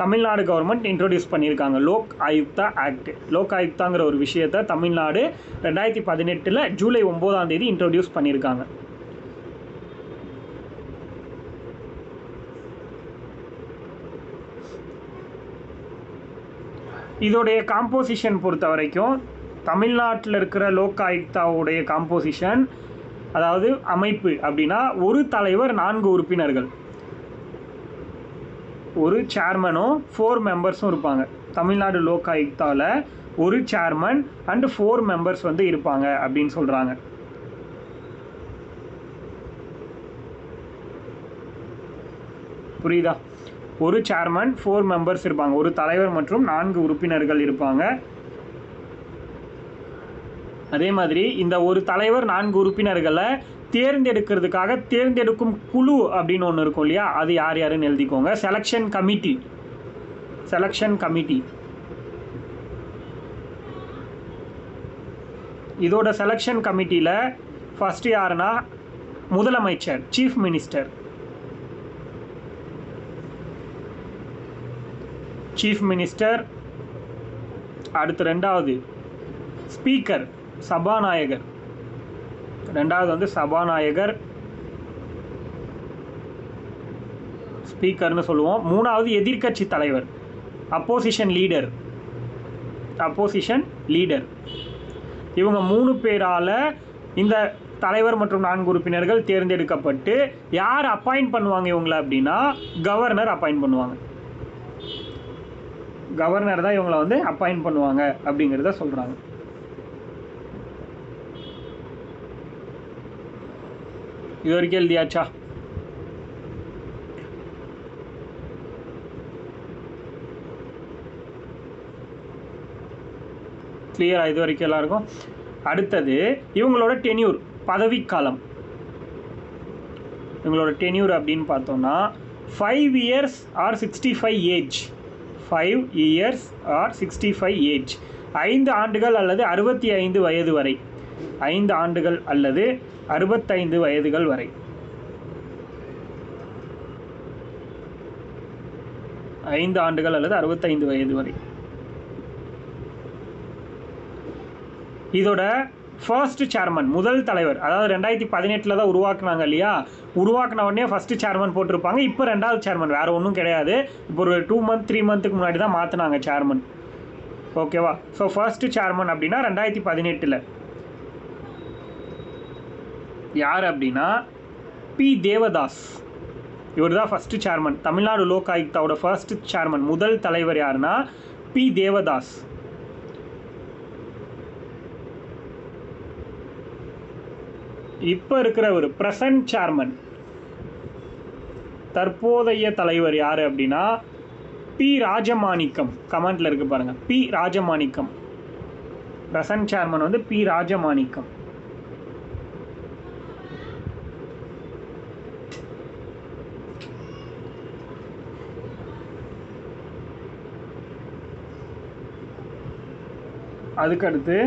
தமிழ்நாடு கவர்மெண்ட் இன்ட்ரோடியூஸ் பண்ணியிருக்காங்க லோக் ஆயுக்தா ஆக்ட். லோக் ஆயுக்தாங்கிற ஒரு விஷயத்தை தமிழ்நாடு 2018 ஜூலை 9 இன்ட்ரோடியூஸ் பண்ணியிருக்காங்க. இதோடைய காம்போசிஷன் பொறுத்த வரைக்கும் தமிழ்நாட்டில் இருக்கிற லோக் ஆயுக்தாவுடைய காம்போசிஷன், அதாவது அமைப்பு அப்படின்னா, ஒரு தலைவர் 4 உறுப்பினர்கள், ஒரு சேர்மனும் 4 மெம்பர்ஸும் இருப்பாங்க. தமிழ்நாடு லோக் ஆயுக்தாவில் ஒரு சேர்மன் அண்ட் 4 மெம்பர்ஸ் வந்து இருப்பாங்க அப்படின்னு சொல்கிறாங்க. புரியுதா? ஒரு சேர்மன் 4 மெம்பர்ஸ் இருப்பாங்க, ஒரு தலைவர் மற்றும் 4 உறுப்பினர்கள் இருப்பாங்க. அதே மாதிரி இந்த ஒரு தலைவர் 4 உறுப்பினர்களை தேர்ந்தெடுக்கிறதுக்காக தேர்ந்தெடுக்கும் குழு அப்படின்னு ஒன்று இருக்கும் இல்லையா, அது யார் யாருன்னு எழுதிக்கோங்க. Selection committee, selection committee. இதோட செலெக்ஷன் கமிட்டியில் ஃபஸ்ட்டு யாருன்னா முதலமைச்சர், சீஃப் மினிஸ்டர். Chief minister. அடுத்து 2வது ஸ்பீக்கர், சபாநாயகர். 2வது வந்து சபாநாயகர், ஸ்பீக்கர்னு சொல்லுவோம். 3வது எதிர்க்கட்சி தலைவர், அப்போசிஷன் லீடர், அப்போசிஷன் லீடர். இவங்க 3 பேரால் இந்த தலைவர் மற்றும் 4 உறுப்பினர்கள் தேர்ந்தெடுக்கப்பட்டு யார் அப்பாயிண்ட் பண்ணுவாங்க இவங்களை அப்படின்னா கவர்னர் அப்பாயிண்ட் பண்ணுவாங்க. கவர்னர் தான் இவங்களை வந்து அப்பாயிண்ட் பண்ணுவாங்க அப்படிங்கிறத சொல்கிறாங்க. இது வரைக்கும் எழுதியாச்சா? கிளியரா இது வரைக்கும் எல்லாருக்கும்? அடுத்தது இவங்களோட டென்யூர், பதவிக்காலம். இவங்களோட டென்யூர் அப்படின்னு பார்த்தோம்னா 5 years or 65 age. 5 years or 65 age. 5 ஆண்டுகள் அல்லது 65 வயது வரை. 5 ஆண்டுகள் அல்லது 65 வயதுகள் வரை. 5 ஆண்டுகள் அல்லது 65 வயது வரை. இதோட ஃபர்ஸ்ட் சேர்மன், முதல் தலைவர், அதாவது 2018 தான் உருவாக்குனாங்க இல்லையா, உருவாக்குன உடனே ஃபர்ஸ்ட் சேர்மன் போட்டிருப்பாங்க. இப்போ 2வது சேர்மன், வேறு ஒன்றும் கிடையாது. இப்போ ஒரு 2 month 3 monthக்கு முன்னாடி தான் மாற்றினாங்க சேர்மன். ஓகேவா? ஸோ ஃபர்ஸ்ட் சேர்மன் அப்படின்னா 2018 யார் அப்படின்னா பி தேவதாஸ். இவர் தான் ஃபர்ஸ்ட் சேர்மன். தமிழ்நாடு லோக் ஆயுக்தாவோட ஃபர்ஸ்ட் சேர்மன், முதல் தலைவர் யாருன்னா பி தேவதாஸ். இப்போ இருக்கிறவர் பிரசன்ட் சேர்மன், தற்போதைய தலைவர் யார் அப்படின்னா பி ராஜமாணிக்கம். கமெண்ட்ல இருக்கு பாருங்க, பி ராஜமாணிக்கம். பிரசன்ட் சேர்மன் வந்து பி ராஜமாணிக்கம். அதுக்கடுத்து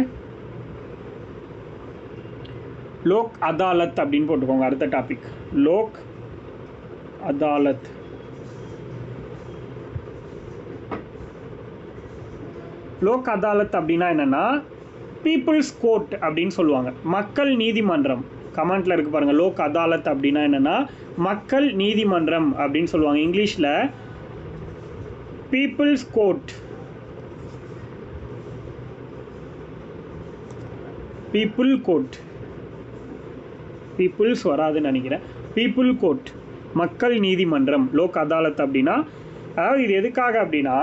லோக் அதாலத் அப்படின்னு போட்டுக்கோங்க. அடுத்த டாபிக் லோக் அதாலத். லோக் அதாலத் அப்படின்னா என்னன்னா பீப்புள்ஸ் கோர்ட் அப்படின்னு சொல்லுவாங்க, மக்கள் நீதிமன்றம். கமெண்ட்ல இருக்கு பாருங்க, லோக் அதாலத் அப்படின்னா என்னன்னா மக்கள் நீதிமன்றம் அப்படின்னு சொல்லுவாங்க. இங்கிலீஷ்ல people's court, people court. People's வராதுன்னு நினைக்கிறேன். பீப்புள் கோர்ட், மக்கள் நீதிமன்றம். லோக் அதாலத் அப்படின்னா, அதாவது இது எதுக்காக அப்படின்னா,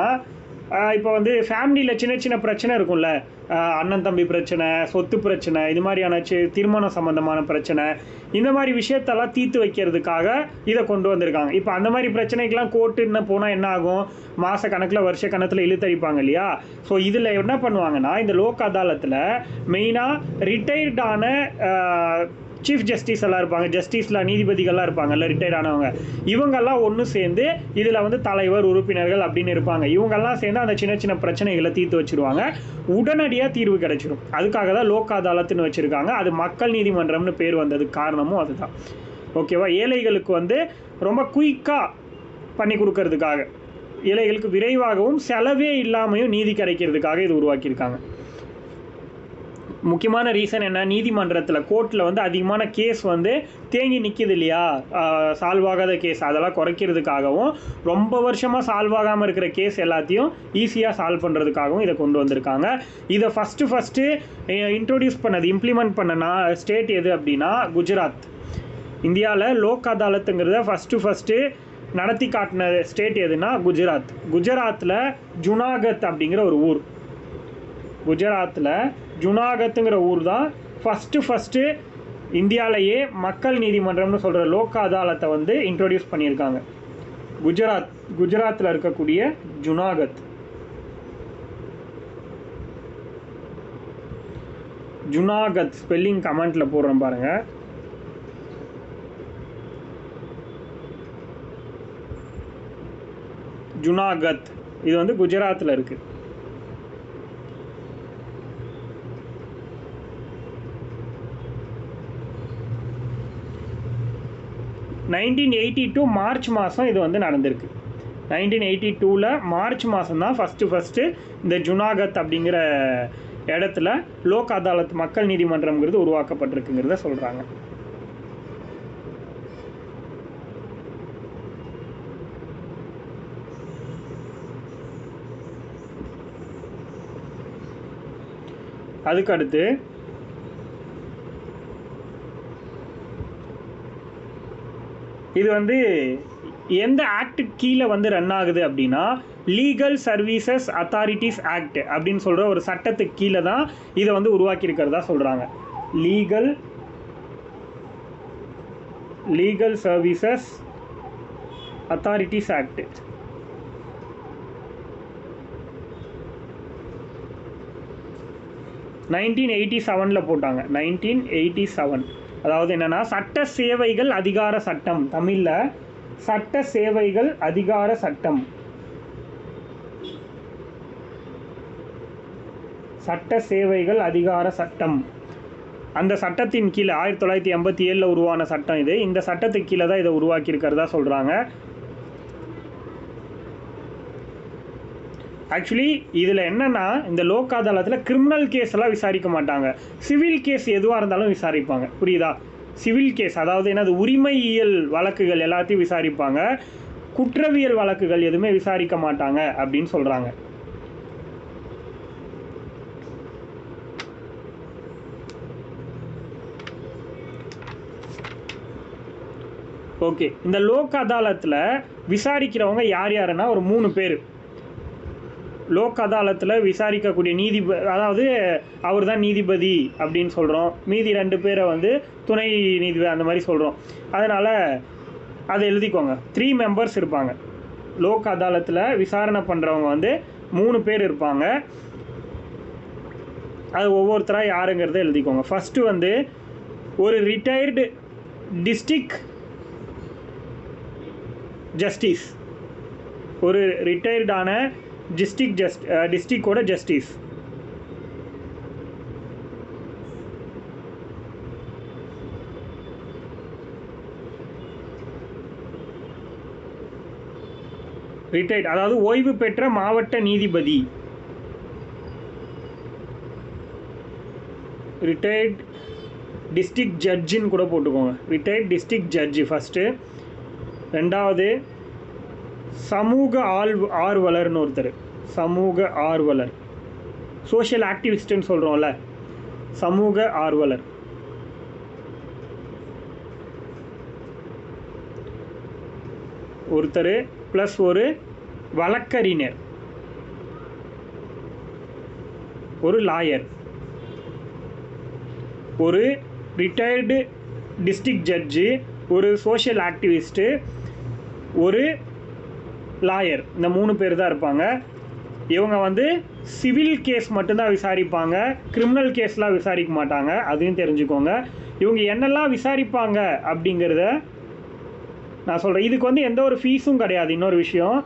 இப்போ வந்து ஃபேமிலியில் சின்ன சின்ன பிரச்சனை இருக்கும்ல, அண்ணன் தம்பி பிரச்சனை, சொத்து பிரச்சனை, இது மாதிரியான திருமணம் சம்மந்தமான பிரச்சனை, இந்த மாதிரி விஷயத்தெல்லாம் தீர்த்து வைக்கிறதுக்காக இதை கொண்டு வந்திருக்காங்க. இப்போ அந்த மாதிரி பிரச்சனைக்கெலாம் கோர்ட்டுன்னு போனால் என்ன ஆகும், மாத கணக்கில் வருஷ கணக்கில் இழுத்தடிப்பாங்க இல்லையா. ஸோ இதில் என்ன பண்ணுவாங்கன்னா, இந்த லோக் அதாலத்தில் மெயினாக ரிட்டையர்டான சீஃப் ஜஸ்டிஸ் எல்லாம் இருப்பாங்க, ஜஸ்டிஸில் நீதிபதிகள்லாம் இருப்பாங்கல்ல, ரிட்டையர்ட் ஆனவங்க, இவங்கெல்லாம் ஒன்று சேர்ந்து இதில் வந்து தலைவர், உறுப்பினர்கள் அப்படின்னு இருப்பாங்க. இவங்கெல்லாம் சேர்ந்து அந்த சின்ன சின்ன பிரச்சனைகளை தீர்த்து வச்சுருவாங்க, உடனடியாக தீர்வு கிடைச்சிடும். அதுக்காக தான் லோக் அதாலத்துன்னு வச்சுருக்காங்க. அது மக்கள் நீதிமன்றம்னு பேர் வந்ததுக்கு காரணமும் அதுதான். ஓகேவா. ஏழைகளுக்கு வந்து ரொம்ப குயிக்காக பண்ணி கொடுக்கறதுக்காக, ஏழைகளுக்கு விரைவாகவும் செலவே இல்லாமையும் நீதி கிடைக்கிறதுக்காக இது உருவாக்கியிருக்காங்க. முக்கியமான ரீசன் என்ன, நீதிமன்றத்தில் கோர்ட்டில் வந்து அதிகமான கேஸ் வந்து தேங்கி நிற்கிது இல்லையா, சால்வ் ஆகாத கேஸ், அதெல்லாம் குறைக்கிறதுக்காகவும் ரொம்ப வருஷமாக சால்வ் ஆகாமல் இருக்கிற கேஸ் எல்லாத்தையும் ஈஸியாக சால்வ் பண்ணுறதுக்காகவும் இதை கொண்டு வந்திருக்காங்க. இதை ஃபஸ்ட்டு இன்ட்ரோடியூஸ் பண்ணது, இம்ப்ளிமெண்ட் பண்ண ஸ்டேட் எது அப்படின்னா குஜராத். இந்தியாவில் லோக் அதாலத்துங்கிறத ஃபஸ்ட்டு நடத்தி காட்டின ஸ்டேட் எதுனா குஜராத். குஜராத்தில் ஜுனாகத் அப்படிங்கிற ஒரு ஊர், குஜராத்தில் ஜுனாகத்துங்கிற ஊர் தான் ஃபஸ்ட்டு இந்தியாவிலேயே மக்கள் நீதிமன்றம்னு சொல்கிற லோக் அதாலத்தை வந்து இன்ட்ரோடியூஸ் பண்ணியிருக்காங்க. குஜராத்தில் இருக்கக்கூடிய ஜுனாகத். ஜுனாகத் ஸ்பெல்லிங் கமெண்ட்டில் போடுறேன் பாருங்கள். ஜுனாகத் இது வந்து குஜராத்தில் இருக்குது. மார்ச் மாதம் இது வந்து நடந்திருக்கு. 1982 மார்ச் மாதம் தான் ஃபஸ்ட்டு இந்த ஜுனாகத் அப்படிங்கிற இடத்துல லோக் அதாலத் மக்கள் நீதிமன்றம்ங்கிறது உருவாக்கப்பட்டிருக்குங்கிறத சொல்கிறாங்க. அதுக்கடுத்து இது வந்து எந்த ஆக்ட் கீழே வந்து ரன் ஆகுது அப்படின்னா லீகல் சர்வீசஸ் அத்தாரிட்டிஸ் ஆக்ட் அப்படின்னு சொல்கிற ஒரு சட்டத்துக்கு கீழே தான் இதை வந்து உருவாக்கியிருக்கிறதா சொல்கிறாங்க. Legal services authorities act. போட்டாங்க 1987. அதாவது என்னன்னா சட்ட சேவைகள் அதிகார சட்டம், தமிழில் சட்ட சேவைகள் அதிகார சட்டம். சட்ட சேவைகள் அதிகார சட்டம் அந்த சட்டத்தின் கீழே 1987 உருவான சட்டம் இது. இந்த சட்டத்துக்கு கீழே தான் இதை உருவாக்கியிருக்கிறதா சொல்கிறாங்க. ஆக்சுவலி இதில் என்னென்னா இந்த லோக் அதாலத்தில் கிரிமினல் கேஸ் எல்லாம் விசாரிக்க மாட்டாங்க, சிவில் கேஸ் எதுவாக இருந்தாலும் விசாரிப்பாங்க. புரியுதா? சிவில் கேஸ் அதாவது என்னது, உரிமையியல் வழக்குகள் எல்லாத்தையும் விசாரிப்பாங்க, குற்றவியல் வழக்குகள் எதுவுமே விசாரிக்க மாட்டாங்க அப்படின்னு சொல்கிறாங்க. ஓகே, இந்த லோக் அதாலத்தில் விசாரிக்கிறவங்க யார் யாருன்னா ஒரு 3 பேர். லோக் அதாலத்தில் விசாரிக்கக்கூடிய நீதிபதி, அதாவது அவர் தான் நீதிபதி அப்படின்னு சொல்கிறோம், மீதி 2 பேரை வந்து துணை நீதிபதி அந்த மாதிரி சொல்கிறோம். அதனால் அதை எழுதிக்கோங்க. 3 மெம்பர்ஸ் இருப்பாங்க. லோக் அதாலத்தில் விசாரணை பண்ணுறவங்க வந்து 3 பேர் இருப்பாங்க. அது ஒவ்வொருத்தராக யாருங்கிறத எழுதிக்கோங்க. ஃபஸ்ட்டு வந்து ஒரு ரிட்டையர்டு டிஸ்ட்ரிக்ட் ஜஸ்டிஸ், ஒரு ரிட்டையர்டான டிஸ்ட்ரிக்டோட ஜஸ்டிஸ். ரிட்டையர்ட் அதாவது ஓய்வு பெற்ற மாவட்ட நீதிபதி. ரிட்டையர்ட் டிஸ்ட்ரிக்ட் ஜட்ஜின்னு கூட போட்டுக்கோங்க. ரிட்டையர்ட் டிஸ்ட்ரிக்ட் ஜட்ஜி ஃபஸ்ட்டு. ரெண்டாவது சமூக ஆர்வலர்னு ஒருத்தர், சமூக ஆர்வலர், சோஷியல் ஆக்டிவிஸ்ட்னு சொல்கிறோம்ல, சமூக ஆர்வலர். ஒருத்தர் ப்ளஸ் ஒரு வழக்கறிஞர். ஒரு லாயர். ஒரு ரிட்டையர்டு டிஸ்ட்ரிக்ட் ஜட்ஜு, ஒரு சோஷியல் ஆக்டிவிஸ்ட்டு, ஒரு லாயர். இந்த 3 பேர் தான் இருப்பாங்க. இவங்க வந்து சிவில் கேஸ் மட்டும்தான் விசாரிப்பாங்க, கிரிமினல் கேஸ்லாம் விசாரிக்க மாட்டாங்க, அதையும் தெரிஞ்சுக்கோங்க. இவங்க என்னெல்லாம் விசாரிப்பாங்க அப்படிங்கிறத நான் சொல்கிறேன். இதுக்கு வந்து எந்த ஒரு ஃபீஸும் கிடையாது. இன்னொரு விஷயம்,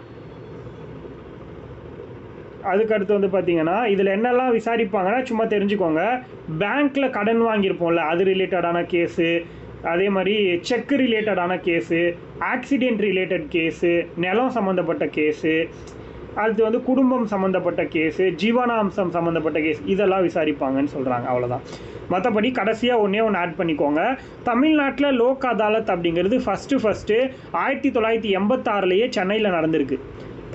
அதுக்கடுத்து வந்து பார்த்தீங்கன்னா இதில் என்னெல்லாம் விசாரிப்பாங்கன்னா சும்மா தெரிஞ்சுக்கோங்க. பேங்க்கில் கடன் வாங்கியிருப்போம்ல, அது ரிலேட்டடான கேஸு, அதே மாதிரி செக் ரிலேட்டடான கேஸு, ஆக்சிடெண்ட் ரிலேட்டட் கேஸு, நிலம் சம்மந்தப்பட்ட கேஸு, அடுத்து வந்து குடும்பம் சம்மந்தப்பட்ட கேஸு, ஜீவனாம்சம் சம்மந்தப்பட்ட கேஸ், இதெல்லாம் விசாரிப்பாங்கன்னு சொல்கிறாங்க. அவ்வளோதான். மற்றபடி கடைசியாக ஒன்றே ஒன்று ஆட் பண்ணிக்கோங்க. தமிழ்நாட்டில் லோக் அதாலத் அப்படிங்கிறது ஃபஸ்ட்டு 1986 சென்னையில் நடந்திருக்கு.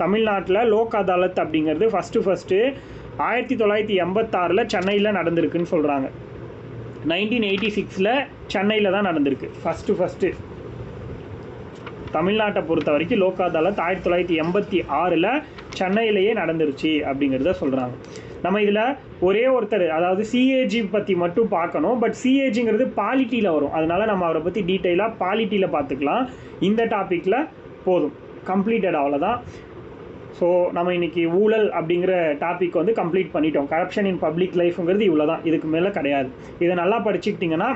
தமிழ்நாட்டில் லோக் அதாலத் அப்படிங்கிறது ஃபஸ்ட்டு 1986 சென்னையில் நடந்திருக்குன்னு சொல்கிறாங்க. 1986 சென்னையில் தான் நடந்திருக்கு ஃபஸ்ட்டு. தமிழ்நாட்டை பொறுத்த வரைக்கும் லோக் அதாலத் 1986 சென்னையிலேயே நடந்துருச்சு அப்படிங்கிறத சொல்கிறாங்க. நம்ம இதில் ஒரே ஒருத்தர், அதாவது சிஏஜி பற்றி மட்டும் பார்க்கணும். பட் சிஏஜிங்கிறது பாலிட்டியில் வரும், அதனால் நம்ம அவரை பற்றி டீட்டெயிலாக பாலிட்டியில் பார்த்துக்கலாம். இந்த டாப்பிக்கில் போதும், கம்ப்ளீட்டட், அவ்வளோதான். ஸோ நம்ம இன்றைக்கி ஊழல் அப்படிங்கிற டாபிக் வந்து கம்ப்ளீட் பண்ணிட்டோம். கரப்ஷன் இன் பப்ளிக் லைஃப்ங்கிறது இவ்வளோ தான், இதுக்கு மேலே கிடையாது. இதை நல்லா படிச்சுக்கிட்டிங்கன்னா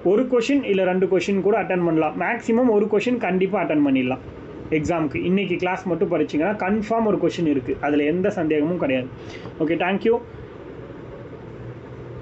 ஒரு கொஷின் இல்லை 2 கொஷின் கூட அட்டன் பண்ணலாம். மேக்ஸிமம் ஒரு கொஷின் கண்டிப்பாக அட்டன் பண்ணிடலாம் எக்ஸாமுக்கு. இன்றைக்கி கிளாஸ் மட்டும் படிச்சிங்கன்னா கன்ஃபார்ம் ஒரு கொஷின் இருக்குது, அதில் எந்த சந்தேகமும் கிடையாது. Okay, thank you.